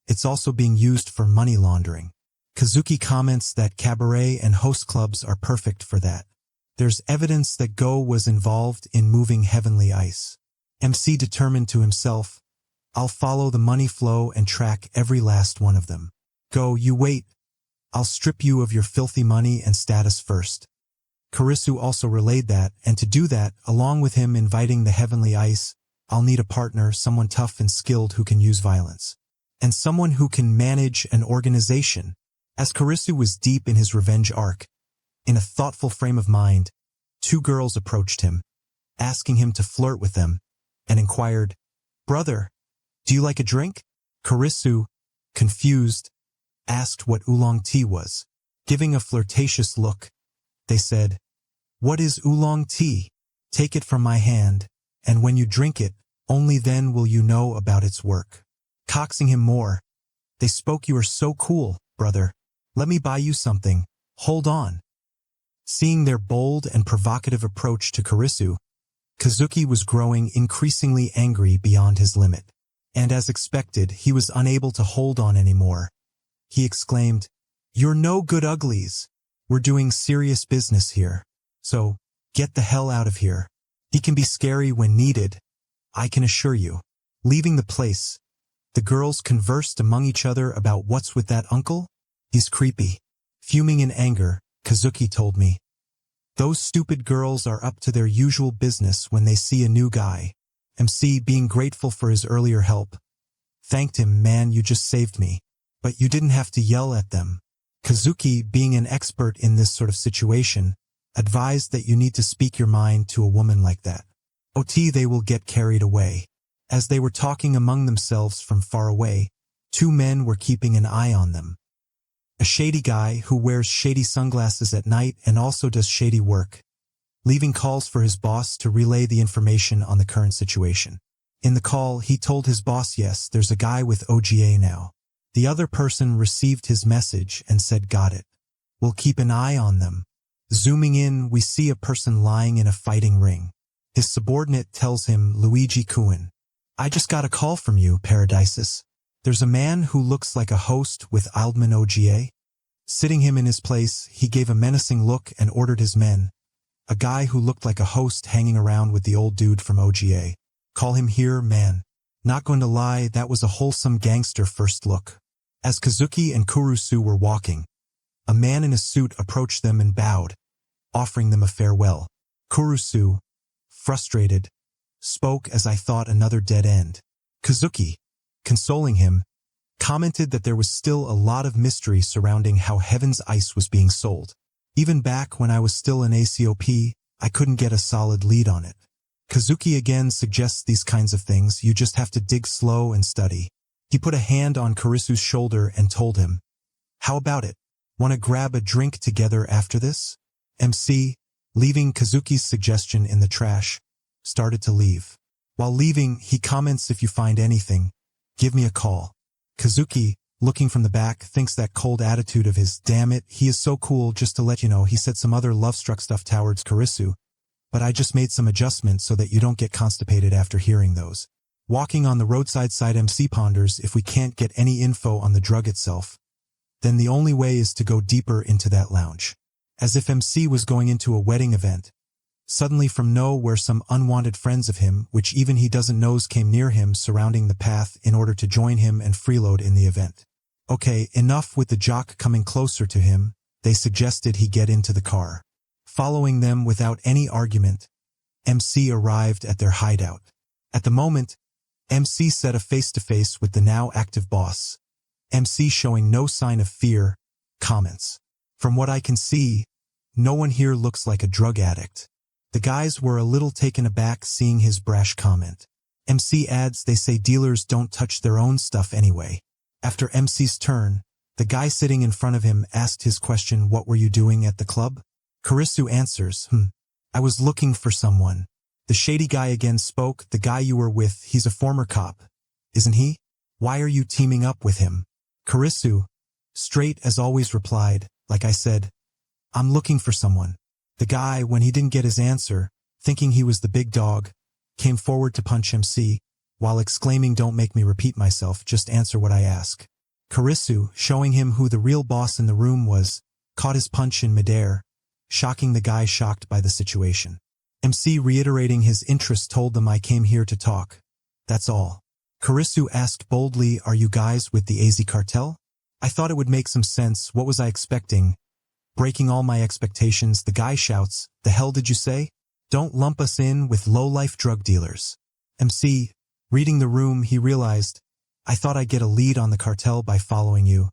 It's also being used for money laundering." Kazuki comments that cabaret and host clubs are perfect for that. There's evidence that Go was involved in moving heavenly ice. MC determined to himself, "I'll follow the money flow and track every last one of them." Go, you wait. I'll strip you of your filthy money and status first. Kurisu also relayed that, and to do that, along with him inviting the heavenly ice, I'll need a partner, someone tough and skilled who can use violence. And someone who can manage an organization. As Kurisu was deep in his revenge arc, in a thoughtful frame of mind, two girls approached him, asking him to flirt with them, and inquired, "Brother, do you like a drink?" Kurisu, confused, asked what oolong tea was. Giving a flirtatious look, they said, "What is oolong tea? Take it from my hand, and when you drink it, only then will you know about its work." Coaxing him more, they spoke, "You are so cool, brother. Let me buy you something. Hold on." Seeing their bold and provocative approach to Kurisu, Kazuki was growing increasingly angry beyond his limit. And as expected, he was unable to hold on anymore. He exclaimed, "You're no good uglies. We're doing serious business here. So, get the hell out of here. He can be scary when needed, I can assure you." Leaving the place, the girls conversed among each other about what's with that uncle. He's creepy. Fuming in anger, Kazuki told me, "Those stupid girls are up to their usual business when they see a new guy." MC, being grateful for his earlier help, thanked him, "Man, you just saved me. But you didn't have to yell at them." Kazuki, being an expert in this sort of situation, advised that you need to speak your mind to a woman like that. They will get carried away. As they were talking among themselves from far away, two men were keeping an eye on them. A shady guy who wears shady sunglasses at night and also does shady work, leaving calls for his boss to relay the information on the current situation. In the call, he told his boss, "Yes, there's a guy with OGA now." The other person received his message and said, "Got it. We'll keep an eye on them." Zooming in, we see a person lying in a fighting ring. His subordinate tells him, "Luigi Kuin, I just got a call from you, Paradisus. There's a man who looks like a host with Aldman OGA." Sitting him in his place, he gave a menacing look and ordered his men, a guy who looked like a host hanging around with the old dude from OGA, "Call him here, man." Not going to lie, that was a wholesome gangster first look. As Kazuki and Kurisu were walking, a man in a suit approached them and bowed, offering them a farewell. Kurusu, frustrated, spoke as I thought another dead end. Kazuki, consoling him, commented that there was still a lot of mystery surrounding how Heaven's Ice was being sold. Even back when I was still an ACOP, I couldn't get a solid lead on it. Kazuki again suggests these kinds of things, you just have to dig slow and study. He put a hand on Kurisu's shoulder and told him, "How about it? Want to grab a drink together after this?" MC, leaving Kazuki's suggestion in the trash, started to leave. While leaving, he comments, "If you find anything, give me a call." Kazuki, looking from the back, thinks that cold attitude of his, "Damn it, he is so cool, just to let you know," he said some other love-struck stuff towards Kurisu, "but I just made some adjustments so that you don't get constipated after hearing those." Walking on the roadside side, MC ponders, if we can't get any info on the drug itself, then the only way is to go deeper into that lounge. As if MC was going into a wedding event, suddenly from nowhere some unwanted friends of him, which even he doesn't knows, came near him, surrounding the path in order to join him and freeload in the event. Okay, enough with the jock coming closer to him, they suggested he get into the car. Following them without any argument, MC arrived at their hideout. At the moment, MC set a face-to-face with the now active boss. MC, showing no sign of fear, comments, "From what I can see, no one here looks like a drug addict." The guys were a little taken aback seeing his brash comment. MC adds, "They say dealers don't touch their own stuff anyway." After MC's turn, the guy sitting in front of him asked his question, "What were you doing at the club?" Kurisu answers, "I was looking for someone." The shady guy again spoke, "The guy you were with, he's a former cop, isn't he? Why are you teaming up with him?" Kurisu, straight as always, replied, "Like I said, I'm looking for someone." The guy, when he didn't get his answer, thinking he was the big dog, came forward to punch MC, while exclaiming, "Don't make me repeat myself, just answer what I ask." Kurisu, showing him who the real boss in the room was, caught his punch in midair, shocking the guy shocked by the situation. MC, reiterating his interest, told them, "I came here to talk. That's all." Kurisu asked boldly, "Are you guys with the AZ cartel?" I thought it would make some sense. What was I expecting? Breaking all my expectations, the guy shouts, "The hell did you say? Don't lump us in with low-life drug dealers." MC, reading the room, he realized, "I thought I'd get a lead on the cartel by following you.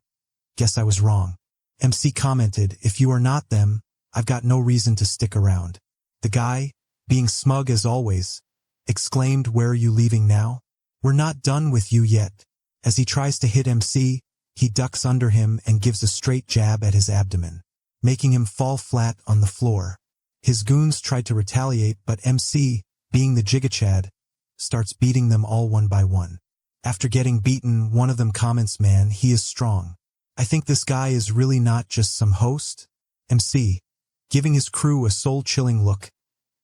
Guess I was wrong." MC commented, "If you are not them, I've got no reason to stick around." The guy, being smug as always, exclaimed, "Where are you leaving now? We're not done with you yet." As he tries to hit MC, he ducks under him and gives a straight jab at his abdomen, making him fall flat on the floor. His goons tried to retaliate, but MC, being the jigachad, starts beating them all one by one. After getting beaten, one of them comments, "Man, he is strong. I think this guy is really not just some host." MC, giving his crew a soul-chilling look,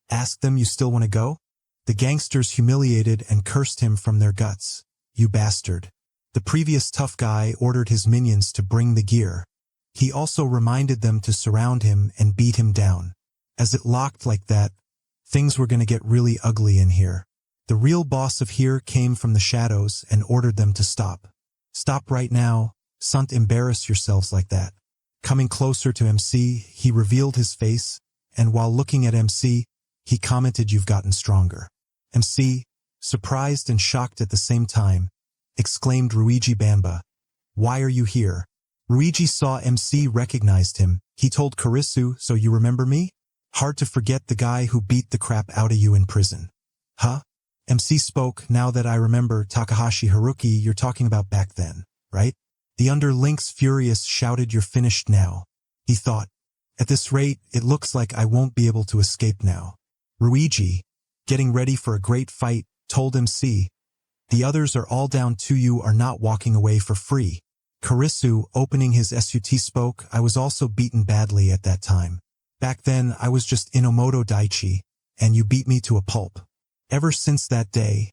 asked them, "You still want to go?" The gangsters humiliated and cursed him from their guts. "You bastard." The previous tough guy ordered his minions to bring the gear. He also reminded them to surround him and beat him down. As it locked like that, things were going to get really ugly in here. The real boss of here came from the shadows and ordered them to stop. "Stop right now, sunt embarrass yourselves like that." Coming closer to MC, he revealed his face, and while looking at MC, he commented, "You've gotten stronger." MC, surprised and shocked at the same time, exclaimed, "Ruiji Bamba, why are you here?" Ruiji saw MC, recognized him. He told Kurisu, "So you remember me? Hard to forget the guy who beat the crap out of you in prison." "Huh?" MC spoke, "Now that I remember, Takahashi Haruki, you're talking about back then, right?" The underlinks, furious, shouted, "You're finished now." He thought, "At this rate, it looks like I won't be able to escape now." Ruiji, getting ready for a great fight, told MC, "The others are all down to you are not walking away for free." Kurisu, opening his SUT, spoke, "I was also beaten badly at that time. Back then, I was just Enamot-Daichi, and you beat me to a pulp. Ever since that day,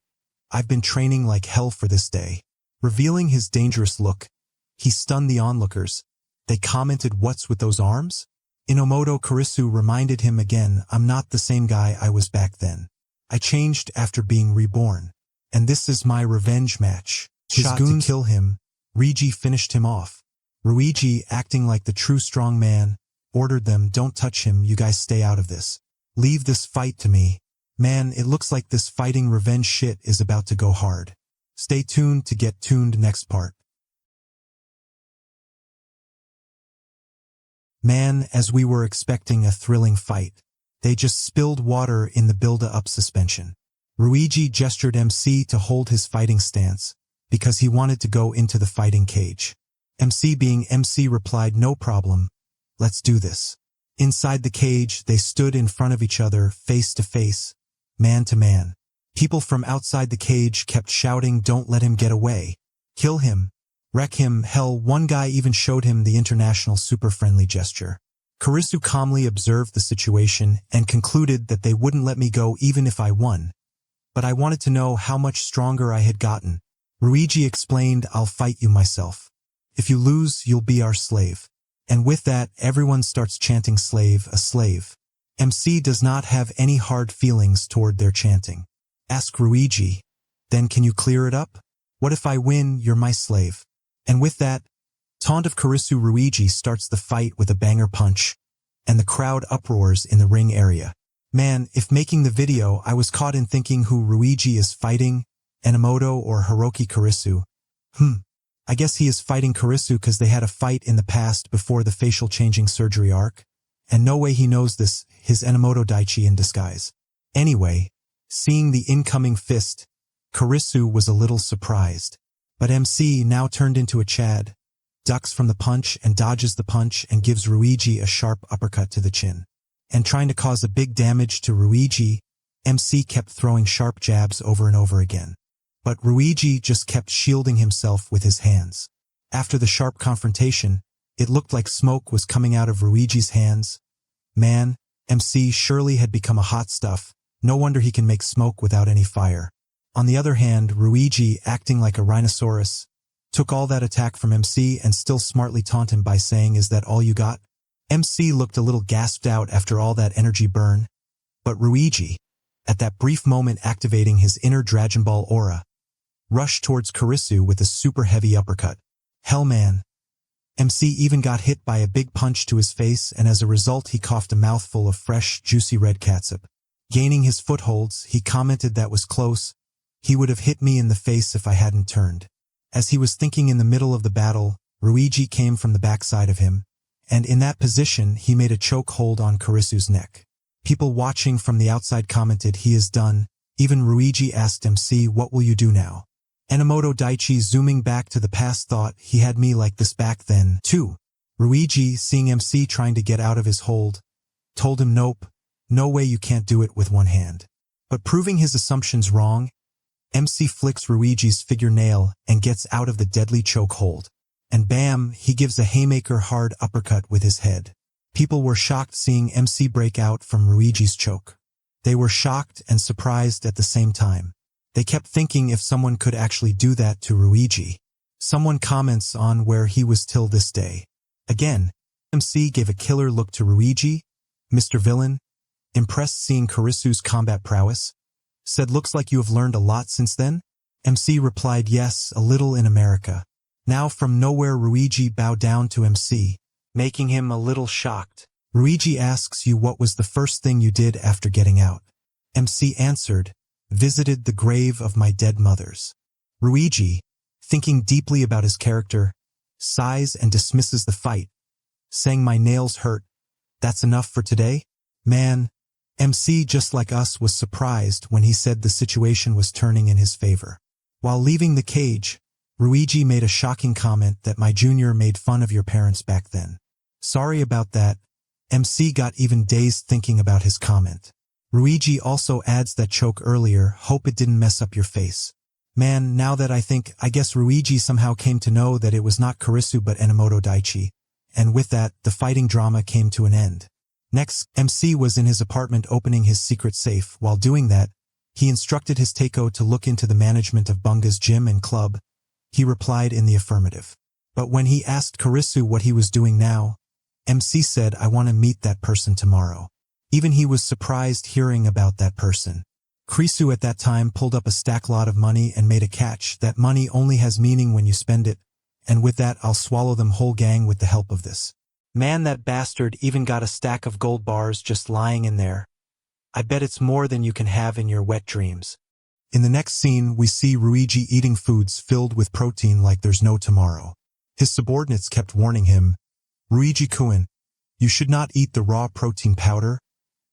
I've been training like hell for this day." Revealing his dangerous look, he stunned the onlookers. They commented, "What's with those arms?" Inomoto Kurisu reminded him again, "I'm not the same guy I was back then. I changed after being reborn. And this is my revenge match." His goons to kill him, Ruiji finished him off. Ruiji, acting like the true strong man, ordered them, "Don't touch him, you guys stay out of this. Leave this fight to me." Man, it looks like this fighting revenge shit is about to go hard. Stay tuned to get tuned next part. Man, as we were expecting a thrilling fight, they just spilled water in the build-up suspension. Ruiji gestured MC to hold his fighting stance, because he wanted to go into the fighting cage. MC being MC replied, "No problem, let's do this." Inside the cage, they stood in front of each other, face to face, man to man. People from outside the cage kept shouting, "Don't let him get away. Kill him. Wreck him." Hell, one guy even showed him the international super-friendly gesture. Kurisu calmly observed the situation and concluded that they wouldn't let me go even if I won. But I wanted to know how much stronger I had gotten. Ruiji explained, "I'll fight you myself. If you lose, you'll be our slave." And with that, everyone starts chanting, "Slave, a slave." MC does not have any hard feelings toward their chanting. Ask Ruiji, "Then can you clear it up? What if I win, you're my slave?" And with that, taunt of Kurisu, Ruiji starts the fight with a banger punch, and the crowd uproars in the ring area. Man, if making the video I was caught in thinking who Ruiji is fighting, Enamoto or Hiroki Kurisu. I guess he is fighting Kurisu because they had a fight in the past before the facial changing surgery arc, and no way he knows this, his Enamot-Daichi in disguise. Anyway, seeing the incoming fist, Kurisu was a little surprised. But MC now turned into a Chad, ducks from the punch and dodges the punch and gives Ruiji a sharp uppercut to the chin. And trying to cause a big damage to Ruiji, MC kept throwing sharp jabs over and over again. But Ruiji just kept shielding himself with his hands. After the sharp confrontation, it looked like smoke was coming out of Ruiji's hands. Man, MC surely had become a hot stuff. No wonder he can make smoke without any fire. On the other hand, Ruiji, acting like a rhinoceros, took all that attack from MC and still smartly taunt him by saying, "Is that all you got?" MC looked a little gasped out after all that energy burn. But Ruiji, at that brief moment activating his inner Dragon Ball aura, rushed towards Kurisu with a super heavy uppercut. Hell man. MC even got hit by a big punch to his face, and as a result he coughed a mouthful of fresh, juicy red catsup. Gaining his footholds, he commented, "That was close. He would have hit me in the face if I hadn't turned." As he was thinking in the middle of the battle, Ruiji came from the backside of him, and in that position he made a choke hold on Kurisu's neck. People watching from the outside commented, "He is done." Even Ruiji asked MC, "What will you do now?" Enamot-Daichi, zooming back to the past, thought, "He had me like this back then, too." Ruiji, seeing MC trying to get out of his hold, told him, "Nope, no way, you can't do it with one hand." But proving his assumptions wrong, MC flicks Ruiji's fingernail and gets out of the deadly choke hold. And bam, he gives a haymaker hard uppercut with his head. People were shocked seeing MC break out from Ruiji's choke. They were shocked and surprised at the same time. They kept thinking if someone could actually do that to Ruiji. Someone comments on where he was till this day. Again, MC gave a killer look to Ruiji. Mr. Villain, impressed seeing Kurisu's combat prowess, said, "Looks like you have learned a lot since then?" MC replied, "Yes, a little in America." Now from nowhere Ruiji bowed down to MC, making him a little shocked. Ruiji asks you, "What was the first thing you did after getting out?" MC answered, "Visited the grave of my dead mothers." Ruiji, thinking deeply about his character, sighs and dismisses the fight, saying, "My nails hurt. That's enough for today?" Man, MC, just like us, was surprised when he said the situation was turning in his favor. While leaving the cage, Ruiji made a shocking comment that "My junior made fun of your parents back then." Sorry about that. MC got even dazed thinking about his comment. Ruiji also adds that choke earlier, "Hope it didn't mess up your face." Man, now that I think, I guess Ruiji somehow came to know that it was not Kurisu but Enamot-Daichi, and with that, the fighting drama came to an end. Next, MC was in his apartment opening his secret safe. While doing that, he instructed his Teiko to look into the management of Bunga's gym and club. He replied in the affirmative. But when he asked Kurisu what he was doing now, MC said, "I want to meet that person tomorrow." Even he was surprised hearing about that person. Kurisu at that time pulled up a stack lot of money and made a catch that money only has meaning when you spend it, and with that I'll swallow them whole gang with the help of this. Man, that bastard even got a stack of gold bars just lying in there. I bet it's more than you can have in your wet dreams. In the next scene, we see Ryuji eating foods filled with protein like there's no tomorrow. His subordinates kept warning him, "Ryuji-kun, you should not eat the raw protein powder.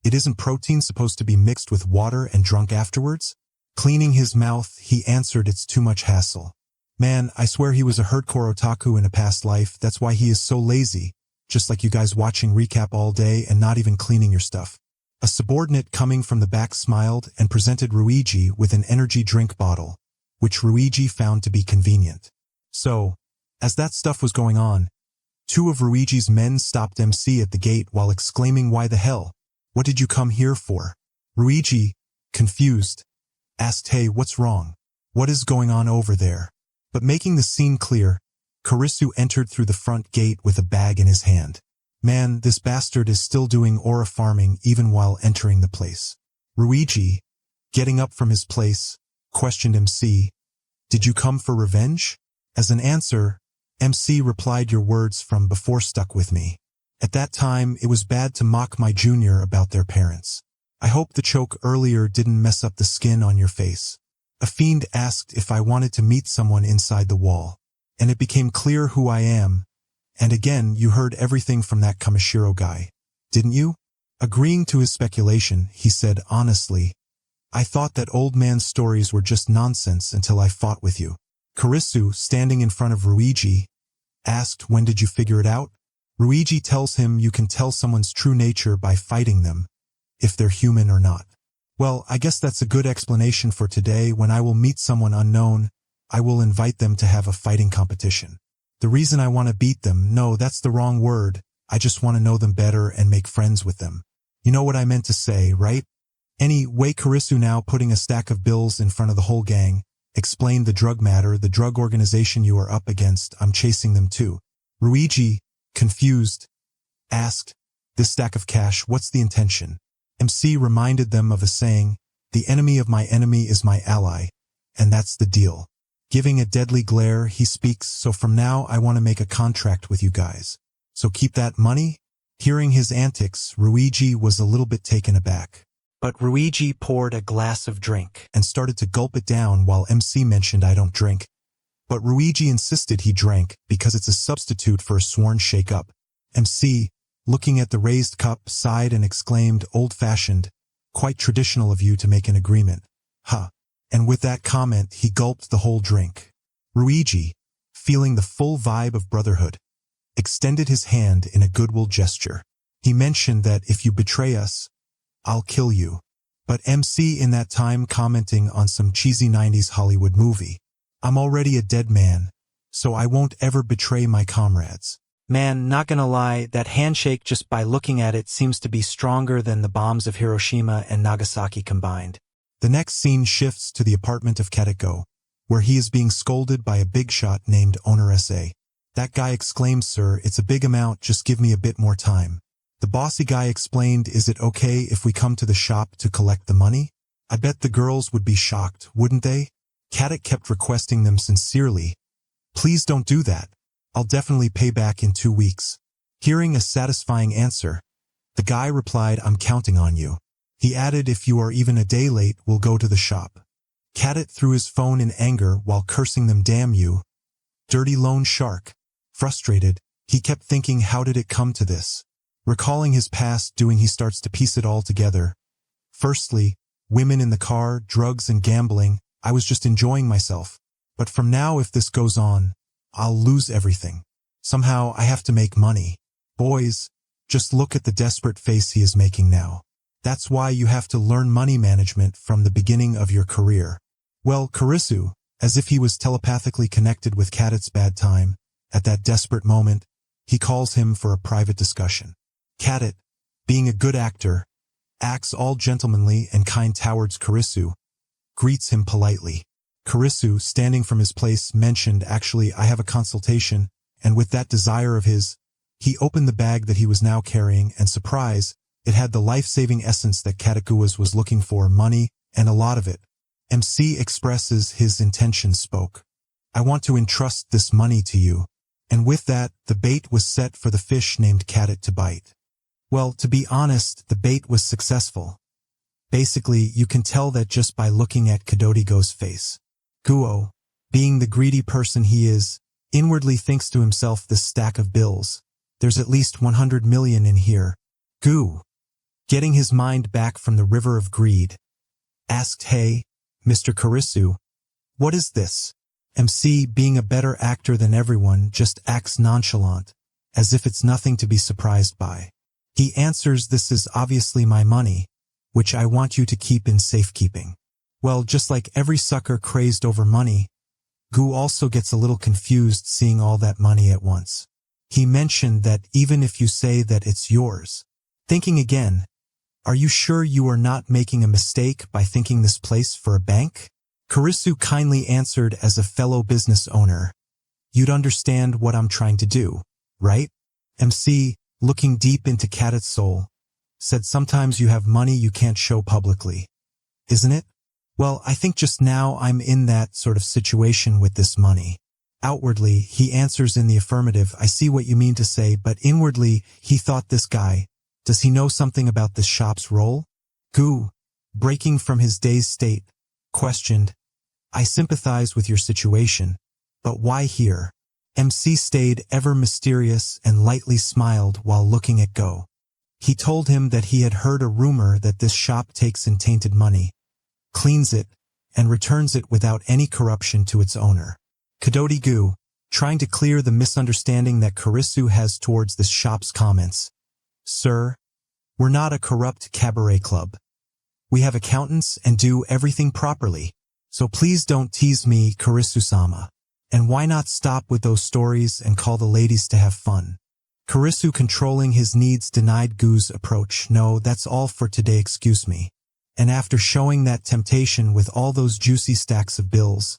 It isn't protein supposed to be mixed with water and drunk afterwards?" Cleaning his mouth, he answered, "It's too much hassle." Man, I swear he was a hardcore otaku in a past life. That's why he is so lazy, just like you guys watching RecaP all day and not even cleaning your stuff. A subordinate coming from the back smiled and presented Ryuji with an energy drink bottle, which Ryuji found to be convenient. So, as that stuff was going on, two of Ryuji's men stopped MC at the gate while exclaiming, "Why the hell? What did you come here for?" Ryuji, confused, asked, "Hey, what's wrong? What is going on over there?" But making the scene clear, Kurisu entered through the front gate with a bag in his hand. Man, this bastard is still doing aura farming even while entering the place. Ryuji, getting up from his place, questioned MC, "Did you come for revenge?" As an answer, MC replied, "Your words from before stuck with me. At that time, it was bad to mock my junior about their parents. I hope the choke earlier didn't mess up the skin on your face." A fiend asked if I wanted to meet someone inside the wall, and it became clear who I am. And again, you heard everything from that Kamishiro guy, didn't you? Agreeing to his speculation, he said, "Honestly, I thought that old man's stories were just nonsense until I fought with you." Kurisu, standing in front of Ryuji, asked, "When did you figure it out?" Ryuji tells him you can tell someone's true nature by fighting them, if they're human or not. Well, I guess that's a good explanation for today. When I will meet someone unknown, I will invite them to have a fighting competition. The reason I want to beat them, no, that's the wrong word. I just want to know them better and make friends with them. You know what I meant to say, right? Anyway, Kurisu, now putting a stack of bills in front of the whole gang, explained the drug matter, "The drug organization you are up against, I'm chasing them too." Ryuji, confused, asked, "This stack of cash, what's the intention?" MC reminded them of a saying, "The enemy of my enemy is my ally," and that's the deal. Giving a deadly glare, he speaks, "So from now I want to make a contract with you guys. So keep that money?" Hearing his antics, Ryuji was a little bit taken aback. But Ryuji poured a glass of drink and started to gulp it down while MC mentioned, "I don't drink." But Ryuji insisted he drank because it's a substitute for a sworn shake-up. MC, looking at the raised cup, sighed and exclaimed, "Old-fashioned, quite traditional of you to make an agreement. Huh." And with that comment, he gulped the whole drink. Ryuji, feeling the full vibe of brotherhood, extended his hand in a goodwill gesture. He mentioned that if you betray us, I'll kill you. But MC in that time commenting on some cheesy 90s Hollywood movie, "I'm already a dead man, so I won't ever betray my comrades." Man, not gonna lie, that handshake just by looking at it seems to be stronger than the bombs of Hiroshima and Nagasaki combined. The next scene shifts to the apartment of Katiko, where he is being scolded by a big shot named Owner S.A. That guy exclaims, "Sir, it's a big amount, just give me a bit more time." The bossy guy explained, "Is it okay if we come to the shop to collect the money?" I bet the girls would be shocked, wouldn't they? Katik kept requesting them sincerely, "Please don't do that. I'll definitely pay back in 2 weeks." Hearing a satisfying answer, the guy replied, "I'm counting on you." He added, "If you are even a day late, we'll go to the shop." Katik threw his phone in anger while cursing them, "Damn you, dirty loan shark." Frustrated, he kept thinking, how did it come to this? Recalling his past doing, he starts to piece it all together. Firstly, women in the car, drugs and gambling. I was just enjoying myself. But from now, if this goes on, I'll lose everything. Somehow I have to make money. Boys, just look at the desperate face he is making now. That's why you have to learn money management from the beginning of your career. Well, Kurisu, as if he was telepathically connected with Katik's bad time, at that desperate moment, he calls him for a private discussion. Katik, being a good actor, acts all gentlemanly and kind towards Kurisu, greets him politely. Kurisu, standing from his place, mentioned, "Actually, I have a consultation," and with that desire of his, he opened the bag that he was now carrying, and surprise, it had the life-saving essence that Katikuwas was looking for, money, and a lot of it. MC expresses his intention, spoke, "I want to entrust this money to you. And with that, the bait was set for the fish named Cadet to bite. Well, to be honest, the bait was successful. Basically, you can tell that just by looking at Kadodigo's face. Guo, being the greedy person he is, inwardly thinks to himself, this stack of bills. There's at least 100 million in here. Gu, getting his mind back from the river of greed, asked, "Hey, Mr. Karisu, what is this?" MC, being a better actor than everyone, just acts nonchalant, as if it's nothing to be surprised by. He answers, "This is obviously my money, which I want you to keep in safekeeping." Well, just like every sucker crazed over money, Gu also gets a little confused seeing all that money at once. He mentioned that even if you say that it's yours. Thinking again, "Are you sure you are not making a mistake by thinking this place for a bank?" Karisu kindly answered, as a fellow business owner, "You'd understand what I'm trying to do, right?" MC, looking deep into Kadet's soul, said, "Sometimes you have money you can't show publicly, isn't it?" Well, I think just now I'm in that sort of situation with this money. Outwardly, he answers in the affirmative, "I see what you mean to say," but inwardly, he thought, this guy, does he know something about this shop's role? Gu, breaking from his dazed state, questioned, "I sympathize with your situation, but why here?" MC stayed ever mysterious and lightly smiled while looking at Go. He told him that he had heard a rumor that this shop takes in tainted money, cleans it, and returns it without any corruption to its owner. Kadodi Gu, trying to clear the misunderstanding that Karisu has towards this shop's comments. "Sir, we're not a corrupt cabaret club. We have accountants and do everything properly. So please don't tease me, Karisu-sama. And why not stop with those stories and call the ladies to have fun?" Karisu, controlling his needs, denied Gu's approach. "No, that's all for today, excuse me." And after showing that temptation with all those juicy stacks of bills,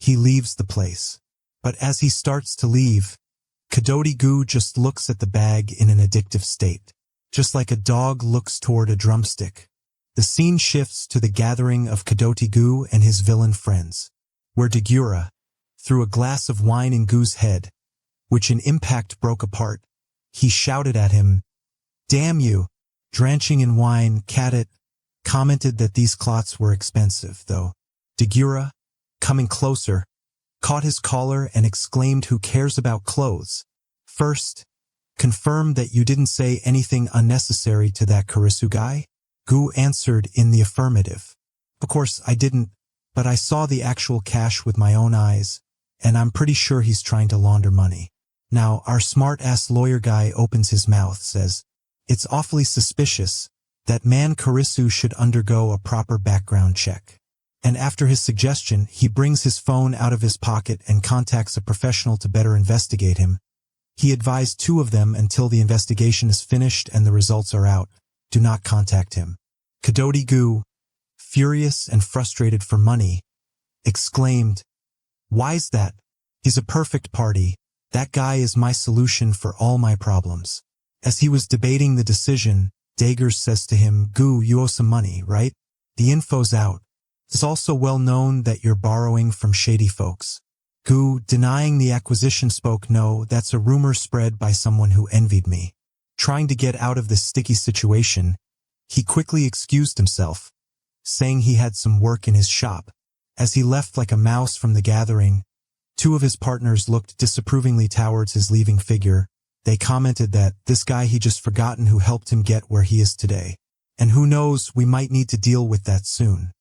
he leaves the place. But as he starts to leave, Kadodi Gu just looks at the bag in an addictive state, just like a dog looks toward a drumstick. The scene shifts to the gathering of Kadoti Gu and his villain friends, where Dagura threw a glass of wine in Gu's head, which in impact broke apart. He shouted at him, "Damn you!" Drenching in wine, Cadet commented that these clots were expensive, though. Dagura, coming closer, caught his collar and exclaimed, "Who cares about clothes? First, confirm that you didn't say anything unnecessary to that Karisu guy?" Gu answered in the affirmative. "Of course I didn't, but I saw the actual cash with my own eyes, and I'm pretty sure he's trying to launder money." Now, our smart-ass lawyer guy opens his mouth, says, "It's awfully suspicious. That man Karisu should undergo a proper background check." And after his suggestion, he brings his phone out of his pocket and contacts a professional to better investigate him. He advised two of them until the investigation is finished and the results are out. Do not contact him. Kadodi Gu, furious and frustrated for money, exclaimed, "Why's that? He's a perfect party. That guy is my solution for all my problems." As he was debating the decision, Dagers says to him, "Gu, you owe some money, right? The info's out. It's also well known that you're borrowing from shady folks." Gu, denying the acquisition, spoke, "No, that's a rumor spread by someone who envied me." Trying to get out of this sticky situation, he quickly excused himself, saying he had some work in his shop. As he left like a mouse from the gathering, two of his partners looked disapprovingly towards his leaving figure. They commented that this guy he just forgotten who helped him get where he is today. And who knows, we might need to deal with that soon.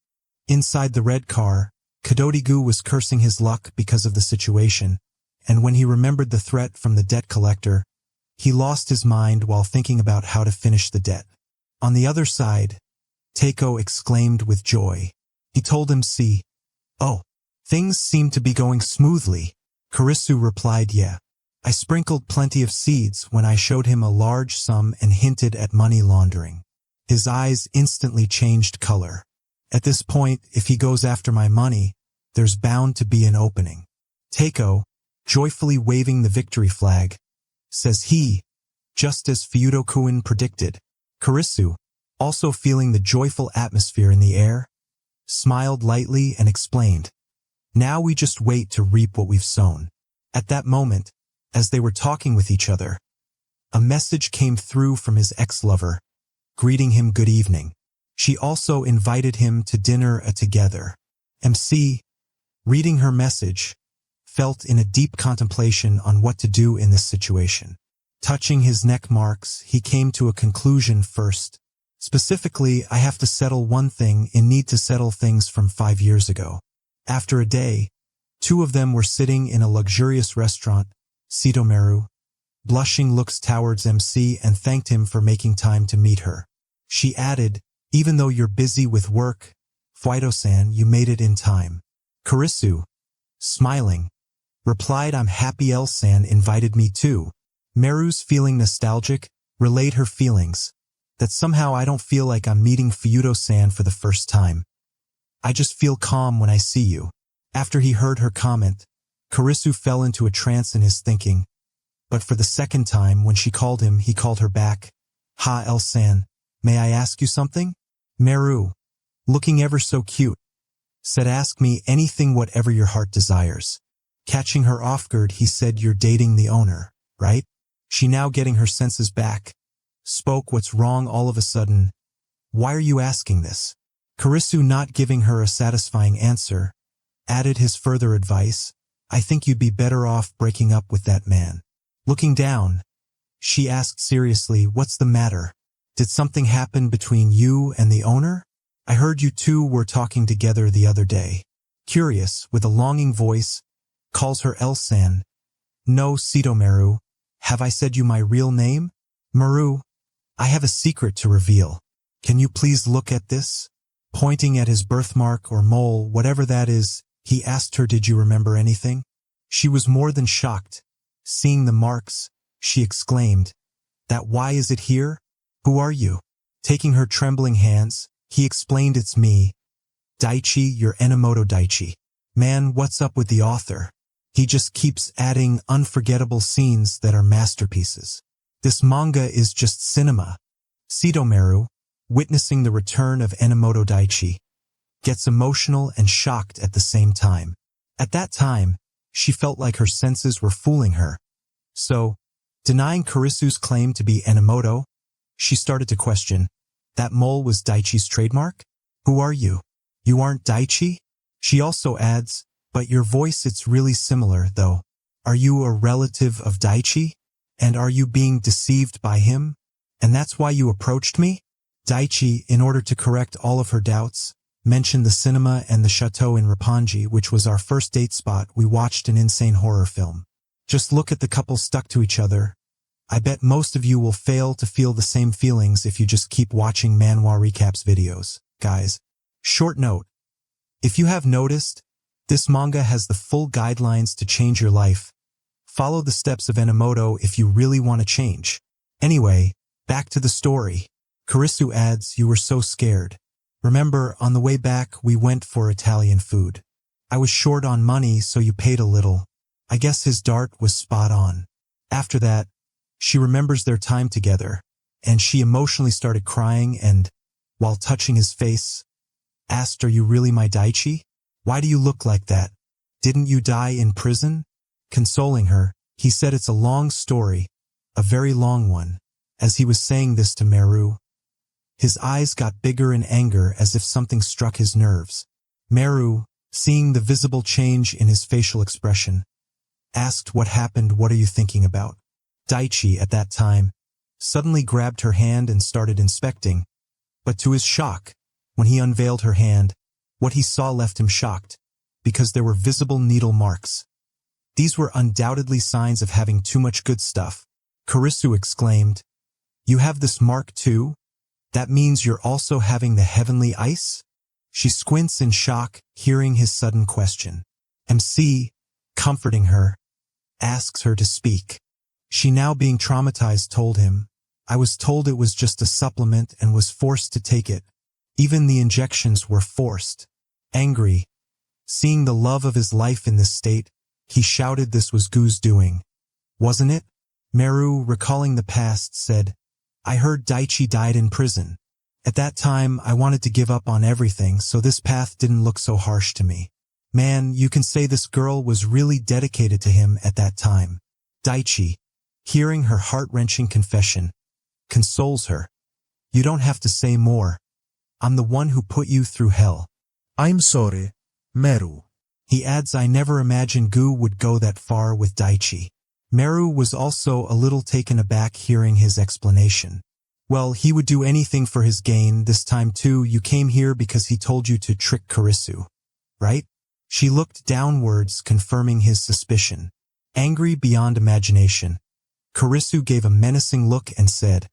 Inside the red car, Kadodi Gu was cursing his luck because of the situation, and when he remembered the threat from the debt collector, he lost his mind while thinking about how to finish the debt. On the other side, Teiko exclaimed with joy. He told him, "See, oh, things seem to be going smoothly." Karisu replied, "Yeah. I sprinkled plenty of seeds when I showed him a large sum and hinted at money laundering." His eyes instantly changed color. "At this point, if he goes after my money, there's bound to be an opening." Teiko, joyfully waving the victory flag, says he, just as Feudo-kun predicted. Karisu, also feeling the joyful atmosphere in the air, smiled lightly and explained, "Now we just wait to reap what we've sown." At that moment, As they were talking with each other, a message came through from his ex-lover, greeting him good evening. She also invited him to dinner together. MC, reading her message, felt in a deep contemplation on what to do in this situation. Touching his neck marks, he came to a conclusion first. Specifically, I have to settle one thing and need to settle things from 5 years ago. After a day, two of them were sitting in a luxurious restaurant. Sitomeru, blushing, looks towards MC and thanked him for making time to meet her. She added, even though you're busy with work, Fuito-san, you made it in time. Kurisu, smiling, replied, I'm happy L-san invited me too. Meru's feeling nostalgic, relayed her feelings, that somehow I don't feel like I'm meeting Fuito-san for the first time. I just feel calm when I see you. After he heard her comment, Kurisu fell into a trance in his thinking, but for the second time when she called him, he called her back. Ha L-san, may I ask you something? Meru, looking ever so cute, said ask me anything whatever your heart desires. Catching her off guard, he said you're dating the owner, right? She, now getting her senses back, spoke, what's wrong all of a sudden? Why are you asking this? Kurisu, not giving her a satisfying answer, added his further advice, I think you'd be better off breaking up with that man. Looking down, she asked seriously, what's the matter? Did something happen between you and the owner? I heard you two were talking together the other day. Curious, with a longing voice, calls her L-san. No, Sitomeru, have I said you my real name? Meru, I have a secret to reveal. Can you please look at this? Pointing at his birthmark or mole, whatever that is, he asked her, did you remember anything? She was more than shocked. Seeing the marks, she exclaimed, that why is it here? Who are you? Taking her trembling hands, he explained, it's me, Daichi, your Enamot-Daichi. Man, what's up with the author? He just keeps adding unforgettable scenes that are masterpieces. This manga is just cinema. Sitomeru, witnessing the return of Enamot-Daichi, gets emotional and shocked at the same time. At that time, she felt like her senses were fooling her. So, denying Kurisu's claim to be Enomoto, she started to question, that mole was Daichi's trademark? Who are you? You aren't Daichi? She also adds, but your voice, it's really similar, though. Are you a relative of Daichi? And are you being deceived by him? And that's why you approached me? Daichi, in order to correct all of her doubts, mentioned the cinema and the chateau in Roppongi, which was our first date spot. We watched an insane horror film. Just look at the couple stuck to each other. I bet most of you will fail to feel the same feelings if you just keep watching Manhwa RecaP's videos, guys. Short note. If you have noticed, this manga has the full guidelines to change your life. Follow the steps of Enomoto if you really want to change. Anyway, back to the story. Kurisu adds, you were so scared. Remember, on the way back, we went for Italian food. I was short on money, so you paid a little. I guess his dart was spot on. After that, she remembers their time together, and she emotionally started crying and, while touching his face, asked, are you really my Daichi? Why do you look like that? Didn't you die in prison? Consoling her, he said it's a long story, a very long one. As he was saying this to Meru, his eyes got bigger in anger as if something struck his nerves. Meru, seeing the visible change in his facial expression, asked what happened, what are you thinking about? Daichi, at that time, suddenly grabbed her hand and started inspecting, but to his shock, when he unveiled her hand, what he saw left him shocked, because there were visible needle marks. These were undoubtedly signs of having too much good stuff. Kurisu exclaimed, you have this mark too? That means you're also having the heavenly ice? She squints in shock, hearing his sudden question. MC, comforting her, asks her to speak. She, now being traumatized, told him, I was told it was just a supplement and was forced to take it. Even the injections were forced. Angry, seeing the love of his life in this state, he shouted this was Gu's doing. Wasn't it? Meru, recalling the past, said, I heard Daichi died in prison. At that time, I wanted to give up on everything, so this path didn't look so harsh to me. Man, you can say this girl was really dedicated to him at that time. Daichi, hearing her heart-wrenching confession, consoles her. You don't have to say more. I'm the one who put you through hell. I'm sorry, Meru. He adds, I never imagined Gu would go that far with Daichi. Meru was also a little taken aback hearing his explanation. Well, he would do anything for his gain. This time too, you came here because he told you to trick Kurisu, right? She looked downwards, confirming his suspicion. Angry beyond imagination, Kurisu gave a menacing look and said,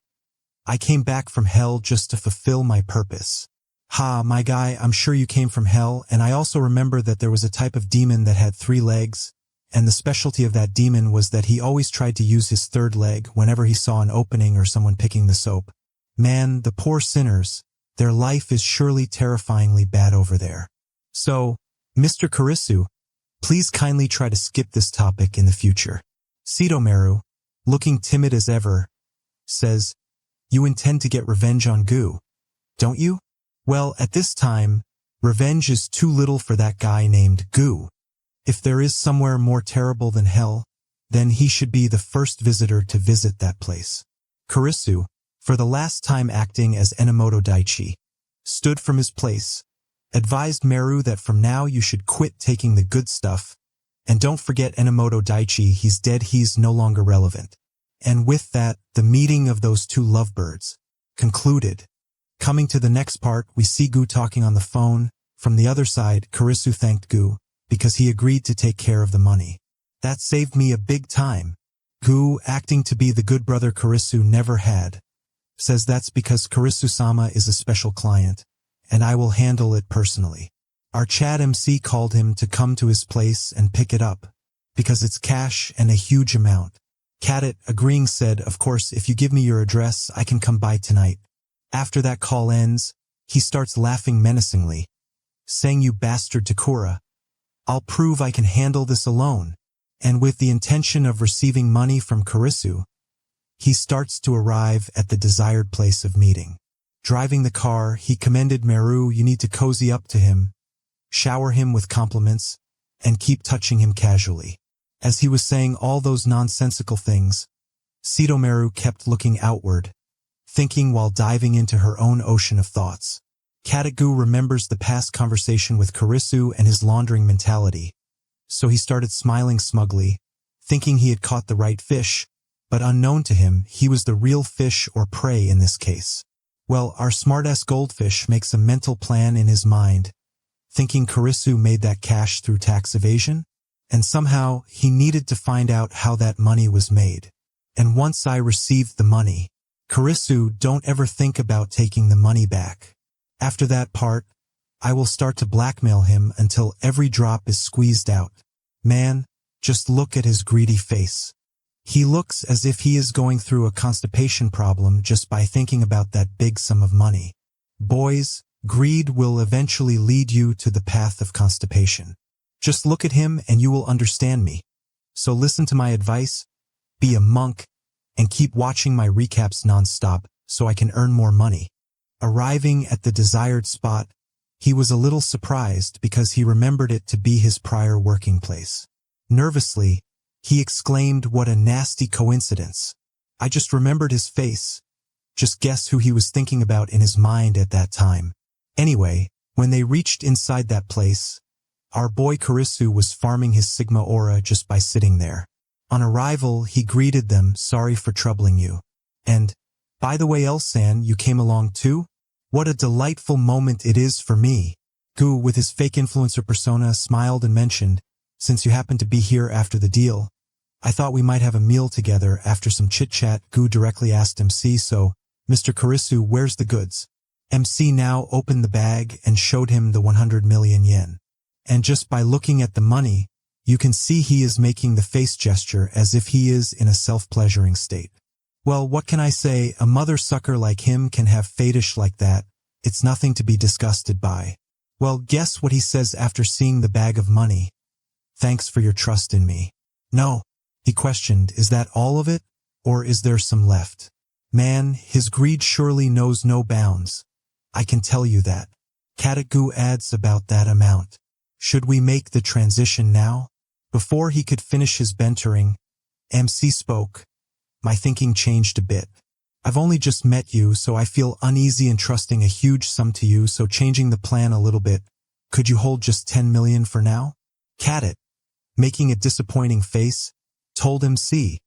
I came back from hell just to fulfill my purpose. Ha, my guy, I'm sure you came from hell, and I also remember that there was a type of demon that had 3 legs, and the specialty of that demon was that he always tried to use his 3rd leg whenever he saw an opening or someone picking the soap. Man, the poor sinners, their life is surely terrifyingly bad over there. So, Mr. Kurisu, please kindly try to skip this topic in the future. Sitomeru, looking timid as ever, says, You intend to get revenge on Gu, don't you? Well, at this time, revenge is too little for that guy named Gu. If there is somewhere more terrible than hell, then he should be the first visitor to visit that place. Kurisu, for the last time acting as Enamot-Daichi, stood from his place, advised Meru that from now you should quit taking the good stuff, and don't forget Enamot-Daichi, he's dead, he's no longer relevant. And with that, the meeting of those 2 lovebirds concluded. Coming to the next part, we see Gu talking on the phone. From the other side, Kurisu thanked Gu because he agreed to take care of the money. That saved me a big time. Gu, acting to be the good brother Kurisu never had, says that's because Kurisu-sama is a special client, and I will handle it personally. Our Chad MC called him to come to his place and pick it up, because it's cash and a huge amount. Cadet, agreeing, said, of course, if you give me your address, I can come by tonight. After that call ends, he starts laughing menacingly, saying, You bastard Takura, I'll prove I can handle this alone. And with the intention of receiving money from Kurisu, he starts to arrive at the desired place of meeting. Driving the car, he commended Meru, you need to cozy up to him, shower him with compliments, and keep touching him casually. As he was saying all those nonsensical things, Sitomeru kept looking outward, thinking while diving into her own ocean of thoughts. Katagu remembers the past conversation with Kurisu and his laundering mentality, so he started smiling smugly, thinking he had caught the right fish, but unknown to him, he was the real fish or prey in this case. Well, our smartass goldfish makes a mental plan in his mind, thinking Kurisu made that cash through tax evasion, and somehow he needed to find out how that money was made. And once I received the money, Kurisu, don't ever think about taking the money back. After that part, I will start to blackmail him until every drop is squeezed out. Man, just look at his greedy face. He looks as if he is going through a constipation problem just by thinking about that big sum of money. Boys, greed will eventually lead you to the path of constipation. Just look at him and you will understand me. So listen to my advice, be a monk, and keep watching my recaps non-stop so I can earn more money. Arriving at the desired spot, he was a little surprised because he remembered it to be his prior working place. Nervously, he exclaimed, what a nasty coincidence. I just remembered his face. Just guess who he was thinking about in his mind at that time. Anyway, when they reached inside that place, our boy Kurisu was farming his Sigma aura just by sitting there. On arrival, he greeted them, sorry for troubling you. And, by the way, Elsan, you came along too? What a delightful moment it is for me. Gu, with his fake influencer persona, smiled and mentioned, since you happen to be here after the deal, I thought we might have a meal together. After some chit-chat, Gu directly asked MC, so, Mr. Kurisu, where's the goods? MC now opened the bag and showed him the 100 million yen. And just by looking at the money, you can see he is making the face gesture as if he is in a self-pleasuring state. Well, what can I say? A mother sucker like him can have fetish like that. It's nothing to be disgusted by. Well, guess what he says after seeing the bag of money? Thanks for your trust in me. No, he questioned, is that all of it, or is there some left? Man, his greed surely knows no bounds. I can tell you that. Katagu adds about that amount. Should we make the transition now? Before he could finish his bentering, MC spoke. My thinking changed a bit. I've only just met you, so I feel uneasy entrusting a huge sum to you, so changing the plan a little bit. Could you hold just 10 million for now? Cadet, making a disappointing face, told MC.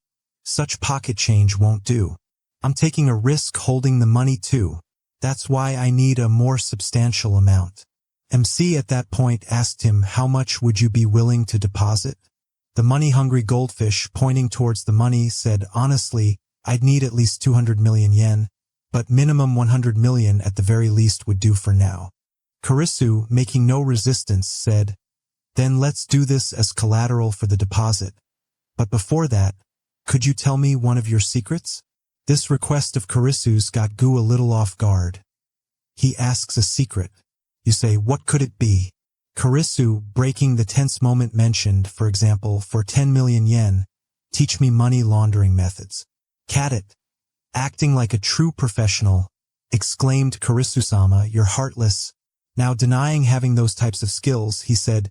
Such pocket change won't do. I'm taking a risk holding the money too. That's why I need a more substantial amount. MC at that point asked him, how much would you be willing to deposit? The money-hungry goldfish, pointing towards the money, said, honestly, I'd need at least 200 million yen, but minimum 100 million at the very least would do for now. Kurisu, making no resistance, said, then let's do this as collateral for the deposit. But before that, could you tell me one of your secrets? This request of Kurisu's got Gu a little off guard. He asks a secret. You say, what could it be? Kurisu, breaking the tense moment, mentioned, for example, for 10 million yen, teach me money laundering methods. Cadet, acting like a true professional, exclaimed Kurisu-sama, you're heartless. Now denying having those types of skills, he said,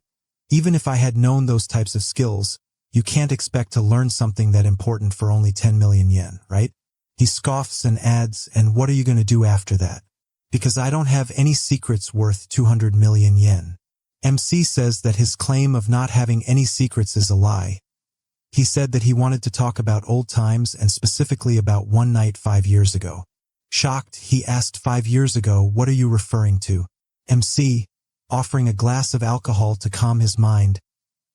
even if I had known those types of skills, you can't expect to learn something that important for only 10 million yen, right? He scoffs and adds, and what are you going to do after that? Because I don't have any secrets worth 200 million yen. MC says that his claim of not having any secrets is a lie. He said that he wanted to talk about old times and specifically about one night 5 years ago. Shocked, he asked, 5 years ago, what are you referring to? MC, offering a glass of alcohol to calm his mind,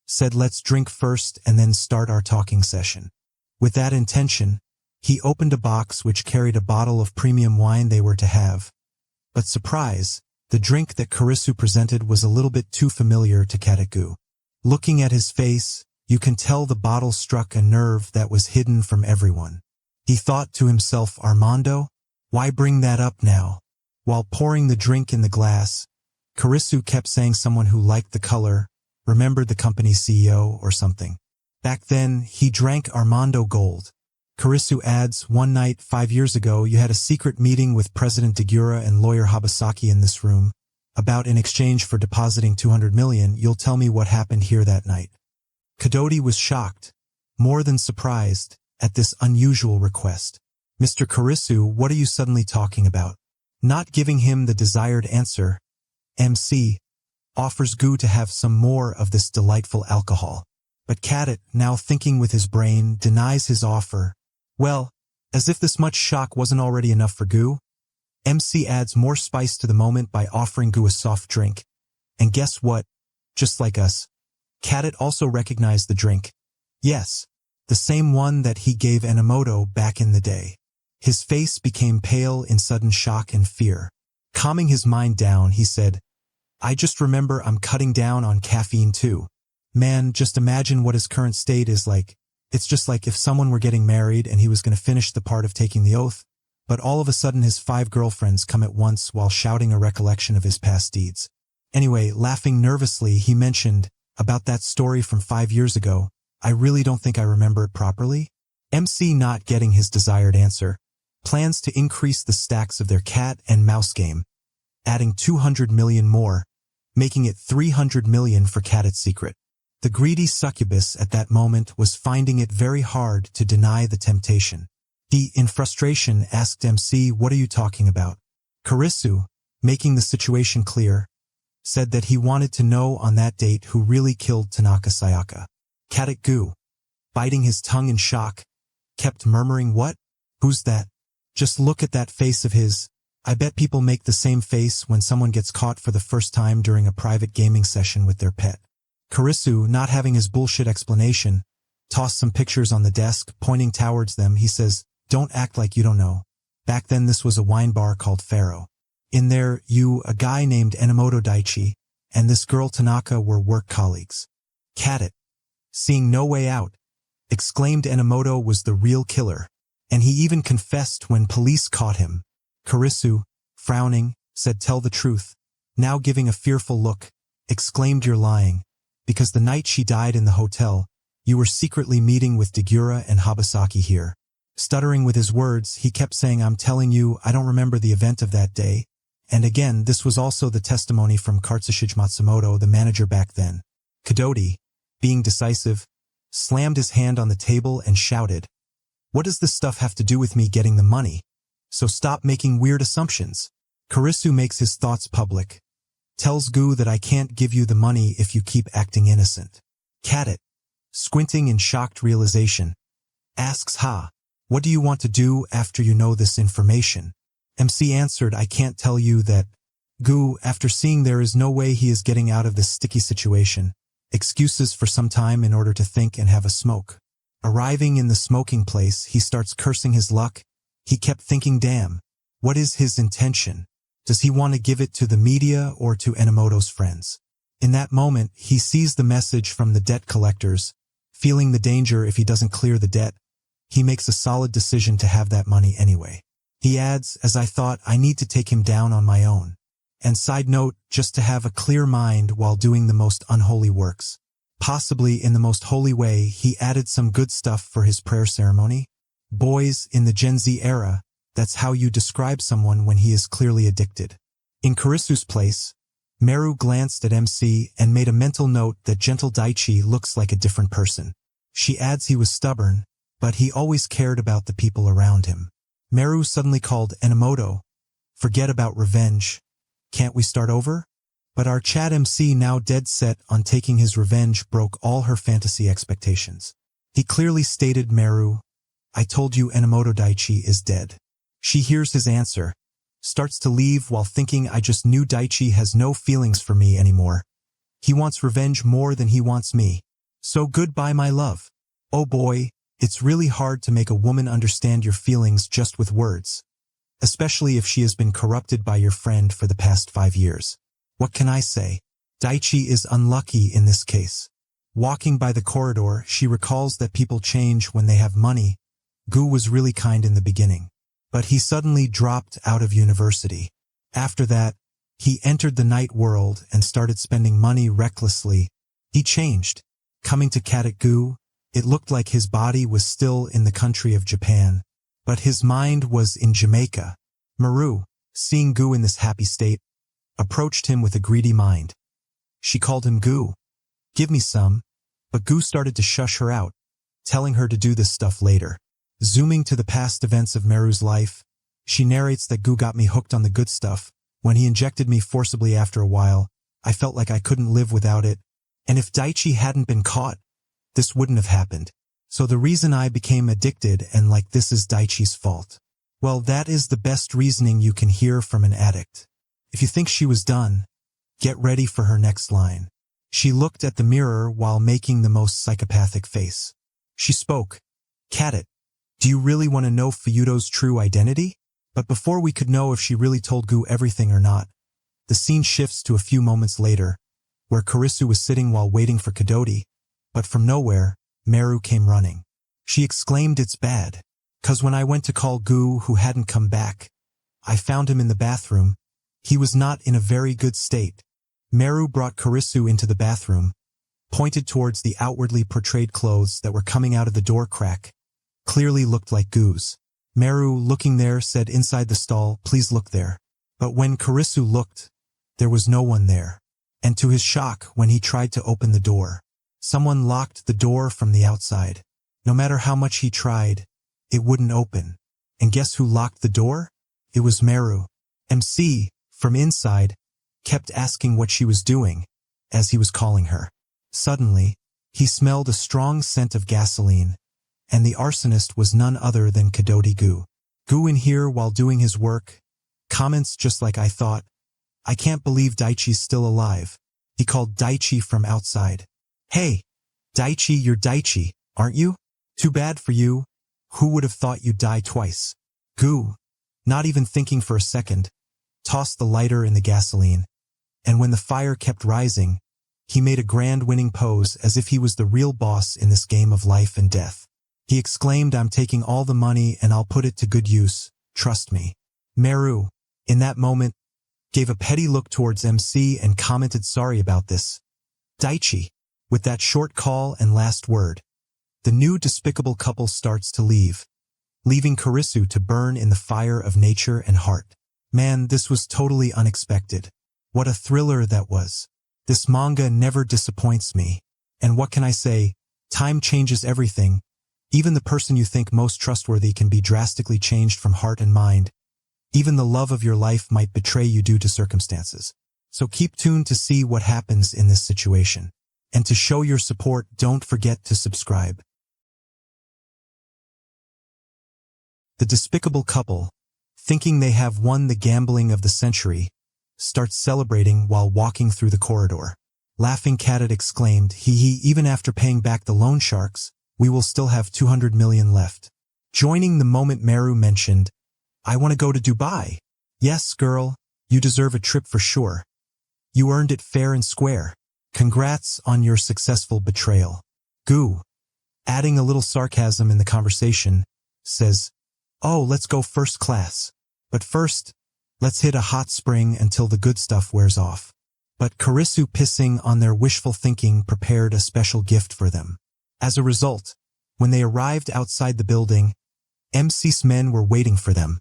said let's drink first and then start our talking session. With that intention, he opened a box which carried a bottle of premium wine they were to have. But surprise, the drink that Kurisu presented was a little bit too familiar to Kateku. Looking at his face, you can tell the bottle struck a nerve that was hidden from everyone. He thought to himself, Armando? Why bring that up now? While pouring the drink in the glass, Kurisu kept saying someone who liked the color, remembered the company's CEO or something. Back then, he drank Armando Gold. Kurisu adds, one night 5 years ago you had a secret meeting with President Degura and lawyer Habasaki in this room, about in exchange for depositing 200 million, you'll tell me what happened here that night. Kadoti was shocked, more than surprised, at this unusual request. Mr. Kurisu, what are you suddenly talking about? Not giving him the desired answer, MC offers Gu to have some more of this delightful alcohol. But Cadet, now thinking with his brain, denies his offer. Well, as if this much shock wasn't already enough for Gu, MC adds more spice to the moment by offering Gu a soft drink. And guess what? Just like us, Cadet also recognized the drink. Yes, the same one that he gave Enomoto back in the day. His face became pale in sudden shock and fear. Calming his mind down, he said, I just remember I'm cutting down on caffeine too. Man, just imagine what his current state is like. It's just like if someone were getting married and he was going to finish the part of taking the oath, but all of a sudden his 5 girlfriends come at once while shouting a recollection of his past deeds. Anyway, laughing nervously, he mentioned, about that story from 5 years ago, I really don't think I remember it properly. MC, not getting his desired answer, plans to increase the stacks of their cat and mouse game, adding 200 million more, making it 300 million for Cat's secret. The greedy succubus at that moment was finding it very hard to deny the temptation. He, in frustration, asked MC, what are you talking about? Kurisu, making the situation clear, said that he wanted to know on that date who really killed Tanaka Sayaka. Kateku, biting his tongue in shock, kept murmuring, what? Who's that? Just look at that face of his. I bet people make the same face when someone gets caught for the first time during a private gaming session with their pet. Kurisu, not having his bullshit explanation, tossed some pictures on the desk, pointing towards them. He says, don't act like you don't know. Back then this was a wine bar called Pharaoh. In there, you, a guy named Enamot-Daichi, and this girl Tanaka were work colleagues. Cadet, seeing no way out, exclaimed Enomoto was the real killer, and he even confessed when police caught him. Kurisu, frowning, said tell the truth, now giving a fearful look, exclaimed you're lying, because the night she died in the hotel, you were secretly meeting with Degura and Habasaki here. Stuttering with his words, he kept saying I'm telling you, I don't remember the event of that day, and again this was also the testimony from Katsushige Matsumoto, the manager back then. Kadoti, being decisive, slammed his hand on the table and shouted, "What does this stuff have to do with me getting the money? So stop making weird assumptions." Kurisu makes his thoughts public, tells Gu that I can't give you the money if you keep acting innocent. Kadit, squinting in shocked realization, asks Ha, "What do you want to do after you know this information?" MC answered, "I can't tell you that." Gu, after seeing there is no way he is getting out of this sticky situation, excuses for some time in order to think and have a smoke. Arriving in the smoking place, he starts cursing his luck. He kept thinking, damn, what is his intention? Does he want to give it to the media or to Enomoto's friends? In that moment, he sees the message from the debt collectors. Feeling the danger if he doesn't clear the debt, he makes a solid decision to have that money anyway. He adds, "As I thought, I need to take him down on my own. And side note, just to have a clear mind while doing the most unholy works." Possibly in the most holy way, he added some good stuff for his prayer ceremony. Boys, in the Gen Z era, that's how you describe someone when he is clearly addicted. In Kurisu's place, Meru glanced at MC and made a mental note that gentle Daichi looks like a different person. She adds he was stubborn, but he always cared about the people around him. Meru suddenly called Enomoto, "Forget about revenge. Can't we start over?" But our Chad MC, now dead set on taking his revenge, broke all her fantasy expectations. He clearly stated, "Meru, I told you Enamot-Daichi is dead." She hears his answer, starts to leave while thinking, "I just knew Daichi has no feelings for me anymore. He wants revenge more than he wants me. So goodbye, my love." Oh boy, it's really hard to make a woman understand your feelings just with words, especially if she has been corrupted by your friend for the past 5 years. What can I say? Daichi is unlucky in this case. Walking by the corridor, she recalls that people change when they have money. Gu was really kind in the beginning, but he suddenly dropped out of university. After that, he entered the night world and started spending money recklessly. He changed. Coming to Gu, it looked like his body was still in the country of Japan, but his mind was in Jamaica. Meru, seeing Gu in this happy state, approached him with a greedy mind. She called him, "Gu, give me some," but Gu started to shush her out, telling her to do this stuff later. Zooming to the past events of Meru's life, she narrates that Gu got me hooked on the good stuff. When he injected me forcibly after a while, I felt like I couldn't live without it. And if Daichi hadn't been caught, this wouldn't have happened. So the reason I became addicted and like this is Daichi's fault. Well, that is the best reasoning you can hear from an addict. If you think she was done, get ready for her next line. She looked at the mirror while making the most psychopathic face. She spoke, "Kadit, do you really want to know Fuyudo's true identity?" But before we could know if she really told Gu everything or not, the scene shifts to a few moments later, where Kurisu was sitting while waiting for Kadoti, but from nowhere, Meru came running. She exclaimed, "It's bad. 'Cause when I went to call Gu, who hadn't come back, I found him in the bathroom. He was not in a very good state." Meru brought Kurisu into the bathroom, pointed towards the outwardly portrayed clothes that were coming out of the door crack. Clearly looked like Gu's. Meru, looking there, said inside the stall, "Please look there." But when Kurisu looked, there was no one there. And to his shock, when he tried to open the door, someone locked the door from the outside. No matter how much he tried, it wouldn't open. And guess who locked the door? It was Meru. MC, from inside, kept asking what she was doing, as he was calling her. Suddenly, he smelled a strong scent of gasoline, and the arsonist was none other than Kadoti Gu. Gu in here while doing his work, comments just like I thought, "I can't believe Daichi's still alive." He called Daichi from outside. "Hey, Daichi, you're Daichi, aren't you? Too bad for you. Who would have thought you'd die twice?" Gu, not even thinking for a second, tossed the lighter in the gasoline, and when the fire kept rising, he made a grand winning pose as if he was the real boss in this game of life and death. He exclaimed, "I'm taking all the money and I'll put it to good use, trust me." Meru, in that moment, gave a petty look towards MC and commented, "Sorry about this, Daichi." With that short call and last word, the new despicable couple starts to leave, leaving Kurisu to burn in the fire of nature and heart. Man, this was totally unexpected. What a thriller that was. This manga never disappoints me. And what can I say? Time changes everything. Even the person you think most trustworthy can be drastically changed from heart and mind. Even the love of your life might betray you due to circumstances. So keep tuned to see what happens in this situation. And to show your support, don't forget to subscribe. The despicable couple, thinking they have won the gambling of the century, starts celebrating while walking through the corridor. Laughing Cadet exclaimed, "Hee, even after paying back the loan sharks, we will still have 200 million left." Joining the moment, Meru mentioned, "I want to go to Dubai." "Yes, girl, you deserve a trip for sure. You earned it fair and square. Congrats on your successful betrayal." Gu, adding a little sarcasm in the conversation, says, "Oh, let's go first class. But first, let's hit a hot spring until the good stuff wears off." But Karisu, pissing on their wishful thinking, prepared a special gift for them. As a result, when they arrived outside the building, MC's men were waiting for them,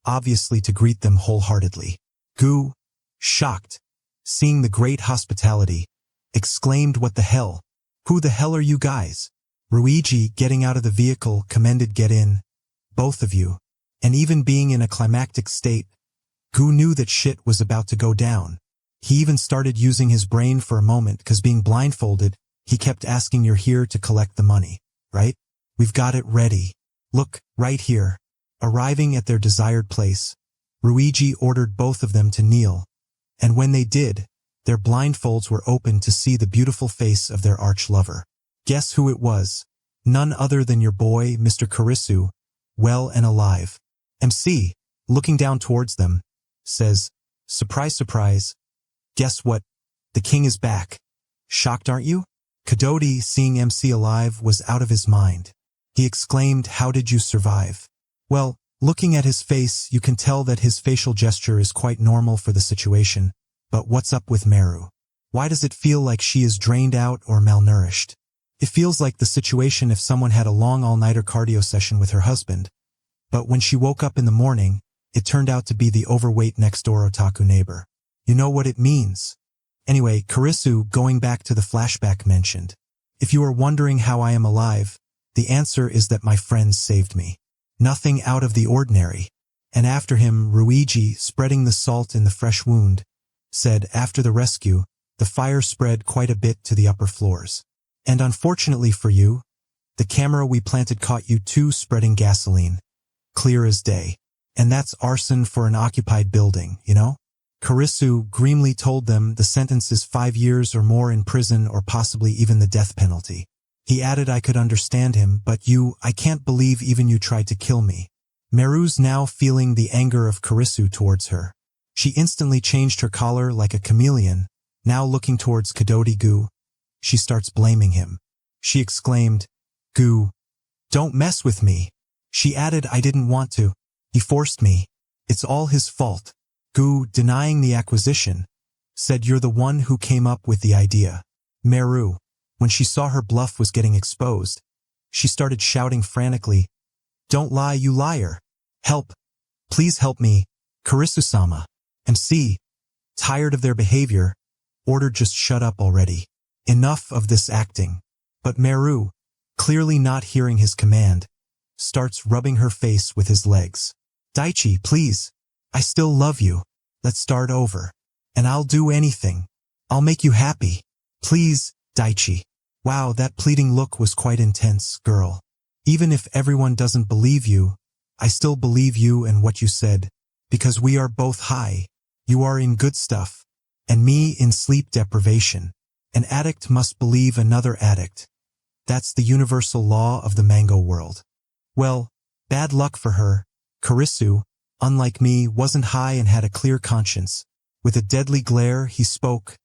obviously to greet them wholeheartedly. Gu, shocked, seeing the great hospitality, exclaimed, "What the hell? Who the hell are you guys?" Ruiji, getting out of the vehicle, commended, "Get in, both of you." And even being in a climactic state, Gu knew that shit was about to go down. He even started using his brain for a moment, because being blindfolded, he kept asking, "You're here to collect the money, right? We've got it ready. Look, right here." Arriving at their desired place, Ruiji ordered both of them to kneel, and when they did, their blindfolds were opened to see the beautiful face of their arch-lover. Guess who it was? None other than your boy, Mr. Karisu, well and alive. MC, looking down towards them, says, "Surprise, surprise. Guess what? The king is back. Shocked, aren't you?" Kadoti, seeing MC alive, was out of his mind. He exclaimed, "How did you survive?" Well, looking at his face, you can tell that his facial gesture is quite normal for the situation. But what's up with Meru? Why does it feel like she is drained out or malnourished? It feels like the situation if someone had a long all-nighter cardio session with her husband. But when she woke up in the morning, it turned out to be the overweight next-door otaku neighbor. You know what it means. Anyway, Karisu, going back to the flashback, mentioned, "If you are wondering how I am alive, the answer is that my friends saved me. Nothing out of the ordinary." And after him, Ruiji, spreading the salt in the fresh wound, said, "After the rescue, the fire spread quite a bit to the upper floors. And unfortunately for you, the camera we planted caught you too, spreading gasoline. Clear as day. And that's arson for an occupied building, you know?" Karisu grimly told them the sentence is 5 years or more in prison, or possibly even the death penalty. He added, "I could understand him, but I can't believe even you tried to kill me." Meru's now feeling the anger of Karisu towards her. She instantly changed her color like a chameleon. Now looking towards Kadoti Gu, she starts blaming him. She exclaimed, "Gu, don't mess with me." She added, "I didn't want to. He forced me. It's all his fault." Gu, denying the accusation, said, "You're the one who came up with the idea." Meru, when she saw her bluff was getting exposed, she started shouting frantically, "Don't lie, you liar. Help. Please help me. Karisu-sama." MC, tired of their behavior, ordered, "Just shut up already. Enough of this acting." But Meru, clearly not hearing his command, starts rubbing her face with his legs. "Daichi, please. I still love you. Let's start over. And I'll do anything. I'll make you happy. Please, Daichi." Wow, that pleading look was quite intense, girl. "Even if everyone doesn't believe you, I still believe you and what you said, because we are both high. You are in good stuff, and me in sleep deprivation. An addict must believe another addict. That's the universal law of the manga world." Well, bad luck for her. Karisu, unlike me, wasn't high and had a clear conscience. With a deadly glare, he spoke,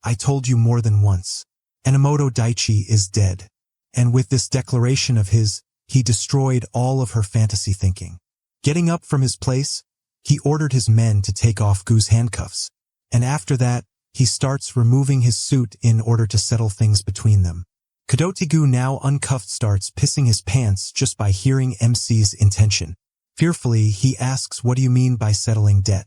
"I told you more than once. Enamot-Daichi is dead." And with this declaration of his, he destroyed all of her fantasy thinking. Getting up from his place, he ordered his men to take off Gu's handcuffs. And after that, he starts removing his suit in order to settle things between them. Kadoti Gu, now uncuffed, starts pissing his pants just by hearing MC's intention. Fearfully, he asks, "What do you mean by settling debt?"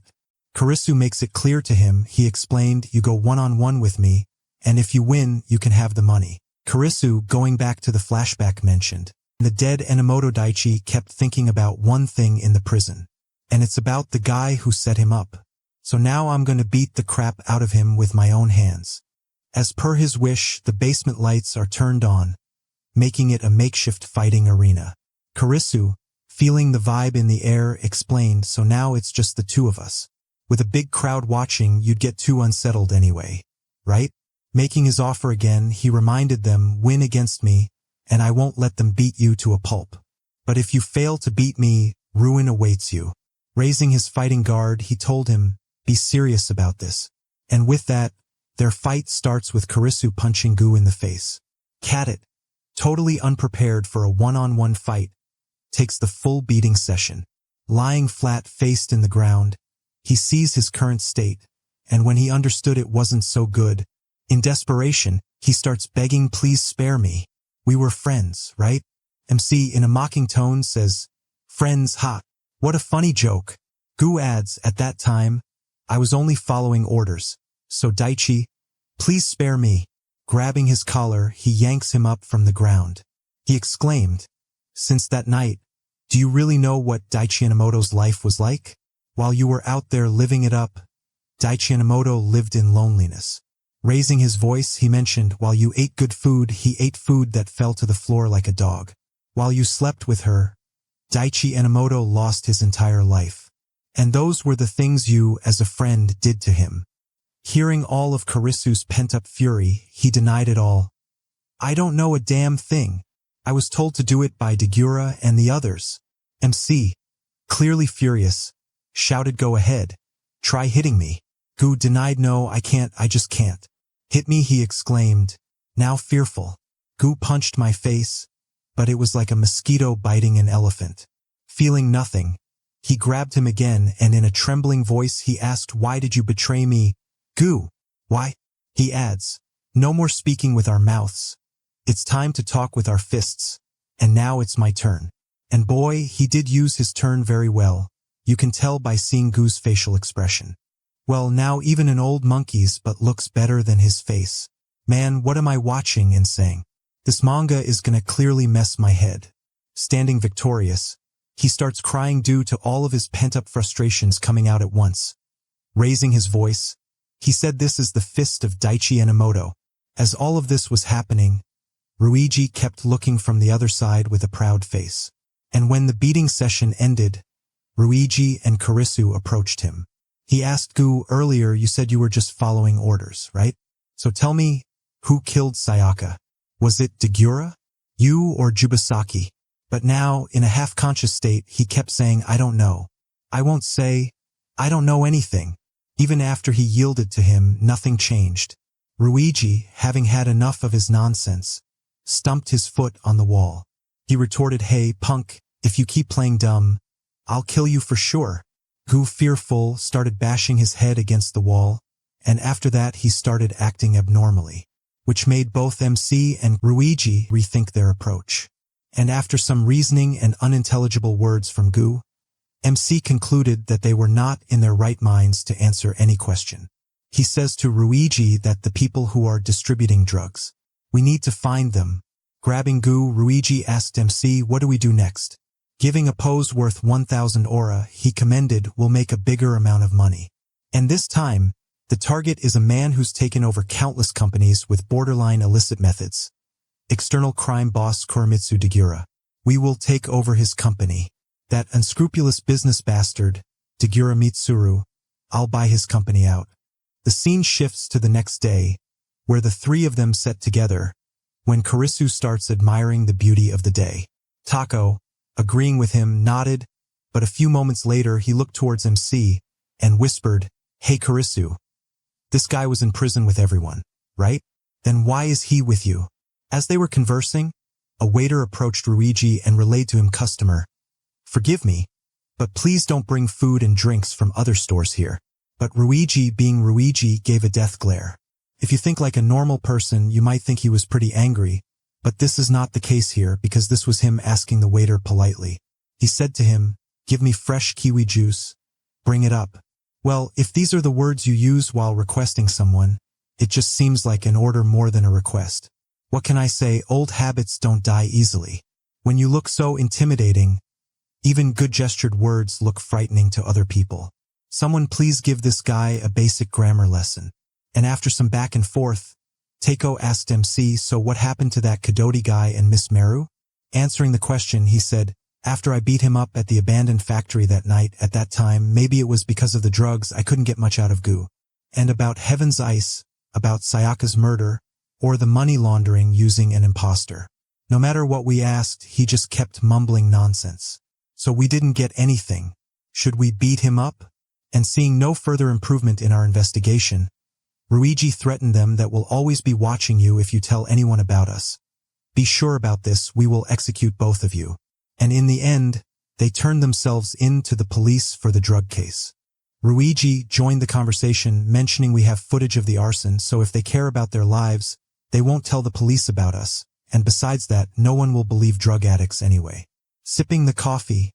Karisu makes it clear to him. He explained, "You go one-on-one with me, and if you win, you can have the money. Karisu, going back to the flashback, mentioned, the dead Enamot-Daichi kept thinking about one thing in the prison. And it's about the guy who set him up. So now I'm gonna beat the crap out of him with my own hands. As per his wish, the basement lights are turned on, making it a makeshift fighting arena. Karisu, feeling the vibe in the air, explained, so now it's just the two of us. With a big crowd watching, you'd get too unsettled anyway, right? Making his offer again, he reminded them, win against me, and I won't let them beat you to a pulp. But if you fail to beat me, ruin awaits you. Raising his fighting guard, he told him, be serious about this. And with that, their fight starts with Karisu punching Gu in the face. Kadet, totally unprepared for a one-on-one fight, takes the full beating session. Lying flat-faced in the ground, he sees his current state, and when he understood it wasn't so good, in desperation, he starts begging, please spare me. We were friends, right? MC, in a mocking tone, says, friends, ha. What a funny joke. Gu adds, at that time, I was only following orders, so Daichi, please spare me. Grabbing his collar, he yanks him up from the ground. He exclaimed, since that night, do you really know what Daichi Enomoto's life was like? While you were out there living it up, Daichi Enomoto lived in loneliness. Raising his voice, he mentioned, while you ate good food, he ate food that fell to the floor like a dog. While you slept with her, Daichi Enomoto lost his entire life. And those were the things you, as a friend, did to him. Hearing all of Karisu's pent-up fury, he denied it all. I don't know a damn thing. I was told to do it by Dagura and the others. MC, clearly furious, shouted, go ahead. Try hitting me. Gu denied, no, I can't, I just can't. Hit me, he exclaimed, now fearful. Gu punched my face, but it was like a mosquito biting an elephant. Feeling nothing, he grabbed him again, and in a trembling voice he asked, why did you betray me? Gu, why? He adds, no more speaking with our mouths. It's time to talk with our fists. And now it's my turn. And boy, he did use his turn very well. You can tell by seeing Gu's facial expression. Well, now even an old monkey's but looks better than his face. Man, what am I watching and saying? This manga is gonna clearly mess my head. Standing victorious, he starts crying due to all of his pent-up frustrations coming out at once. Raising his voice, he said, this is the fist of Daichi Enomoto. As all of this was happening, Ruiji kept looking from the other side with a proud face. And when the beating session ended, Ruiji and Karisu approached him. He asked Gu, earlier you said you were just following orders, right? So tell me, who killed Sayaka? Was it Dagura, you, or Jubasaki? But now, in a half-conscious state, he kept saying, I don't know. I won't say, I don't know anything. Even after he yielded to him, nothing changed. Ruiji, having had enough of his nonsense, stumped his foot on the wall. He retorted, hey, punk, if you keep playing dumb, I'll kill you for sure. Gu, fearful, started bashing his head against the wall, and after that he started acting abnormally, which made both MC and Ruiji rethink their approach. And after some reasoning and unintelligible words from Gu, MC concluded that they were not in their right minds to answer any question. He says to Ruiji that the people who are distributing drugs, we need to find them. Grabbing Gu, Ruiji asked MC, what do we do next? Giving a pose worth 1,000 aura, he commended, will make a bigger amount of money. And this time, the target is a man who's taken over countless companies with borderline illicit methods. External crime boss Kuramitsu Dagura. We will take over his company. That unscrupulous business bastard, Dagura Mitsuru, I'll buy his company out. The scene shifts to the next day, where the three of them sit together, when Karisu starts admiring the beauty of the day. Tako, agreeing with him, nodded, but a few moments later he looked towards MC and whispered, hey Karisu, this guy was in prison with everyone, right? Then why is he with you? As they were conversing, a waiter approached Ruiji and relayed to him, customer, forgive me, but please don't bring food and drinks from other stores here. But Ruiji, being Ruiji, gave a death glare. If you think like a normal person, you might think he was pretty angry, but this is not the case here because this was him asking the waiter politely. He said to him, give me fresh kiwi juice, bring it up. Well, if these are the words you use while requesting someone, it just seems like an order more than a request. What can I say? Old habits don't die easily. When you look so intimidating, even good-gestured words look frightening to other people. Someone please give this guy a basic grammar lesson. And after some back and forth, Takeo asked MC, so what happened to that Kadoti guy and Miss Meru? Answering the question, he said, after I beat him up at the abandoned factory that night, at that time, maybe it was because of the drugs, I couldn't get much out of Gu. And about Heaven's Ice, about Sayaka's murder, or the money laundering using an imposter. No matter what we asked, he just kept mumbling nonsense. So we didn't get anything. Should we beat him up? And seeing no further improvement in our investigation, Ryuji threatened them that we'll always be watching you if you tell anyone about us. Be sure about this, we will execute both of you. And in the end, they turned themselves in to the police for the drug case. Ryuji joined the conversation, mentioning we have footage of the arson, so if they care about their lives, they won't tell the police about us, and besides that, no one will believe drug addicts anyway. Sipping the coffee,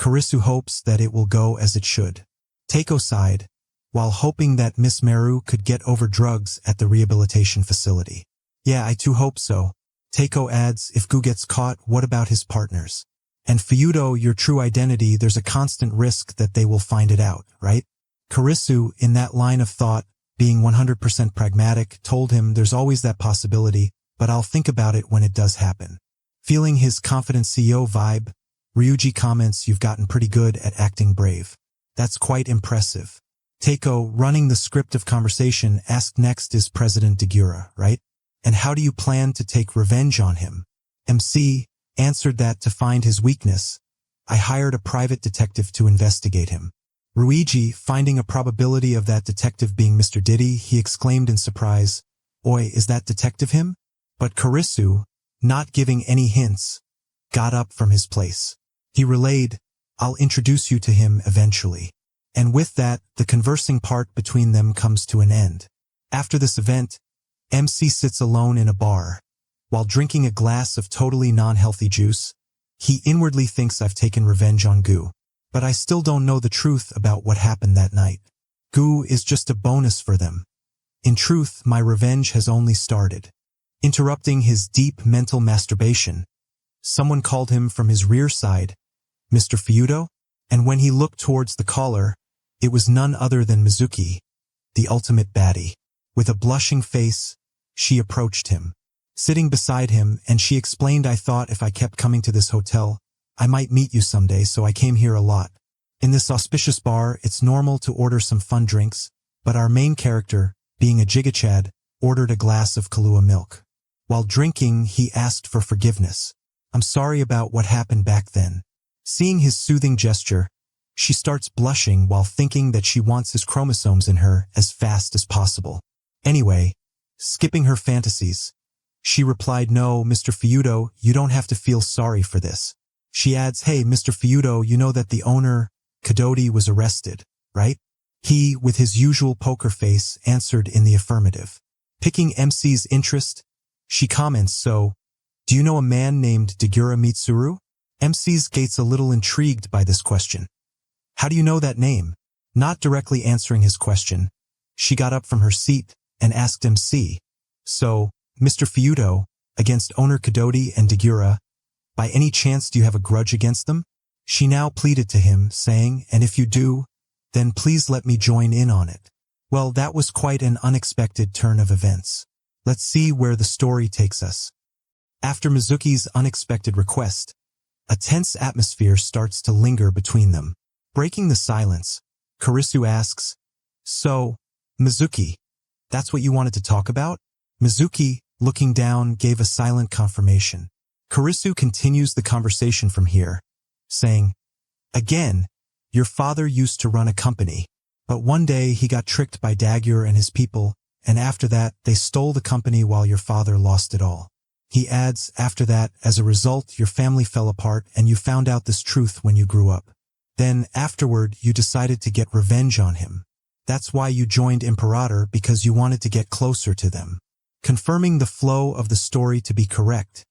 Kurisu hopes that it will go as it should. Takeo sighed, while hoping that Miss Meru could get over drugs at the rehabilitation facility. Yeah, I too hope so. Takeo adds, if Gu gets caught, what about his partners? And Feudo, your true identity, there's a constant risk that they will find it out, right? Kurisu, in that line of thought, being 100% pragmatic, told him there's always that possibility, but I'll think about it when it does happen. Feeling his confident CEO vibe, Ryuji comments, you've gotten pretty good at acting brave. That's quite impressive. Takeo, running the script of conversation, asked next is President Degura, right? And how do you plan to take revenge on him? MC answered that to find his weakness, I hired a private detective to investigate him. Ryuji, finding a probability of that detective being Mr. Diddy, he exclaimed in surprise, Oi, is that detective him? But Kurisu, not giving any hints, got up from his place. He relayed, I'll introduce you to him eventually. And with that, the conversing part between them comes to an end. After this event, MC sits alone in a bar. While drinking a glass of totally non-healthy juice, he inwardly thinks I've taken revenge on Gu. But I still don't know the truth about what happened that night. Gu is just a bonus for them. In truth, my revenge has only started. Interrupting his deep mental masturbation, someone called him from his rear side, Mr. Feudo, and when he looked towards the caller, it was none other than Mizuki, the ultimate baddie. With a blushing face, she approached him. Sitting beside him, and she explained, I thought if I kept coming to this hotel, I might meet you someday, so I came here a lot. In this auspicious bar, it's normal to order some fun drinks, but our main character, being a jigachad, ordered a glass of Kahlua milk. While drinking, he asked for forgiveness. I'm sorry about what happened back then. Seeing his soothing gesture, she starts blushing while thinking that she wants his chromosomes in her as fast as possible. Anyway, skipping her fantasies, she replied, no, Mr. Feudo, you don't have to feel sorry for this. She adds, hey, Mr. Feudo, you know that the owner, Kadoti, was arrested, right? He, with his usual poker face, answered in the affirmative. Picking MC's interest, she comments, so, do you know a man named Degura Mitsuru? MC's gets a little intrigued by this question. How do you know that name? Not directly answering his question, she got up from her seat and asked MC, so, Mr. Feudo, against owner Kadoti and Degura, by any chance do you have a grudge against them? She now pleaded to him, saying, and if you do, then please let me join in on it. Well, that was quite an unexpected turn of events. Let's see where the story takes us. After Mizuki's unexpected request, a tense atmosphere starts to linger between them. Breaking the silence, Kurisu asks, so, Mizuki, that's what you wanted to talk about? Mizuki, looking down, gave a silent confirmation. Kurisu continues the conversation from here, saying, again, your father used to run a company, but one day he got tricked by Dagure and his people, and after that, they stole the company while your father lost it all. He adds, after that, as a result, your family fell apart and you found out this truth when you grew up. Then, afterward, you decided to get revenge on him. That's why you joined Imperator, because you wanted to get closer to them. Confirming the flow of the story to be correct,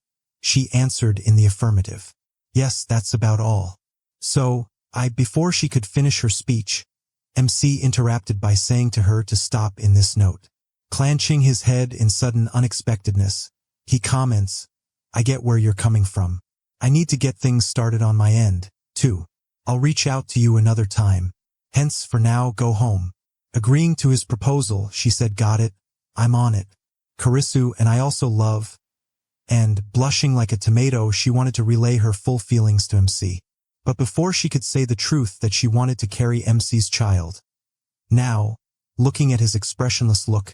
she answered in the affirmative. Yes, that's about all. So, before she could finish her speech, MC interrupted by saying to her to stop in this note. Clenching his head in sudden unexpectedness, He comments, I get where you're coming from. I need to get things started on my end, too. I'll reach out to you another time. Hence, for now, go home. Agreeing to his proposal, she said, got it, I'm on it. Karisu and I also love. And, blushing like a tomato, she wanted to relay her full feelings to MC. But before she could say the truth that she wanted to carry MC's child. Now, looking at his expressionless look,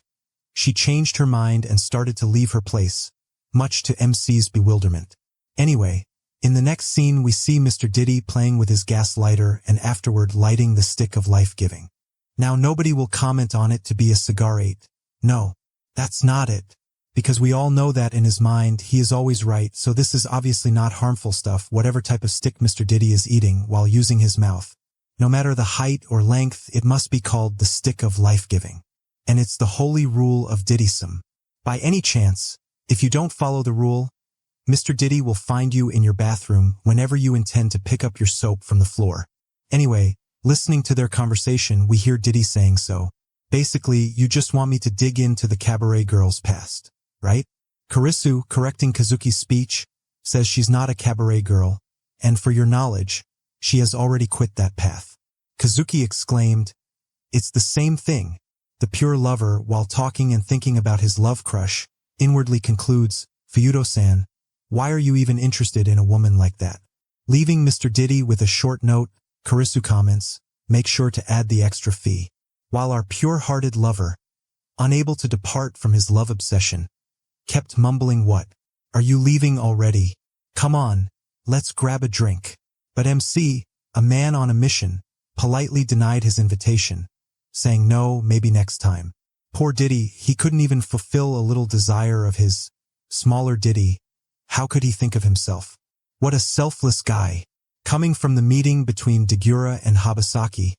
she changed her mind and started to leave her place, much to MC's bewilderment. Anyway, in the next scene we see Mr. Diddy playing with his gas lighter and afterward lighting the stick of life-giving. Now nobody will comment on it to be a cigarette. No, that's not it. Because we all know that in his mind he is always right, so this is obviously not harmful stuff, whatever type of stick Mr. Diddy is eating while using his mouth. No matter the height or length, it must be called the stick of life-giving. And it's the holy rule of Diddysum. By any chance, if you don't follow the rule, Mr. Diddy will find you in your bathroom whenever you intend to pick up your soap from the floor. Anyway, listening to their conversation, we hear Diddy saying so. Basically, you just want me to dig into the cabaret girl's past, right? Karisu, correcting Kazuki's speech, says she's not a cabaret girl, and for your knowledge, she has already quit that path. Kazuki exclaimed, it's the same thing. The pure lover, while talking and thinking about his love crush, inwardly concludes, Fuyuto-san, why are you even interested in a woman like that? Leaving Mr. Diddy with a short note, Karisu comments, make sure to add the extra fee. While our pure-hearted lover, unable to depart from his love obsession, kept mumbling, what? Are you leaving already? Come on, let's grab a drink. But MC, a man on a mission, politely denied his invitation, saying no, maybe next time. Poor Diddy, he couldn't even fulfill a little desire of his. Smaller Diddy, how could he think of himself? What a selfless guy. Coming from the meeting between Degura and Habasaki,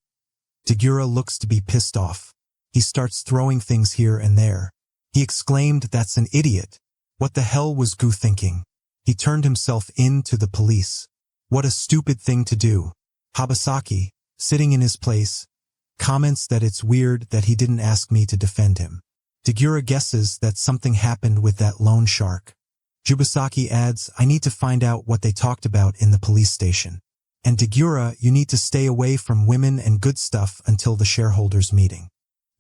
Degura looks to be pissed off. He starts throwing things here and there. He exclaimed, that's an idiot. What the hell was Gu thinking? He turned himself in to the police. What a stupid thing to do. Habasaki, sitting in his place, comments that it's weird that he didn't ask me to defend him. Degura guesses that something happened with that loan shark. Jubasaki adds, I need to find out what they talked about in the police station. And Degura, you need to stay away from women and good stuff until the shareholders' meeting.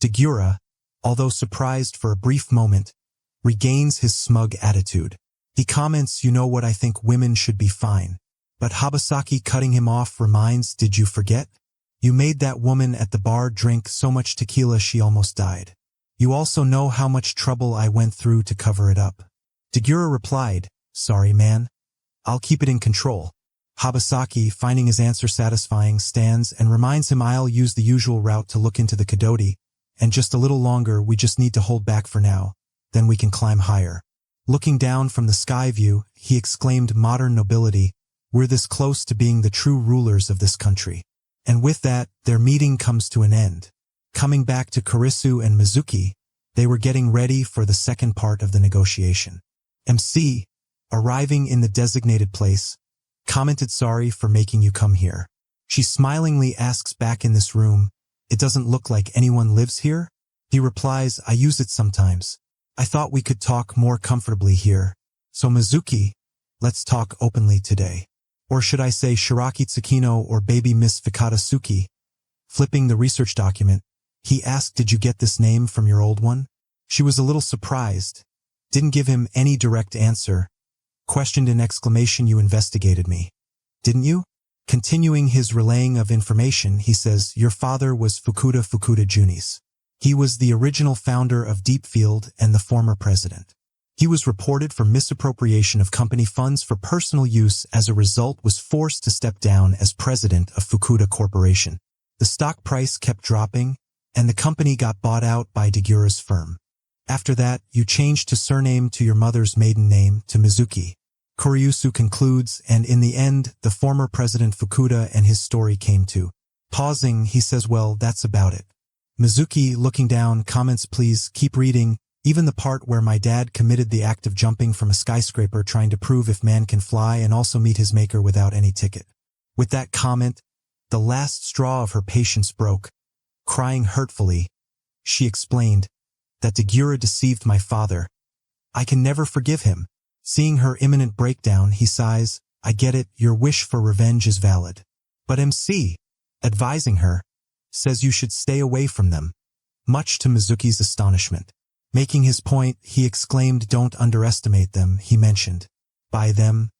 Degura, although surprised for a brief moment, regains his smug attitude. He comments, you know what, I think women should be fine. But Habasaki, cutting him off, reminds, did you forget? You made that woman at the bar drink so much tequila she almost died. You also know how much trouble I went through to cover it up. Degura replied, sorry man, I'll keep it in control. Habasaki, finding his answer satisfying, stands and reminds him, I'll use the usual route to look into the Kadoti, and just a little longer, we just need to hold back for now, then we can climb higher. Looking down from the sky view, he exclaimed, modern nobility, we're this close to being the true rulers of this country. And with that, their meeting comes to an end. Coming back to Karisu and Mizuki, they were getting ready for the second part of the negotiation. MC, arriving in the designated place, commented, sorry for making you come here. She smilingly asks, back in this room, it doesn't look like anyone lives here? He replies, I use it sometimes. I thought we could talk more comfortably here. So Mizuki, let's talk openly today. Or should I say Shiraki Tsukino or baby Miss Fikata-suki? Flipping the research document, he asked, did you get this name from your old one? She was a little surprised. Didn't give him any direct answer. Questioned in exclamation, you investigated me. Didn't you? Continuing his relaying of information, he says, your father was Fukuda Juni's. He was the original founder of Deepfield and the former president. He was reported for misappropriation of company funds for personal use. As a result, was forced to step down as president of Fukuda Corporation. The stock price kept dropping, and the company got bought out by Degura's firm. After that, you changed to surname to your mother's maiden name to Mizuki. Koryusu concludes, and in the end, the former president Fukuda and his story came to. Pausing, he says, well, that's about it. Mizuki, looking down, comments, please keep reading, even the part where my dad committed the act of jumping from a skyscraper trying to prove if man can fly and also meet his maker without any ticket. With that comment, the last straw of her patience broke. Crying hurtfully, she explained that Degura deceived my father, I can never forgive him. Seeing her imminent breakdown, he sighs, I get it, your wish for revenge is valid. But MC, advising her, says you should stay away from them. Much to Mizuki's astonishment. Making his point, he exclaimed, don't underestimate them, he mentioned. By them,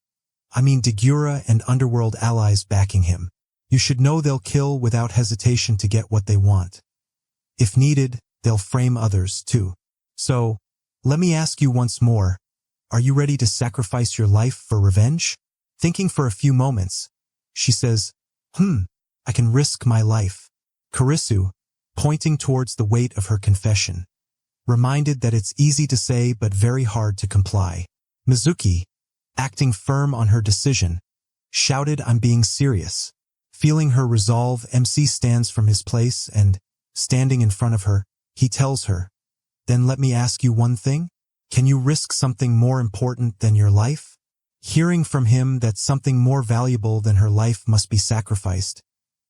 I mean Dagura and underworld allies backing him. You should know they'll kill without hesitation to get what they want. If needed, they'll frame others, too. So, let me ask you once more, are you ready to sacrifice your life for revenge? Thinking for a few moments, she says, I can risk my life. Kurisu, pointing towards the weight of her confession, reminded that it's easy to say but very hard to comply. Mizuki, acting firm on her decision, shouted, I'm being serious. Feeling her resolve, MC stands from his place and, standing in front of her, he tells her, then let me ask you one thing. Can you risk something more important than your life? Hearing from him that something more valuable than her life must be sacrificed,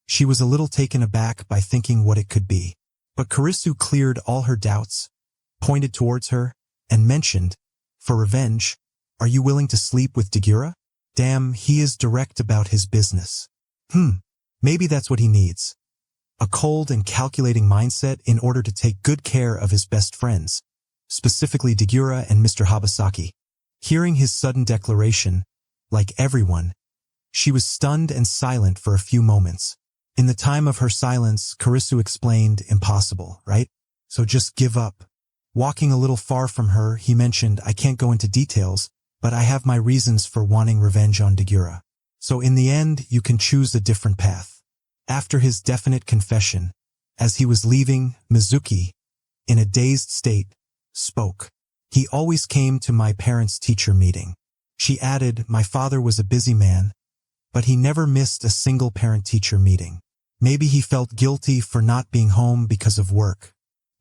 she was a little taken aback by thinking what it could be. But Kurisu cleared all her doubts, pointed towards her, and mentioned, for revenge, are you willing to sleep with Dagura? Damn, he is direct about his business. Maybe that's what he needs. A cold and calculating mindset in order to take good care of his best friends, specifically Dagura and Mr. Habasaki. Hearing his sudden declaration, like everyone, she was stunned and silent for a few moments. In the time of her silence, Kurisu explained, impossible, right? So just give up. Walking a little far from her, he mentioned, I can't go into details, but I have my reasons for wanting revenge on Dagura. So in the end, you can choose a different path. After his definite confession, as he was leaving, Mizuki, in a dazed state, spoke. He always came to my parents-teacher meeting. She added, my father was a busy man, but he never missed a single parent-teacher meeting. Maybe he felt guilty for not being home because of work.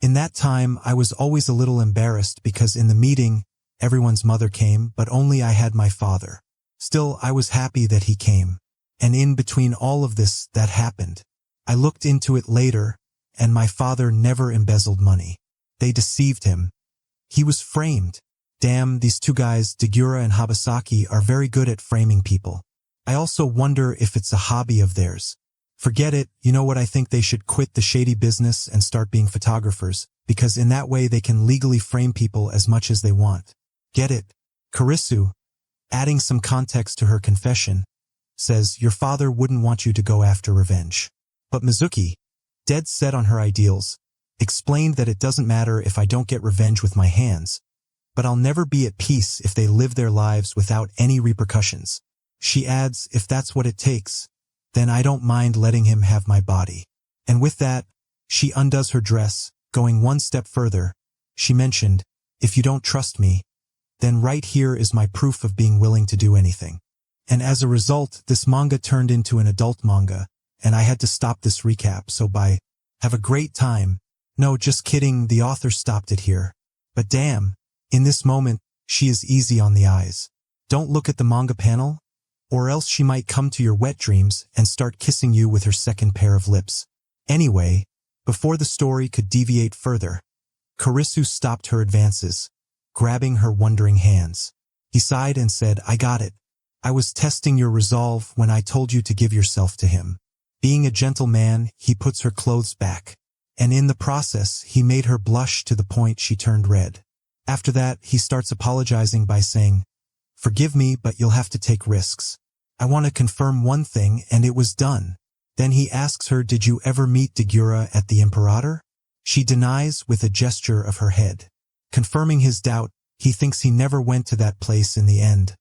In that time, I was always a little embarrassed because in the meeting, everyone's mother came, but only I had my father. Still, I was happy that he came. And in between all of this that happened, I looked into it later, and my father never embezzled money. They deceived him. He was framed. Damn, these two guys, Dagura and Habasaki, are very good at framing people. I also wonder if it's a hobby of theirs. Forget it, you know what, I think they should quit the shady business and start being photographers, because in that way they can legally frame people as much as they want. Get it? Kurisu, adding some context to her confession, says, your father wouldn't want you to go after revenge. But Mizuki, dead set on her ideals, explained that it doesn't matter if I don't get revenge with my hands, but I'll never be at peace if they live their lives without any repercussions. She adds, if that's what it takes, then I don't mind letting him have my body. And with that, she undoes her dress, going one step further. She mentioned, if you don't trust me, then right here is my proof of being willing to do anything. And as a result, this manga turned into an adult manga, and I had to stop this recap, so bye. Have a great time. No, just kidding, the author stopped it here. But damn, in this moment, she is easy on the eyes. Don't look at the manga panel, or else she might come to your wet dreams and start kissing you with her second pair of lips. Anyway, before the story could deviate further, Kurisu stopped her advances, grabbing her wondering hands. He sighed and said, I got it. I was testing your resolve when I told you to give yourself to him. Being a gentle man, he puts her clothes back, and in the process, he made her blush to the point she turned red. After that, he starts apologizing by saying, forgive me, but you'll have to take risks. I want to confirm one thing, and it was done. Then he asks her, did you ever meet Dagura at the Imperator? She denies with a gesture of her head. Confirming his doubt, he thinks he never went to that place in the end.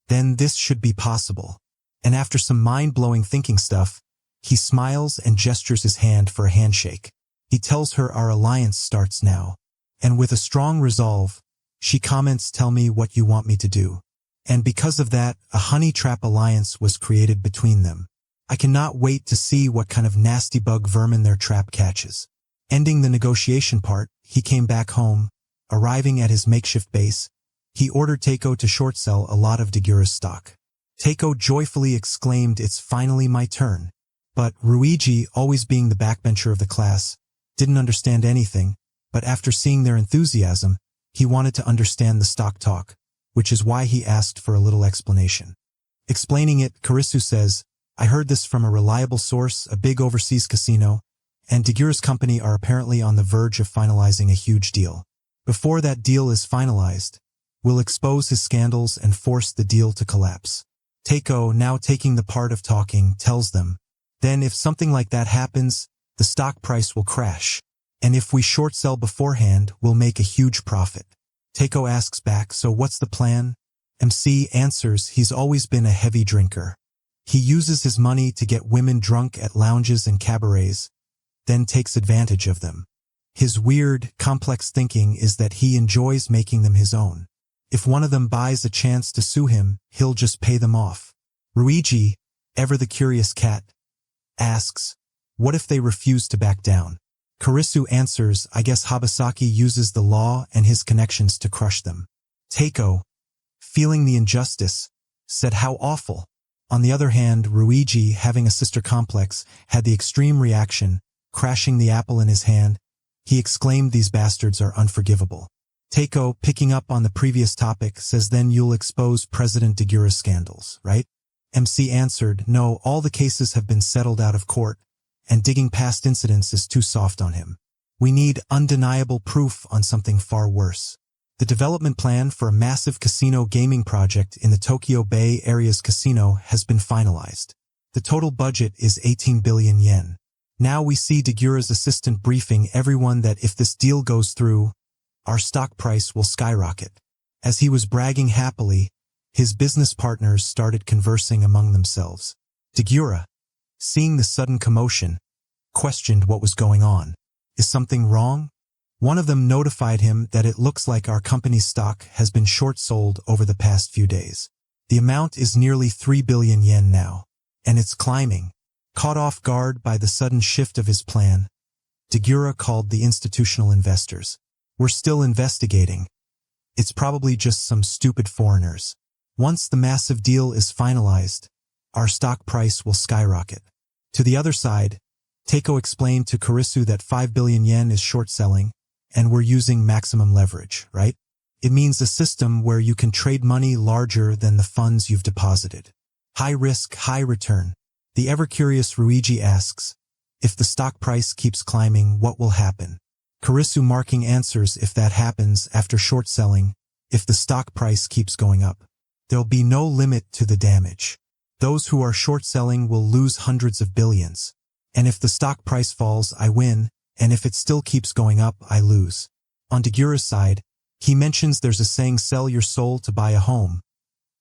Then this should be possible. And after some mind-blowing thinking stuff, he smiles and gestures his hand for a handshake. He tells her our alliance starts now. And with a strong resolve, she comments, tell me what you want me to do. And because of that, a honey trap alliance was created between them. I cannot wait to see what kind of nasty bug vermin their trap catches. Ending the negotiation part, he came back home. Arriving at his makeshift base, he ordered Teiko to short sell a lot of Dagura's stock. Teiko joyfully exclaimed, it's finally my turn. But Ruiji, always being the backbencher of the class, didn't understand anything, but after seeing their enthusiasm, He wanted to understand the stock talk, which is why he asked for a little explanation. Explaining it, Kurisu says, I heard this from a reliable source, a big overseas casino, and Degura's company are apparently on the verge of finalizing a huge deal. Before that deal is finalized, we'll expose his scandals and force the deal to collapse. Teiko, now taking the part of talking, tells them, then if something like that happens, the stock price will crash, and if we short sell beforehand, we'll make a huge profit. Teiko asks back, so what's the plan? MC answers he's always been a heavy drinker. He uses his money to get women drunk at lounges and cabarets, then takes advantage of them. His weird, complex thinking is that he enjoys making them his own. If one of them buys a chance to sue him, he'll just pay them off. Ruiji, ever the curious cat, asks, what if they refuse to back down? Kurisu answers, I guess Habasaki uses the law and his connections to crush them. Teiko, feeling the injustice, said how awful. On the other hand, Ruiji, having a sister complex, had the extreme reaction, crashing the apple in his hand. He exclaimed these bastards are unforgivable. Teiko, picking up on the previous topic, says then you'll expose President Degura's scandals, right? MC answered, no, all the cases have been settled out of court, and digging past incidents is too soft on him. We need undeniable proof on something far worse. The development plan for a massive casino gaming project in the Tokyo Bay Area's casino has been finalized. The total budget is 18 billion yen. Now we see Degura's assistant briefing everyone that if this deal goes through, our stock price will skyrocket. As he was bragging happily, his business partners started conversing among themselves. Degura, seeing the sudden commotion, questioned what was going on. Is something wrong? One of them notified him that it looks like our company's stock has been short-sold over the past few days. The amount is nearly 3 billion yen now, and it's climbing. Caught off guard by the sudden shift of his plan, Degura called the institutional investors. We're still investigating. It's probably just some stupid foreigners. Once the massive deal is finalized, our stock price will skyrocket. To the other side, Teiko explained to Kurisu that 5 billion yen is short-selling, and we're using maximum leverage, right? It means a system where you can trade money larger than the funds you've deposited. High risk, high return. The ever-curious Ruiji asks, if the stock price keeps climbing, what will happen? Kurisu marking answers if that happens after short-selling, if the stock price keeps going up. There'll be no limit to the damage. Those who are short-selling will lose hundreds of billions. And if the stock price falls, I win, and if it still keeps going up, I lose. On Degura's side, he mentions there's a saying, sell your soul to buy a home.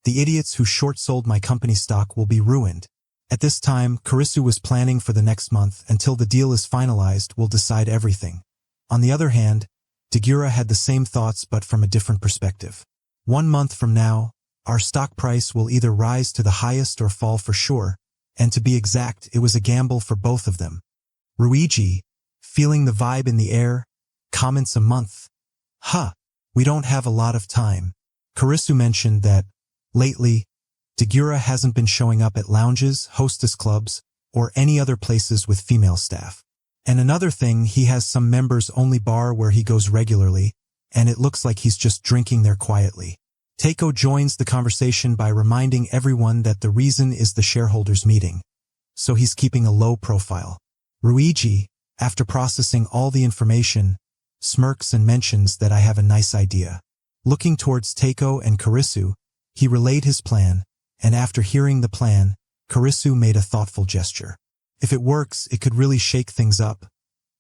The idiots who short-sold my company stock will be ruined. At this time, Kurisu was planning for the next month until the deal is finalized will decide everything. On the other hand, Degura had the same thoughts but from a different perspective. 1 month from now, our stock price will either rise to the highest or fall for sure, and to be exact, it was a gamble for both of them. Ruiji, feeling the vibe in the air, comments a month. We don't have a lot of time. Kurisu mentioned that, lately, Degura hasn't been showing up at lounges, hostess clubs, or any other places with female staff. And another thing, he has some members-only bar where he goes regularly, and it looks like he's just drinking there quietly. Teiko joins the conversation by reminding everyone that the reason is the shareholders' meeting, so he's keeping a low profile. Ruiji, after processing all the information, smirks and mentions that I have a nice idea. Looking towards Teiko and Kurisu, he relayed his plan, and after hearing the plan, Kurisu made a thoughtful gesture. If it works, it could really shake things up.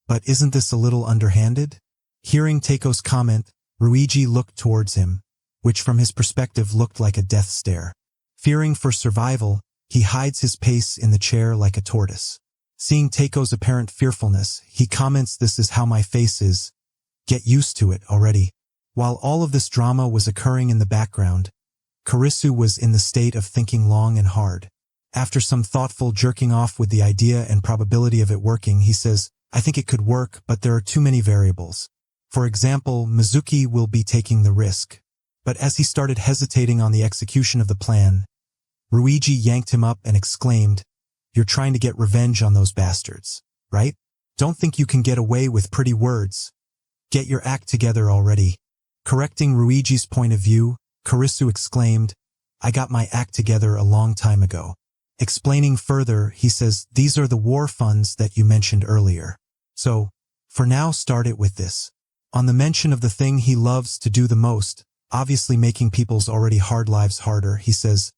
But isn't this a little underhanded? Hearing Teiko's comment, Ruiji looked towards him, which from his perspective looked like a death stare. Fearing for survival, he hides his pace in the chair like a tortoise. Seeing Teiko's apparent fearfulness, he comments, this is how my face is. Get used to it already. While all of this drama was occurring in the background, Kurisu was in the state of thinking long and hard. After some thoughtful jerking off with the idea and probability of it working, he says, I think it could work, but there are too many variables. For example, Mizuki will be taking the risk. But as he started hesitating on the execution of the plan, Ruiji yanked him up and exclaimed, you're trying to get revenge on those bastards, right? Don't think you can get away with pretty words. Get your act together already. Correcting Ruiji's point of view, Kurisu exclaimed, I got my act together a long time ago. Explaining further, he says, these are the war funds that you mentioned earlier. So, for now start it with this. On the mention of the thing he loves to do the most, obviously making people's already hard lives harder, he says,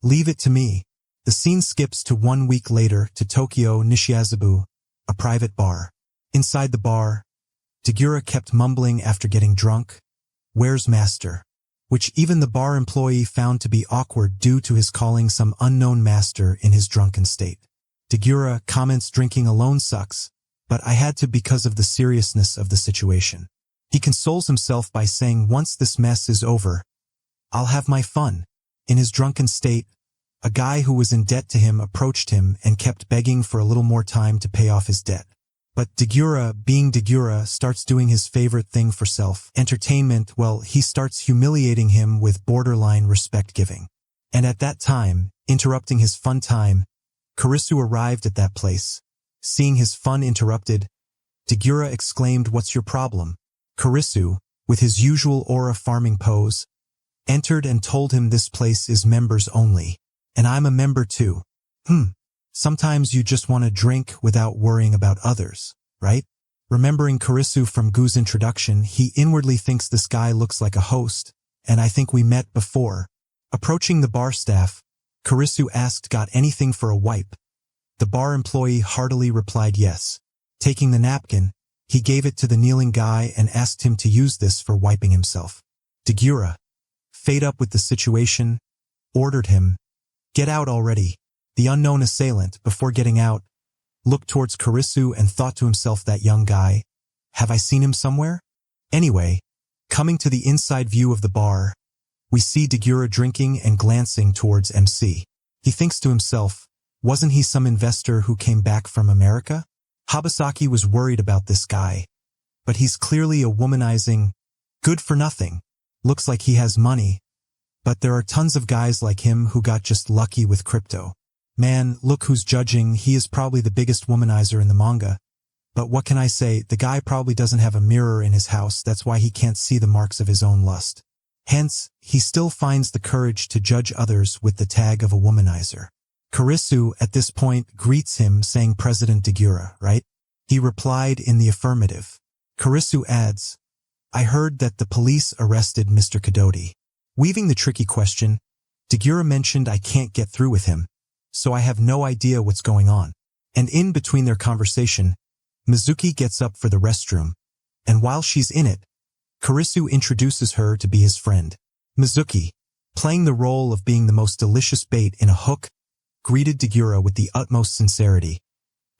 leave it to me. The scene skips to 1 week later to Tokyo Nishiazabu, a private bar. Inside the bar, Dagura kept mumbling after getting drunk, where's master? Which even the bar employee found to be awkward due to his calling some unknown master in his drunken state. Dagura comments drinking alone sucks, but I had to because of the seriousness of the situation. He consoles himself by saying once this mess is over, I'll have my fun. In his drunken state, a guy who was in debt to him approached him and kept begging for a little more time to pay off his debt. But Dagura, being Dagura, starts doing his favorite thing for self-entertainment. Well, he starts humiliating him with borderline respect-giving. And at that time, interrupting his fun time, Kurisu arrived at that place. Seeing his fun interrupted, Dagura exclaimed, what's your problem? Kurisu, with his usual aura farming pose, entered and told him this place is members only. And I'm a member too. Sometimes you just want to drink without worrying about others, right? Remembering Kurisu from Gu's introduction, he inwardly thinks this guy looks like a host, and I think we met before. Approaching the bar staff, Kurisu asked, got anything for a wipe? The bar employee heartily replied yes. Taking the napkin, he gave it to the kneeling guy and asked him to use this for wiping himself. Dagura, fed up with the situation, ordered him, get out already. The unknown assailant, before getting out, looked towards Kurisu and thought to himself, that young guy, have I seen him somewhere? Anyway, coming to the inside view of the bar, we see Dagura drinking and glancing towards MC. He thinks to himself, wasn't he some investor who came back from America? Habasaki was worried about this guy, but he's clearly a womanizing, good for nothing. Looks like he has money, but there are tons of guys like him who got just lucky with crypto. Man, look who's judging, he is probably the biggest womanizer in the manga. But what can I say, the guy probably doesn't have a mirror in his house, that's why he can't see the marks of his own lust. Hence, he still finds the courage to judge others with the tag of a womanizer. Kurisu, at this point, greets him saying President Dagura, right? He replied in the affirmative. Kurisu adds, I heard that the police arrested Mr. Kadoti. Weaving the tricky question, Dagura mentioned I can't get through with him, so I have no idea what's going on. And in between their conversation, Mizuki gets up for the restroom, and while she's in it, Kurisu introduces her to be his friend. Mizuki, playing the role of being the most delicious bait in a hook, greeted Dagura with the utmost sincerity,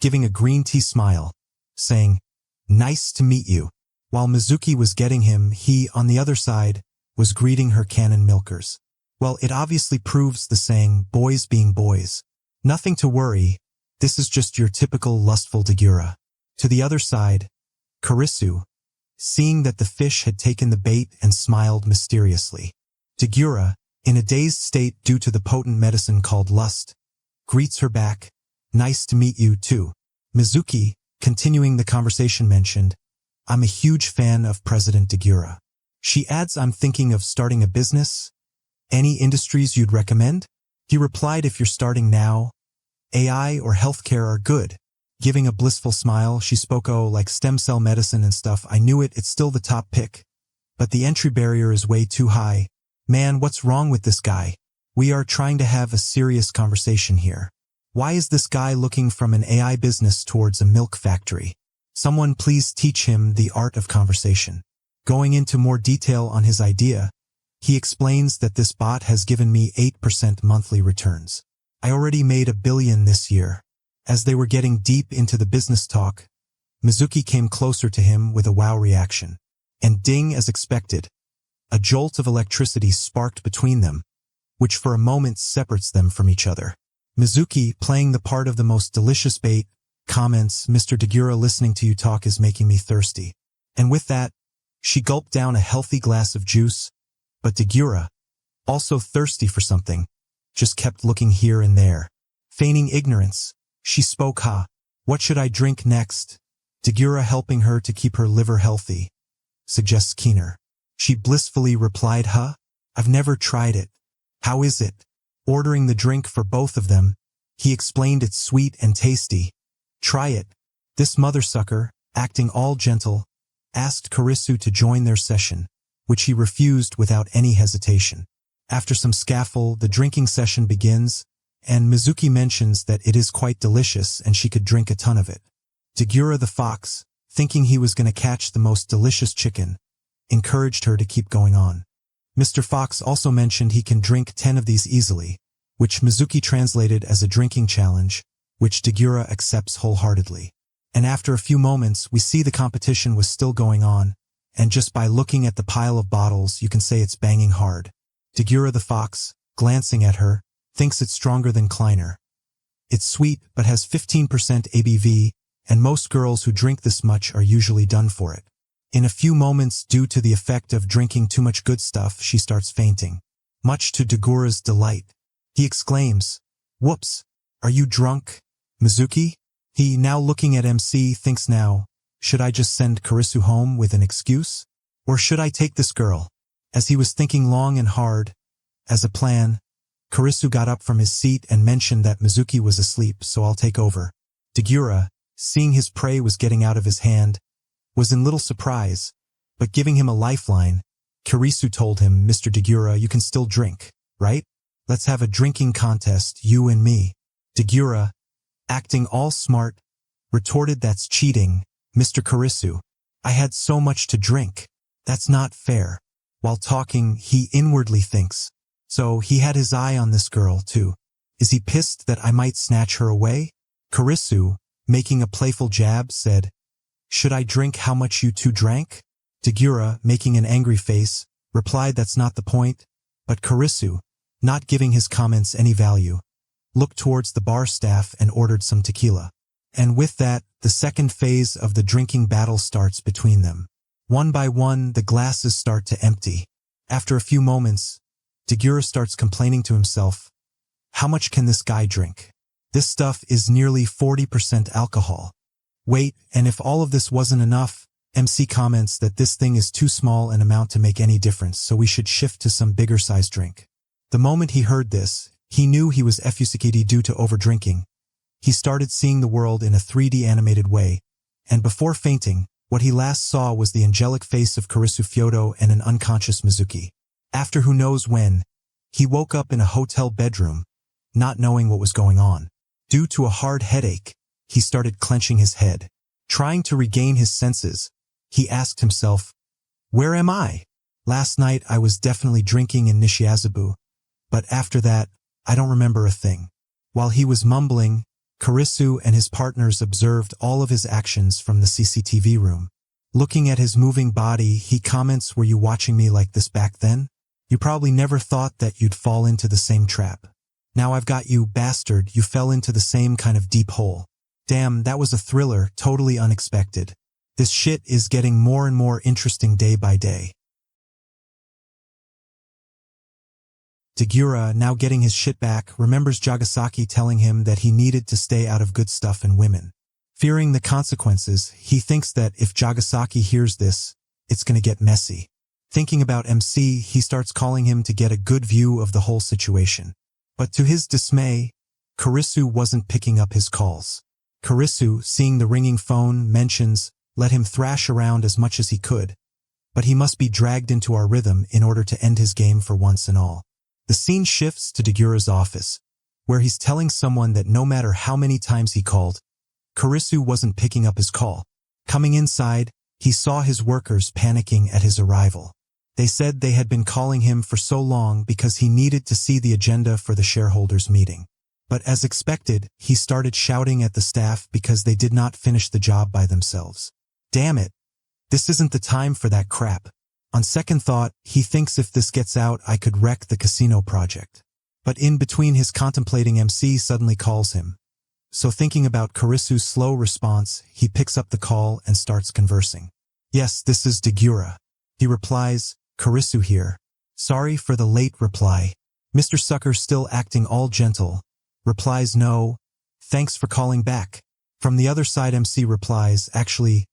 giving a green tea smile, saying, nice to meet you. While Mizuki was getting him, he, on the other side, was greeting her canon milkers. Well, it obviously proves the saying, boys being boys. Nothing to worry, this is just your typical lustful Dagura. To the other side, Kurisu, seeing that the fish had taken the bait and smiled mysteriously. Dagura, in a dazed state due to the potent medicine called lust, greets her back, nice to meet you too. Mizuki, continuing the conversation, mentioned, I'm a huge fan of President Dagura. She adds, I'm thinking of starting a business. Any industries you'd recommend? He replied, if you're starting now, AI or healthcare are good. Giving a blissful smile, she spoke, oh, like stem cell medicine and stuff. I knew it, it's still the top pick. But the entry barrier is way too high. Man, what's wrong with this guy? We are trying to have a serious conversation here. Why is this guy looking from an AI business towards a milk factory? Someone please teach him the art of conversation. Going into more detail on his idea, he explains that this bot has given me 8% monthly returns. I already made $1 billion this year. As they were getting deep into the business talk, Mizuki came closer to him with a wow reaction. And ding, as expected, a jolt of electricity sparked between them, which for a moment separates them from each other. Mizuki, playing the part of the most delicious bait, comments, Mr. Dagura, listening to you talk is making me thirsty. And with that, she gulped down a healthy glass of juice, but Dagura, also thirsty for something, just kept looking here and there. Feigning ignorance, she spoke, what should I drink next? Dagura, helping her to keep her liver healthy, suggests Keener. She blissfully replied, "Huh? I've never tried it. How is it?" Ordering the drink for both of them, he explained it's sweet and tasty. "Try it." This mother-sucker, acting all gentle, asked Karisu to join their session, which he refused without any hesitation. After some scuffle, the drinking session begins, and Mizuki mentions that it is quite delicious and she could drink a ton of it. Dagura the fox, thinking he was going to catch the most delicious chicken, encouraged her to keep going on. Mr. Fox also mentioned he can drink 10 of these easily, which Mizuki translated as a drinking challenge, which Dagura accepts wholeheartedly. And after a few moments, we see the competition was still going on, and just by looking at the pile of bottles you can say it's banging hard. Dagura the fox, glancing at her, thinks it's stronger than Kleiner. It's sweet but has 15% ABV, and most girls who drink this much are usually done for it. In a few moments, due to the effect of drinking too much good stuff, she starts fainting. Much to Dagura's delight, he exclaims, "Whoops, are you drunk, Mizuki?" He, now looking at MC, thinks now, should I just send Karisu home with an excuse? Or should I take this girl? As he was thinking long and hard, as a plan, Karisu got up from his seat and mentioned that Mizuki was asleep, so I'll take over. Dagura, seeing his prey was getting out of his hand, was in little surprise, but giving him a lifeline, Karisu told him, "Mr. Dagura, you can still drink, right? Let's have a drinking contest, you and me." Dagura, acting all smart, retorted, "That's cheating, Mr. Karisu. I had so much to drink. That's not fair." While talking, he inwardly thinks, so he had his eye on this girl too. Is he pissed that I might snatch her away? Karisu, making a playful jab, said, "Should I drink how much you two drank?" Dagura, making an angry face, replied that's not the point, but Karisu, not giving his comments any value, looked towards the bar staff and ordered some tequila. And with that, the second phase of the drinking battle starts between them. One by one, the glasses start to empty. After a few moments, Dagura starts complaining to himself, "How much can this guy drink? This stuff is nearly 40% alcohol. Wait, and if all of this wasn't enough, MC comments that this thing is too small an amount to make any difference, so we should shift to some bigger size drink." The moment he heard this, he knew he was effusicated due to overdrinking. He started seeing the world in a 3D animated way, and before fainting, what he last saw was the angelic face of Karisu Fyodo and an unconscious Mizuki. After who knows when, he woke up in a hotel bedroom, not knowing what was going on. Due to a hard headache, he started clenching his head. Trying to regain his senses, he asked himself, "Where am I? Last night I was definitely drinking in Nishiazabu, but after that, I don't remember a thing." While he was mumbling, Karisu and his partners observed all of his actions from the CCTV room. Looking at his moving body, he comments, "Were you watching me like this back then? You probably never thought that you'd fall into the same trap. Now I've got you, bastard, you fell into the same kind of deep hole. Damn, that was a thriller, totally unexpected. This shit is getting more and more interesting day by day." Dagura, now getting his shit back, remembers Jagasaki telling him that he needed to stay out of good stuff and women. Fearing the consequences, he thinks that if Jagasaki hears this, it's gonna get messy. Thinking about MC, he starts calling him to get a good view of the whole situation. But to his dismay, Karisu wasn't picking up his calls. Karisu, seeing the ringing phone, mentions, "Let him thrash around as much as he could, but he must be dragged into our rhythm in order to end his game for once and all." The scene shifts to Dagura's office, where he's telling someone that no matter how many times he called, Karisu wasn't picking up his call. Coming inside, he saw his workers panicking at his arrival. They said they had been calling him for so long because he needed to see the agenda for the shareholders' meeting. But as expected, he started shouting at the staff because they did not finish the job by themselves. Damn it! This isn't the time for that crap. On second thought, he thinks if this gets out, I could wreck the casino project. But in between his contemplating, MC suddenly calls him. So thinking about Karisu's slow response, he picks up the call and starts conversing. "Yes, this is Dagura." He replies, "Karisu here. Sorry for the late reply." Mr. Sucker, still acting all gentle, replies, "No, thanks for calling back." From the other side, MC replies, "Actually,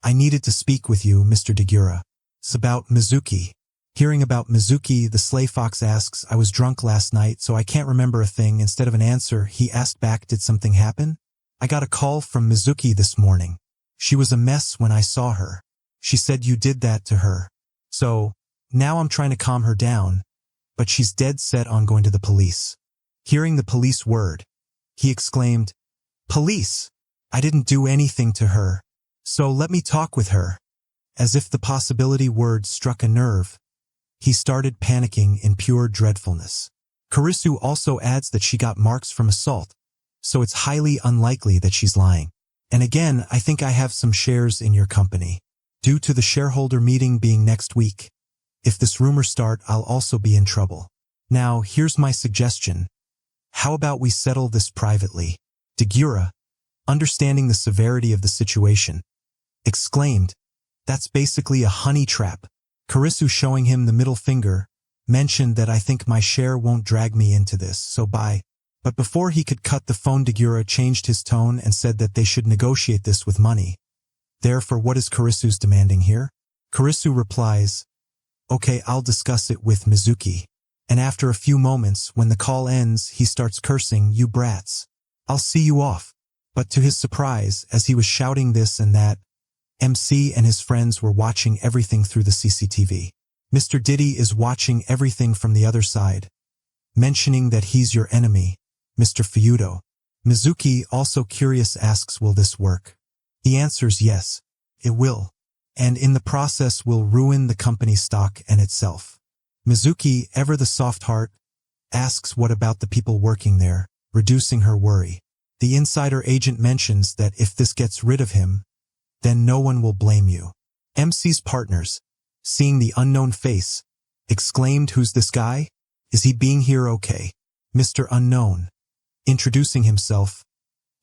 I needed to speak with you, Mr. Dagura." It's about Mizuki. Hearing about Mizuki, the Slay Fox asks, I was drunk last night, so I can't remember a thing. Instead of an answer, he asked back, did something happen? I got a call from Mizuki this morning. She was a mess when I saw her. She said you did that to her. So, now I'm trying to calm her down, but she's dead set on going to the police. Hearing the police word, he exclaimed, Police! I didn't do anything to her. So let me talk with her. As if the possibility word struck a nerve, he started panicking in pure dreadfulness. Kurisu also adds that she got marks from assault, so it's highly unlikely that she's lying. And again, I think I have some shares in your company. Due to the shareholder meeting being next week, if this rumor starts, I'll also be in trouble. Now, here's my suggestion. How about we settle this privately? Degura, understanding the severity of the situation, exclaimed, That's basically a honey trap. Kurisu, showing him the middle finger, mentioned that I think my share won't drag me into this, so bye. But before he could cut the phone, Degura changed his tone and said that they should negotiate this with money. Therefore, what is Kurisu's demanding here? Kurisu replies, Okay, I'll discuss it with Mizuki. And after a few moments, when the call ends, he starts cursing, You brats. I'll see you off. But to his surprise, as he was shouting this and that, MC and his friends were watching everything through the CCTV. Mr. Diddy is watching everything from the other side, mentioning that he's your enemy, Mr. Feudo. Mizuki, also curious, asks, Will this work? He answers yes, it will, and in the process will ruin the company's stock and itself. Mizuki, ever the soft heart, asks what about the people working there, reducing her worry. The insider agent mentions that if this gets rid of him, then no one will blame you. MC's partners, seeing the unknown face, exclaimed, Who's this guy? Is he being here okay? Mr. Unknown, introducing himself,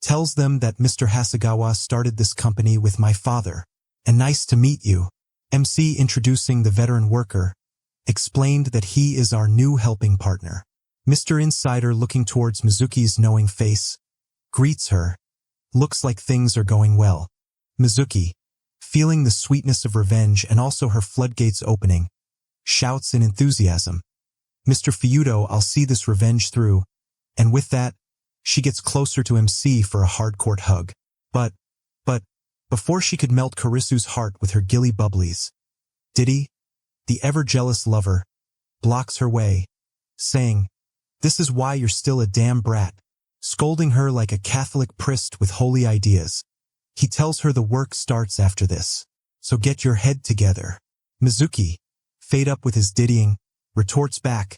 tells them that Mr. Hasegawa started this company with my father, and nice to meet you. MC, introducing the veteran worker, explained that he is our new helping partner. Mr. Insider, looking towards Mizuki's knowing face, greets her. Looks like things are going well. Mizuki, feeling the sweetness of revenge and also her floodgates opening, shouts in enthusiasm, Mr. Feudo, I'll see this revenge through, and with that, she gets closer to MC for a hardcore hug. But, before she could melt Kurisu's heart with her gilly bubblies, Diddy, the ever-jealous lover, blocks her way, saying, This is why you're still a damn brat, scolding her like a Catholic priest with holy ideas. He tells her the work starts after this, so get your head together. Mizuki, fed up with his diddying, retorts back,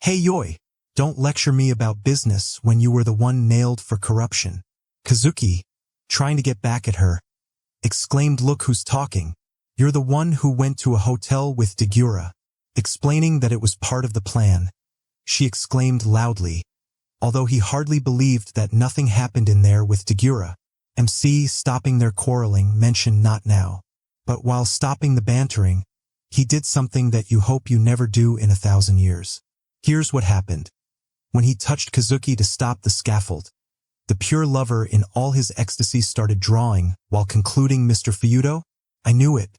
Hey yoi, don't lecture me about business when you were the one nailed for corruption. Kazuki, trying to get back at her, exclaimed, Look who's talking. You're the one who went to a hotel with Degura. Explaining that it was part of the plan, she exclaimed loudly, although he hardly believed that nothing happened in there with Degura. MC, stopping their quarreling, mentioned not now. But while stopping the bantering, he did something that you hope you never do in 1,000 years. Here's what happened. When he touched Kazuki to stop the scaffold, the pure lover in all his ecstasy started drawing while concluding, Mr. Feudo, I knew it.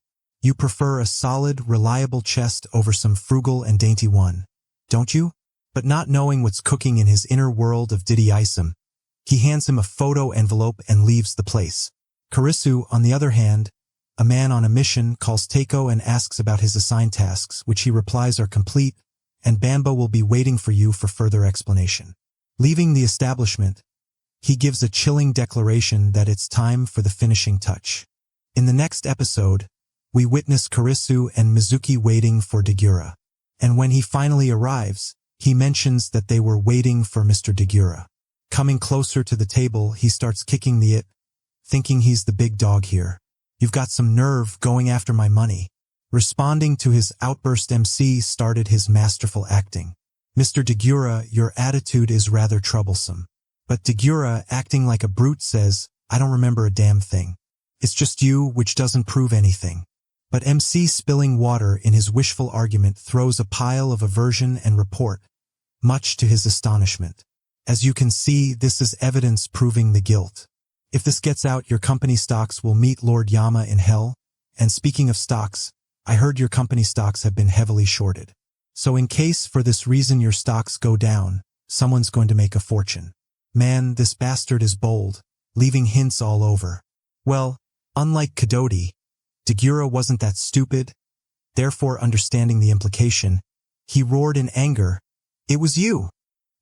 You prefer a solid, reliable chest over some frugal and dainty one, don't you? But not knowing what's cooking in his inner world of Diddyism, he hands him a photo envelope and leaves the place. Kurisu, on the other hand, a man on a mission, calls Teiko and asks about his assigned tasks, which he replies are complete, and Bamba will be waiting for you for further explanation. Leaving the establishment, he gives a chilling declaration that it's time for the finishing touch. In the next episode, we witness Kurisu and Mizuki waiting for Degura. And when he finally arrives, he mentions that they were waiting for Mr. Degura. Coming closer to the table, he starts kicking the thinking he's the big dog here. You've got some nerve going after my money. Responding to his outburst, MC started his masterful acting. Mr. Degura, your attitude is rather troublesome. But Degura, acting like a brute, says, I don't remember a damn thing. It's just you, which doesn't prove anything. But MC, spilling water in his wishful argument, throws a pile of aversion and report, much to his astonishment. As you can see, this is evidence proving the guilt. If this gets out, your company stocks will meet Lord Yama in hell. And speaking of stocks, I heard your company stocks have been heavily shorted. So in case for this reason your stocks go down, someone's going to make a fortune. Man, this bastard is bold, leaving hints all over. Well, unlike Kadoti, Dagura wasn't that stupid. Therefore, understanding the implication, he roared in anger, "It was you!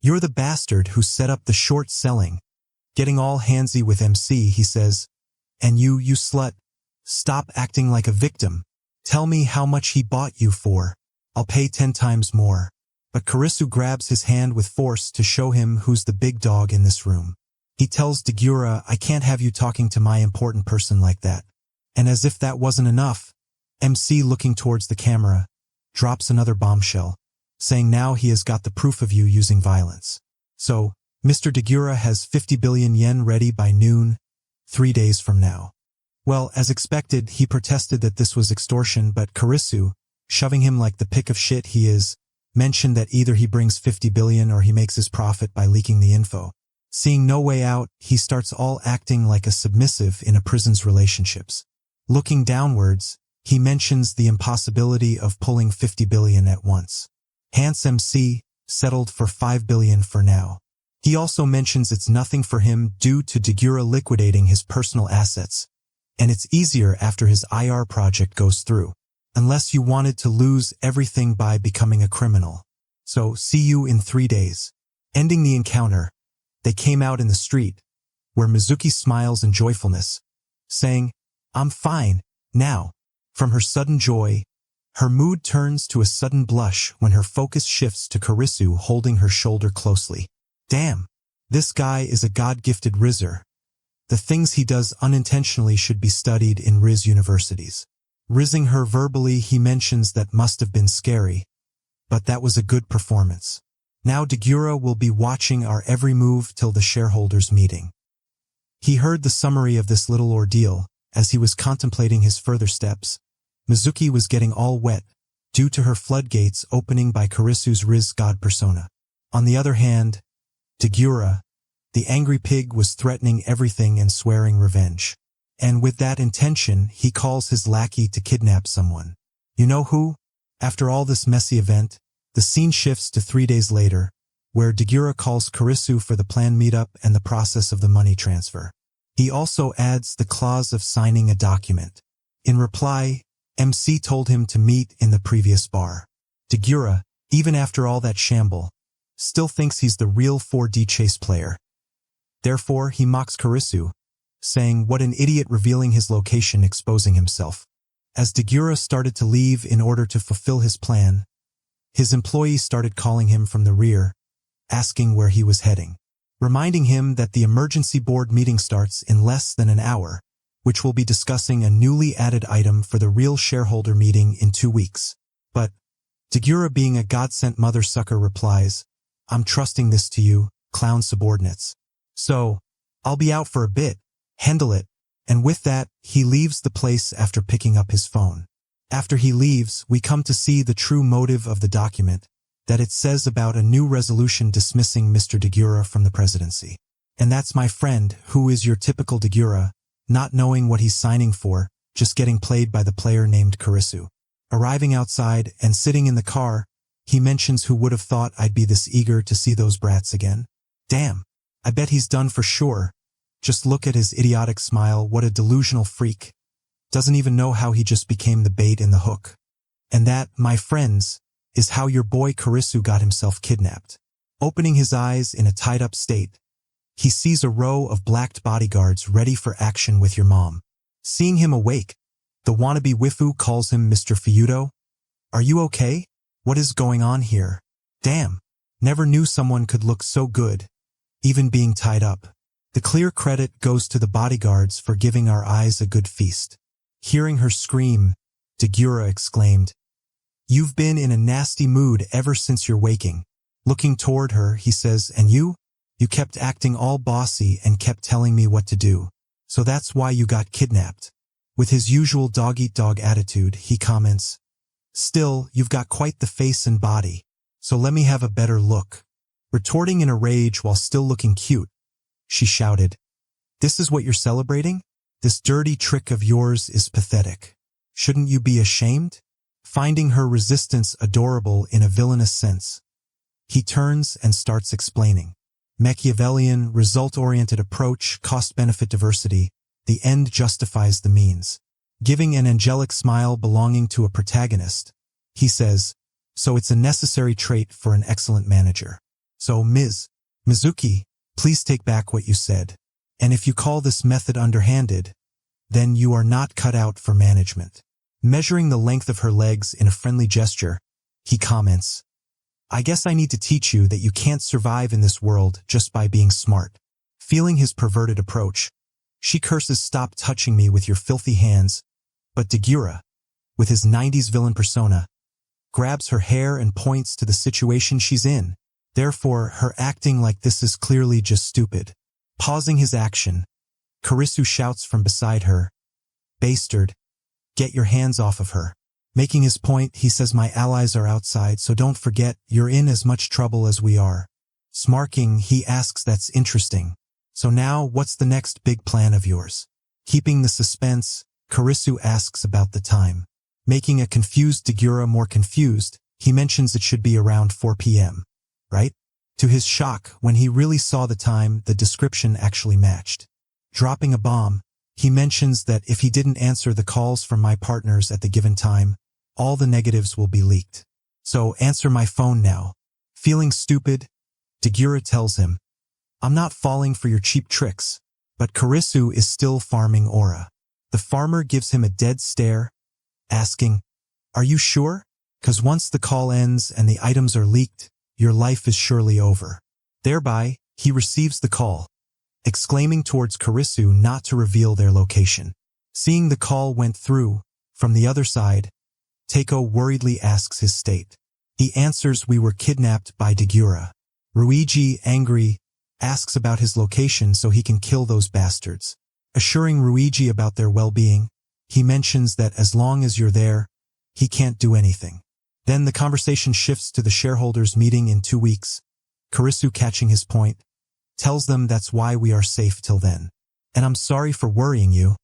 You're the bastard who set up the short selling." Getting all handsy with MC, he says, "And you slut, stop acting like a victim. Tell me how much he bought you for. I'll pay 10 times more." But Kurisu grabs his hand with force to show him who's the big dog in this room. He tells Dagura, "I can't have you talking to my important person like that." And as if that wasn't enough, MC, looking towards the camera, drops another bombshell, saying now he has got the proof of you using violence. So, Mr. Dagura has 50 billion yen ready by noon, 3 days from now. Well, as expected, he protested that this was extortion, but Kurisu, shoving him like the pick of shit he is, mentioned that either he brings 50 billion or he makes his profit by leaking the info. Seeing no way out, he starts all acting like a submissive in a prison's relationships. Looking downwards, he mentions the impossibility of pulling 50 billion at once. Hans MC settled for 5 billion for now. He also mentions it's nothing for him due to Dagura liquidating his personal assets, and it's easier after his IR project goes through, unless you wanted to lose everything by becoming a criminal. So, see you in 3 days. Ending the encounter, they came out in the street, where Mizuki smiles in joyfulness, saying, "I'm fine, now." From her sudden joy, her mood turns to a sudden blush when her focus shifts to Kurisu holding her shoulder closely. Damn, this guy is a God-gifted Rizzer. The things he does unintentionally should be studied in Riz universities. Rizzing her verbally, he mentions that must have been scary, but that was a good performance. Now Dagura will be watching our every move till the shareholders' meeting. He heard the summary of this little ordeal. As he was contemplating his further steps, Mizuki was getting all wet, due to her floodgates opening by Kurisu's Riz god persona. On the other hand, Dagura, the angry pig, was threatening everything and swearing revenge. And with that intention, he calls his lackey to kidnap someone. You know who? After all this messy event, the scene shifts to 3 days later, where Dagura calls Kurisu for the planned meetup and the process of the money transfer. He also adds the clause of signing a document. In reply, MC told him to meet in the previous bar. Dagura, even after all that shamble, still thinks he's the real 4D chase player. Therefore, he mocks Kurisu, saying, "What an idiot," revealing his location, exposing himself. As Dagura started to leave in order to fulfill his plan, his employee started calling him from the rear, asking where he was heading, reminding him that the emergency board meeting starts in less than an hour, which will be discussing a newly added item for the real shareholder meeting in 2 weeks. But Dagura, being a God-sent mother sucker, replies, "I'm trusting this to you, clown subordinates. So, I'll be out for a bit, handle it." And with that, he leaves the place after picking up his phone. After he leaves, we come to see the true motive of the document, that it says about a new resolution dismissing Mr. Dagura from the presidency. And that's, my friend, who is your typical Dagura, not knowing what he's signing for, just getting played by the player named Kurisu. Arriving outside and sitting in the car, he mentions, "Who would have thought I'd be this eager to see those brats again? Damn, I bet he's done for sure. Just look at his idiotic smile, what a delusional freak. Doesn't even know how he just became the bait in the hook." And that, my friends, is how your boy Kurisu got himself kidnapped. Opening his eyes in a tied-up state, he sees a row of blacked bodyguards ready for action with your mom. Seeing him awake, the wannabe wifu calls him Mr. Feudo. "Are you okay? What is going on here? Damn, never knew someone could look so good, even being tied up." The clear credit goes to the bodyguards for giving our eyes a good feast. Hearing her scream, Dagura exclaimed, "You've been in a nasty mood ever since your waking." Looking toward her, he says, "And you? You kept acting all bossy and kept telling me what to do. So that's why you got kidnapped." With his usual dog-eat-dog attitude, he comments, "Still, you've got quite the face and body, so let me have a better look." Retorting in a rage while still looking cute, she shouted, "This is what you're celebrating? This dirty trick of yours is pathetic. Shouldn't you be ashamed?" finding her resistance adorable in a villainous sense. He turns and starts explaining. Machiavellian, result-oriented approach, cost-benefit diversity, the end justifies the means. Giving an angelic smile belonging to a protagonist, he says, so it's a necessary trait for an excellent manager. So, Ms. Mizuki, please take back what you said. And if you call this method underhanded, then you are not cut out for management. Measuring the length of her legs in a friendly gesture, he comments, I guess I need to teach you that you can't survive in this world just by being smart. Feeling his perverted approach, she curses, stop touching me with your filthy hands, but Dagura, with his 90s villain persona, grabs her hair and points to the situation she's in. Therefore, her acting like this is clearly just stupid. Pausing his action, Kurisu shouts from beside her, Bastard, get your hands off of her. Making his point, he says, my allies are outside, so don't forget, you're in as much trouble as we are. Smirking, he asks, that's interesting. So now, what's the next big plan of yours? Keeping the suspense, Kurisu asks about the time. Making a confused Dagura more confused, he mentions it should be around 4 p.m., right? To his shock, when he really saw the time, the description actually matched. Dropping a bomb, he mentions that if he didn't answer the calls from my partners at the given time, all the negatives will be leaked. So answer my phone now. Feeling stupid, Dagura tells him, I'm not falling for your cheap tricks, but Kurisu is still farming aura. The farmer gives him a dead stare, asking, are you sure? 'Cause once the call ends and the items are leaked, your life is surely over. Thereby, he receives the call, exclaiming towards Kurisu not to reveal their location. Seeing the call went through, from the other side, Teiko worriedly asks his state. He answers, we were kidnapped by Dagura. Ruiji, angry, asks about his location so he can kill those bastards. Assuring Ruiji about their well-being, he mentions that as long as you're there, he can't do anything. Then the conversation shifts to the shareholders' meeting in 2 weeks. Kurisu, catching his point, tells them that's why we are safe till then. And I'm sorry for worrying you.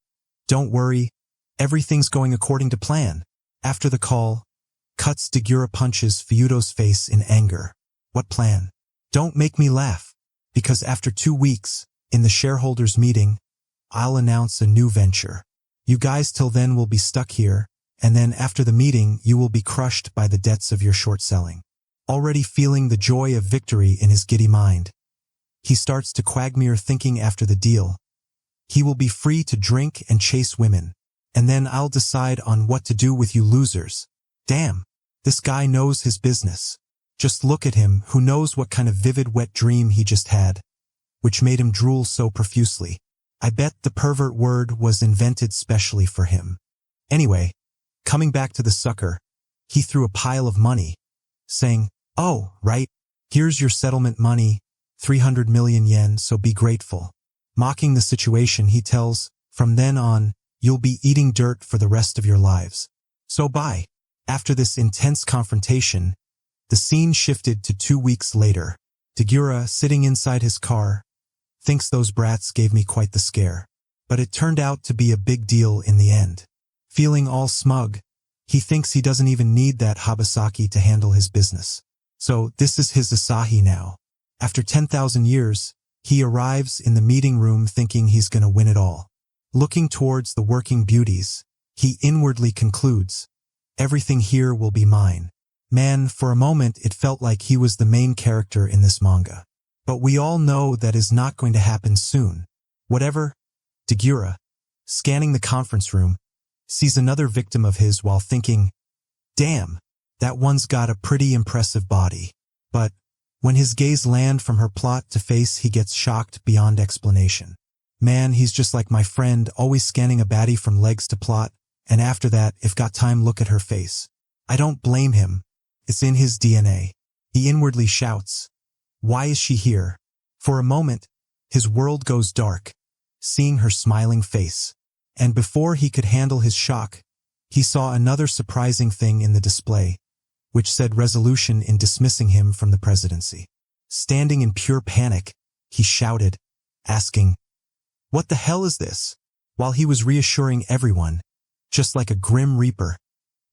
Don't worry, everything's going according to plan. After the call, cuts Dagura punches Feudo's face in anger. What plan? Don't make me laugh, because after 2 weeks, in the shareholders' meeting, I'll announce a new venture. You guys till then will be stuck here, and then after the meeting you will be crushed by the debts of your short selling. Already feeling the joy of victory in his giddy mind, he starts to quagmire, thinking after the deal, he will be free to drink and chase women, and then I'll decide on what to do with you losers. Damn, this guy knows his business. Just look at him, who knows what kind of vivid wet dream he just had, which made him drool so profusely. I bet the pervert word was invented specially for him. Anyway, coming back to the sucker, he threw a pile of money, saying, oh, right, here's your settlement money, 300 million yen, so be grateful. Mocking the situation, he tells, from then on, you'll be eating dirt for the rest of your lives. So bye. After this intense confrontation, the scene shifted to 2 weeks later. Dagura, sitting inside his car, thinks those brats gave me quite the scare. But it turned out to be a big deal in the end. Feeling all smug, he thinks he doesn't even need that Habasaki to handle his business. So this is his Asahi now. After 10,000 years, he arrives in the meeting room thinking he's gonna win it all. Looking towards the working beauties, he inwardly concludes, everything here will be mine. Man, for a moment it felt like he was the main character in this manga. But we all know that is not going to happen soon. Whatever, Dagura, scanning the conference room, sees another victim of his while thinking, damn, that one's got a pretty impressive body. But when his gaze lands from her plot to face, he gets shocked beyond explanation. Man, he's just like my friend, always scanning a baddie from legs to plot, and after that, if got time, look at her face. I don't blame him. It's in his DNA. He inwardly shouts, why is she here? For a moment, his world goes dark, seeing her smiling face. And before he could handle his shock, he saw another surprising thing in the display, which said resolution in dismissing him from the presidency. Standing in pure panic, he shouted, asking, what the hell is this? While he was reassuring everyone, just like a grim reaper,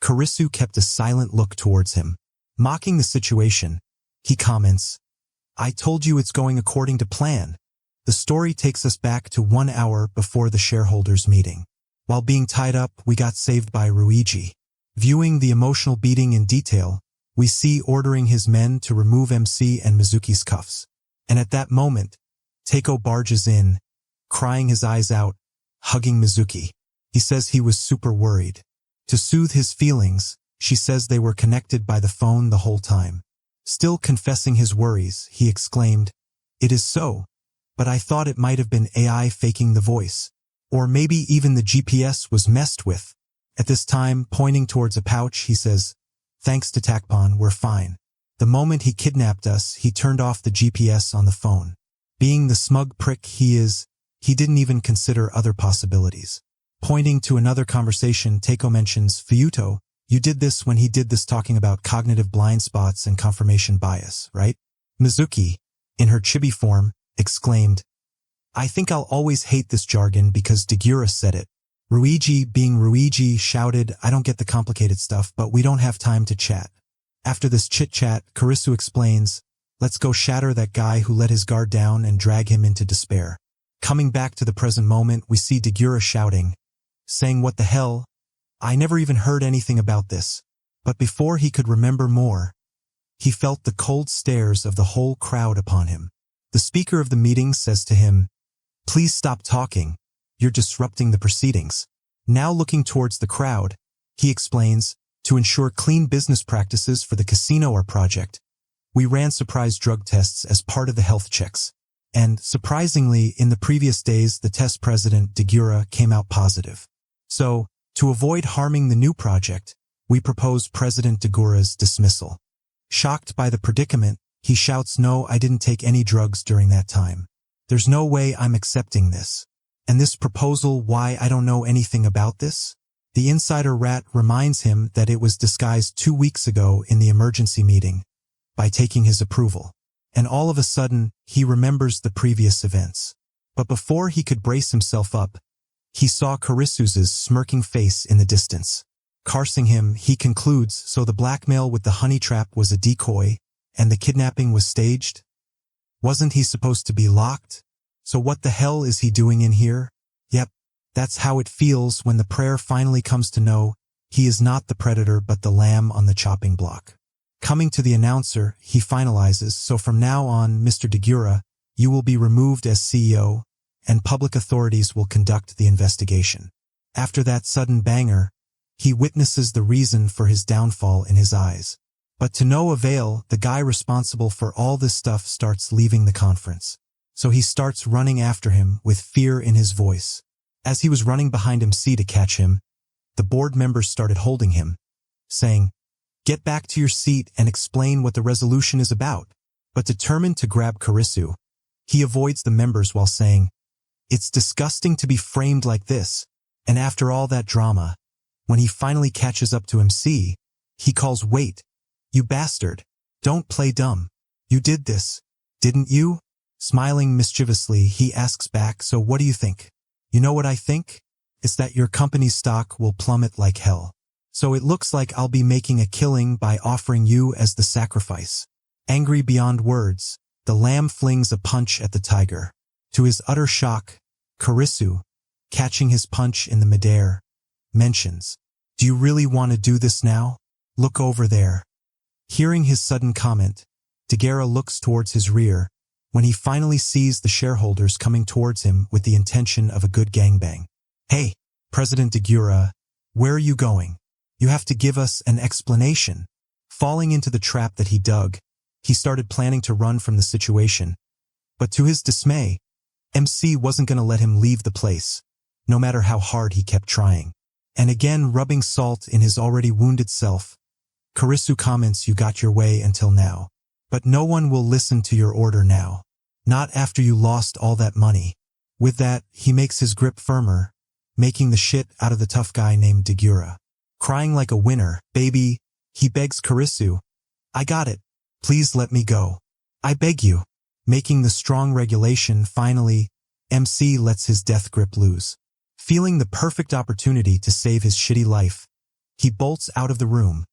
Kurisu kept a silent look towards him. Mocking the situation, he comments, "I told you it's going according to plan." The story takes us back to 1 hour before the shareholders' meeting. While being tied up, we got saved by Ruiji. Viewing the emotional beating in detail, we see ordering his men to remove MC and Mizuki's cuffs. And at that moment, Teiko barges in, crying his eyes out, hugging Mizuki. He says he was super worried. To soothe his feelings, she says they were connected by the phone the whole time. Still confessing his worries, he exclaimed, "It is so, but I thought it might have been AI faking the voice. Or maybe even the GPS was messed with." At this time, pointing towards a pouch, he says, "Thanks to Takpon, we're fine. The moment he kidnapped us, he turned off the GPS on the phone. Being the smug prick he is, he didn't even consider other possibilities." Pointing to another conversation, Teiko mentions, "Fuyuto, you did this when he did this," talking about cognitive blind spots and confirmation bias, right? Mizuki, in her chibi form, exclaimed, "I think I'll always hate this jargon because Degura said it." Ruiji, being Ruiji, shouted, "I don't get the complicated stuff, but we don't have time to chat." After this chit-chat, Kurisu explains, "Let's go shatter that guy who let his guard down and drag him into despair." Coming back to the present moment, we see Degura shouting, saying, "What the hell? I never even heard anything about this." But before he could remember more, he felt the cold stares of the whole crowd upon him. The speaker of the meeting says to him, "Please stop talking. You're disrupting the proceedings." Now looking towards the crowd, he explains, "To ensure clean business practices for the casino or project, we ran surprise drug tests as part of the health checks. And, surprisingly, in the previous days, the test president, Degura, came out positive. So, to avoid harming the new project, we propose President Degura's dismissal." Shocked by the predicament, he shouts, "No, I didn't take any drugs during that time. There's no way I'm accepting this. And this proposal, why I don't know anything about this?" The insider rat reminds him that it was disguised 2 weeks ago in the emergency meeting, by taking his approval. And all of a sudden, he remembers the previous events. But before he could brace himself up, he saw Kurisu's smirking face in the distance. Cursing him, he concludes, so the blackmail with the honey trap was a decoy, and the kidnapping was staged? Wasn't he supposed to be locked? So what the hell is he doing in here? Yep, that's how it feels when the prayer finally comes to know he is not the predator but the lamb on the chopping block. Coming to the announcer, he finalizes, "So from now on, Mr. Degura, you will be removed as CEO, and public authorities will conduct the investigation." After that sudden banger, he witnesses the reason for his downfall in his eyes. But to no avail, the guy responsible for all this stuff starts leaving the conference. So he starts running after him with fear in his voice. As he was running behind MC to catch him, the board members started holding him, saying, "Get back to your seat and explain what the resolution is about." But determined to grab Kurisu, he avoids the members while saying, "It's disgusting to be framed like this." And after all that drama, when he finally catches up to MC, he calls, "Wait, you bastard, don't play dumb. You did this, didn't you?" Smiling mischievously, he asks back, "So what do you think?" "You know what I think? It's that your company's stock will plummet like hell. So it looks like I'll be making a killing by offering you as the sacrifice." Angry beyond words, the lamb flings a punch at the tiger. To his utter shock, Kurisu, catching his punch in the midair, mentions, "Do you really want to do this now? Look over there." Hearing his sudden comment, Degura looks towards his rear, when he finally sees the shareholders coming towards him with the intention of a good gangbang. "Hey, President Degura, where are you going? You have to give us an explanation." Falling into the trap that he dug, he started planning to run from the situation. But to his dismay, MC wasn't going to let him leave the place, no matter how hard he kept trying. And again rubbing salt in his already wounded self, Kurisu comments, "You got your way until now. But no one will listen to your order now. Not after you lost all that money." With that, he makes his grip firmer, making the shit out of the tough guy named Degura. Crying like a winner, "Baby," he begs Kurisu, "I got it. Please let me go. I beg you." Making the strong regulation, finally, MC lets his death grip loose. Feeling the perfect opportunity to save his shitty life, He bolts out of the room,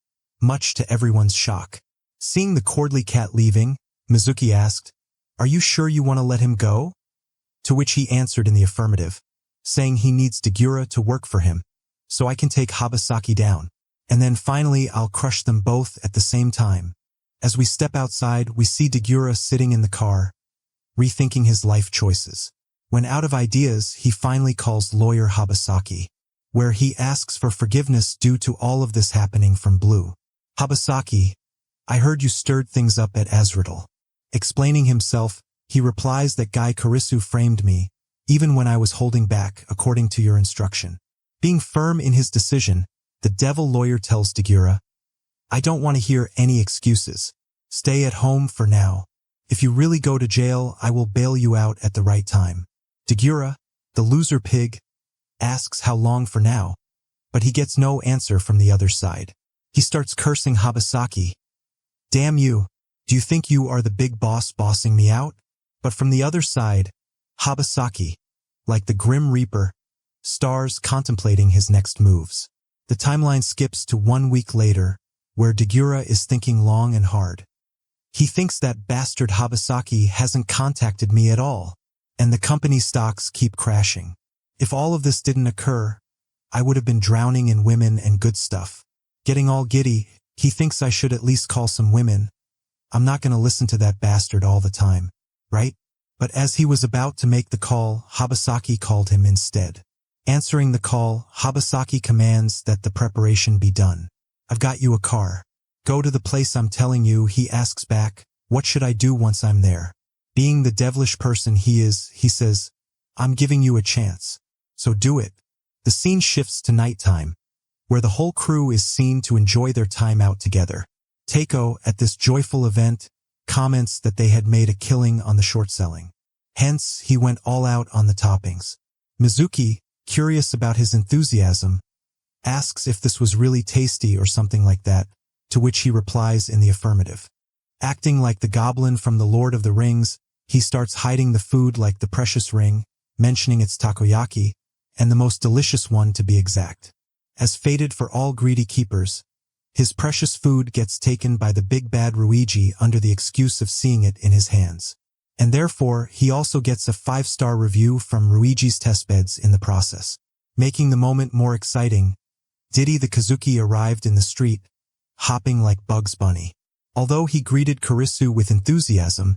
much to everyone's shock. Seeing the Cordley cat leaving, Mizuki asked, "Are you sure you want to let him go?" To which he answered in the affirmative, saying he needs Dagura to work for him, so I can take Habasaki down. And then finally I'll crush them both at the same time. As we step outside, we see Dagura sitting in the car, rethinking his life choices. When out of ideas, he finally calls lawyer Habasaki, where he asks for forgiveness due to all of this happening from Blue. "Habasaki, I heard you stirred things up at Azrael." Explaining himself, he replies that Guy Kurisu framed me, even when I was holding back, according to your instruction. Being firm in his decision, the devil lawyer tells Dagura, "I don't want to hear any excuses. Stay at home for now. If you really go to jail, I will bail you out at the right time." Dagura, the loser pig, asks how long for now, but he gets no answer from the other side. He starts cursing Habasaki. "Damn you, do you think you are the big boss bossing me out?" But from the other side, Habasaki, like the Grim Reaper, stars contemplating his next moves. The timeline skips to 1 week later, where Dagura is thinking long and hard. He thinks that bastard Habasaki hasn't contacted me at all, and the company stocks keep crashing. If all of this didn't occur, I would have been drowning in women and good stuff. Getting all giddy, he thinks I should at least call some women. I'm not going to listen to that bastard all the time, right? But as he was about to make the call, Habasaki called him instead. Answering the call, Habasaki commands that the preparation be done. "I've got you a car. Go to the place I'm telling you." He asks back, "What should I do once I'm there?" Being the devilish person he is, he says, "I'm giving you a chance. So do it." The scene shifts to nighttime, where the whole crew is seen to enjoy their time out together. Takeo, at this joyful event, comments that they had made a killing on the short selling. Hence, he went all out on the toppings. Mizuki, curious about his enthusiasm, asks if this was really tasty or something like that, to which he replies in the affirmative. Acting like the goblin from The Lord of the Rings, he starts hiding the food like the precious ring, mentioning it's takoyaki, and the most delicious one to be exact. As fated for all greedy keepers, his precious food gets taken by the big bad Ruiji under the excuse of seeing it in his hands. And therefore, he also gets a 5-star review from Ruiji's testbeds in the process. Making the moment more exciting, Diddy the Kazuki arrived in the street, hopping like Bugs Bunny. Although he greeted Kurisu with enthusiasm,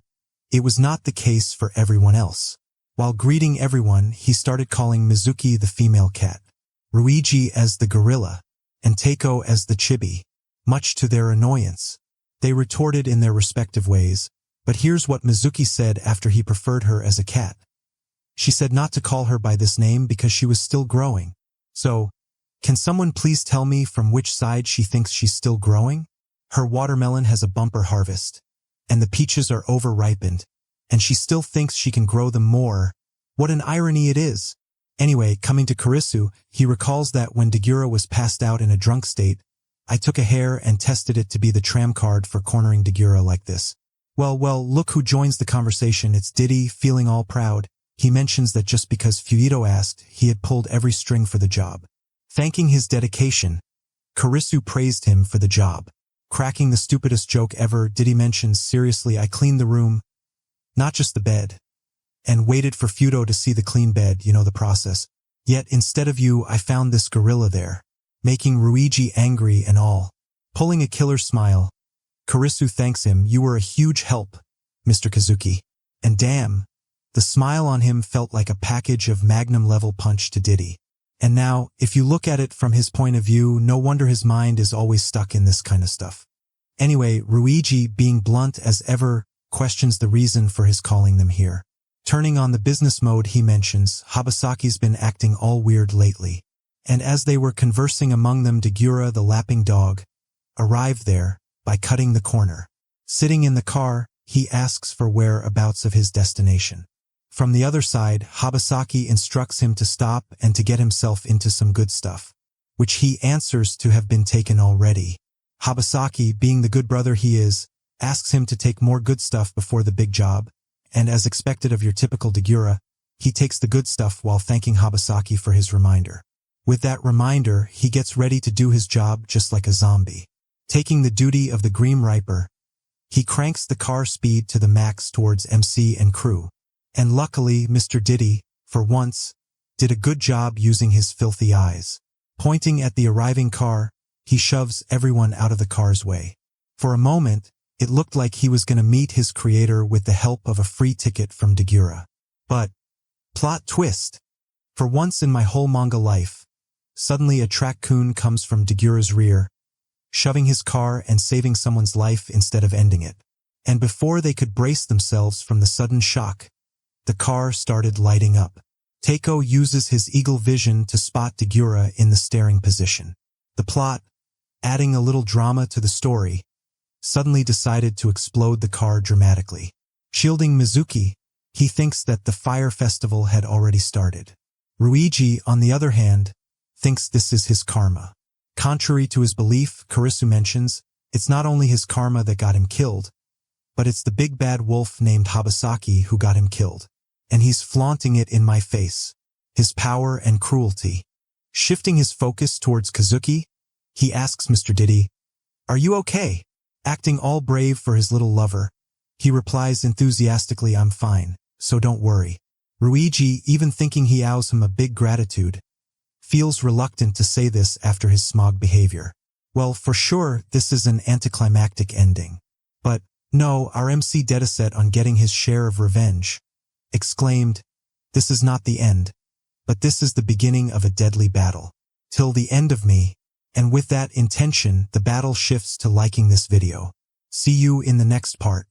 it was not the case for everyone else. While greeting everyone, he started calling Mizuki the female cat, Ruiji as the gorilla, and Takeo as the chibi, much to their annoyance. They retorted in their respective ways, but here's what Mizuki said after he preferred her as a cat. She said not to call her by this name because she was still growing. So, can someone please tell me from which side she thinks she's still growing? Her watermelon has a bumper harvest, and the peaches are over-ripened, and she still thinks she can grow them more. What an irony it is. Anyway, coming to Kurisu, he recalls that when Dagura was passed out in a drunk state, I took a hair and tested it to be the tram card for cornering Dagura like this. Well, look who joins the conversation. It's Diddy, feeling all proud. He mentions that just because Fuyito asked, he had pulled every string for the job. Thanking his dedication, Kurisu praised him for the job. Cracking the stupidest joke ever, Diddy mentions, seriously, I cleaned the room, not just the bed, and waited for Fuyito to see the clean bed, you know the process. Yet instead of you, I found this gorilla there, making Ruiji angry and all. Pulling a killer smile, Kurisu thanks him. You were a huge help, Mr. Kazuki. And damn, the smile on him felt like a package of magnum-level punch to Diddy. And now, if you look at it from his point of view, no wonder his mind is always stuck in this kind of stuff. Anyway, Ruiji, being blunt as ever, questions the reason for his calling them here. Turning on the business mode, he mentions, Habasaki's been acting all weird lately. And as they were conversing among them, Dagura, the lapping dog, arrived there by cutting the corner. Sitting in the car, he asks for whereabouts of his destination. From the other side, Habasaki instructs him to stop and to get himself into some good stuff, which he answers to have been taken already. Habasaki, being the good brother he is, asks him to take more good stuff before the big job, and as expected of your typical Dagura, he takes the good stuff while thanking Habasaki for his reminder. With that reminder, he gets ready to do his job just like a zombie. Taking the duty of the Grim Reaper, he cranks the car speed to the max towards MC and crew. And luckily, Mr. Diddy, for once, did a good job using his filthy eyes. Pointing at the arriving car, he shoves everyone out of the car's way. For a moment, it looked like he was going to meet his creator with the help of a free ticket from Dagura. But, plot twist! For once in my whole manga life, suddenly a track-kun comes from Dagura's rear, shoving his car and saving someone's life instead of ending it. And before they could brace themselves from the sudden shock, the car started lighting up. Takeo uses his eagle vision to spot Dagura in the staring position. The plot, adding a little drama to the story, suddenly decided to explode the car dramatically. Shielding Mizuki, he thinks that the fire festival had already started. Ruiji, on the other hand, thinks this is his karma. Contrary to his belief, Kurisu mentions, it's not only his karma that got him killed, but it's the big bad wolf named Habasaki who got him killed. And he's flaunting it in my face, his power and cruelty. Shifting his focus towards Kazuki, he asks Mr. Diddy, "Are you okay?" Acting all brave for his little lover, he replies enthusiastically, "I'm fine, so don't worry." Ruiji, even thinking he owes him a big gratitude, feels reluctant to say this after his smog behavior. Well, for sure, this is an anticlimactic ending. But, no, our MC dead set on getting his share of revenge. Exclaimed, "This is not the end, but this is the beginning of a deadly battle. Till the end of me." And with that intention, the battle shifts to liking this video. See you in the next part.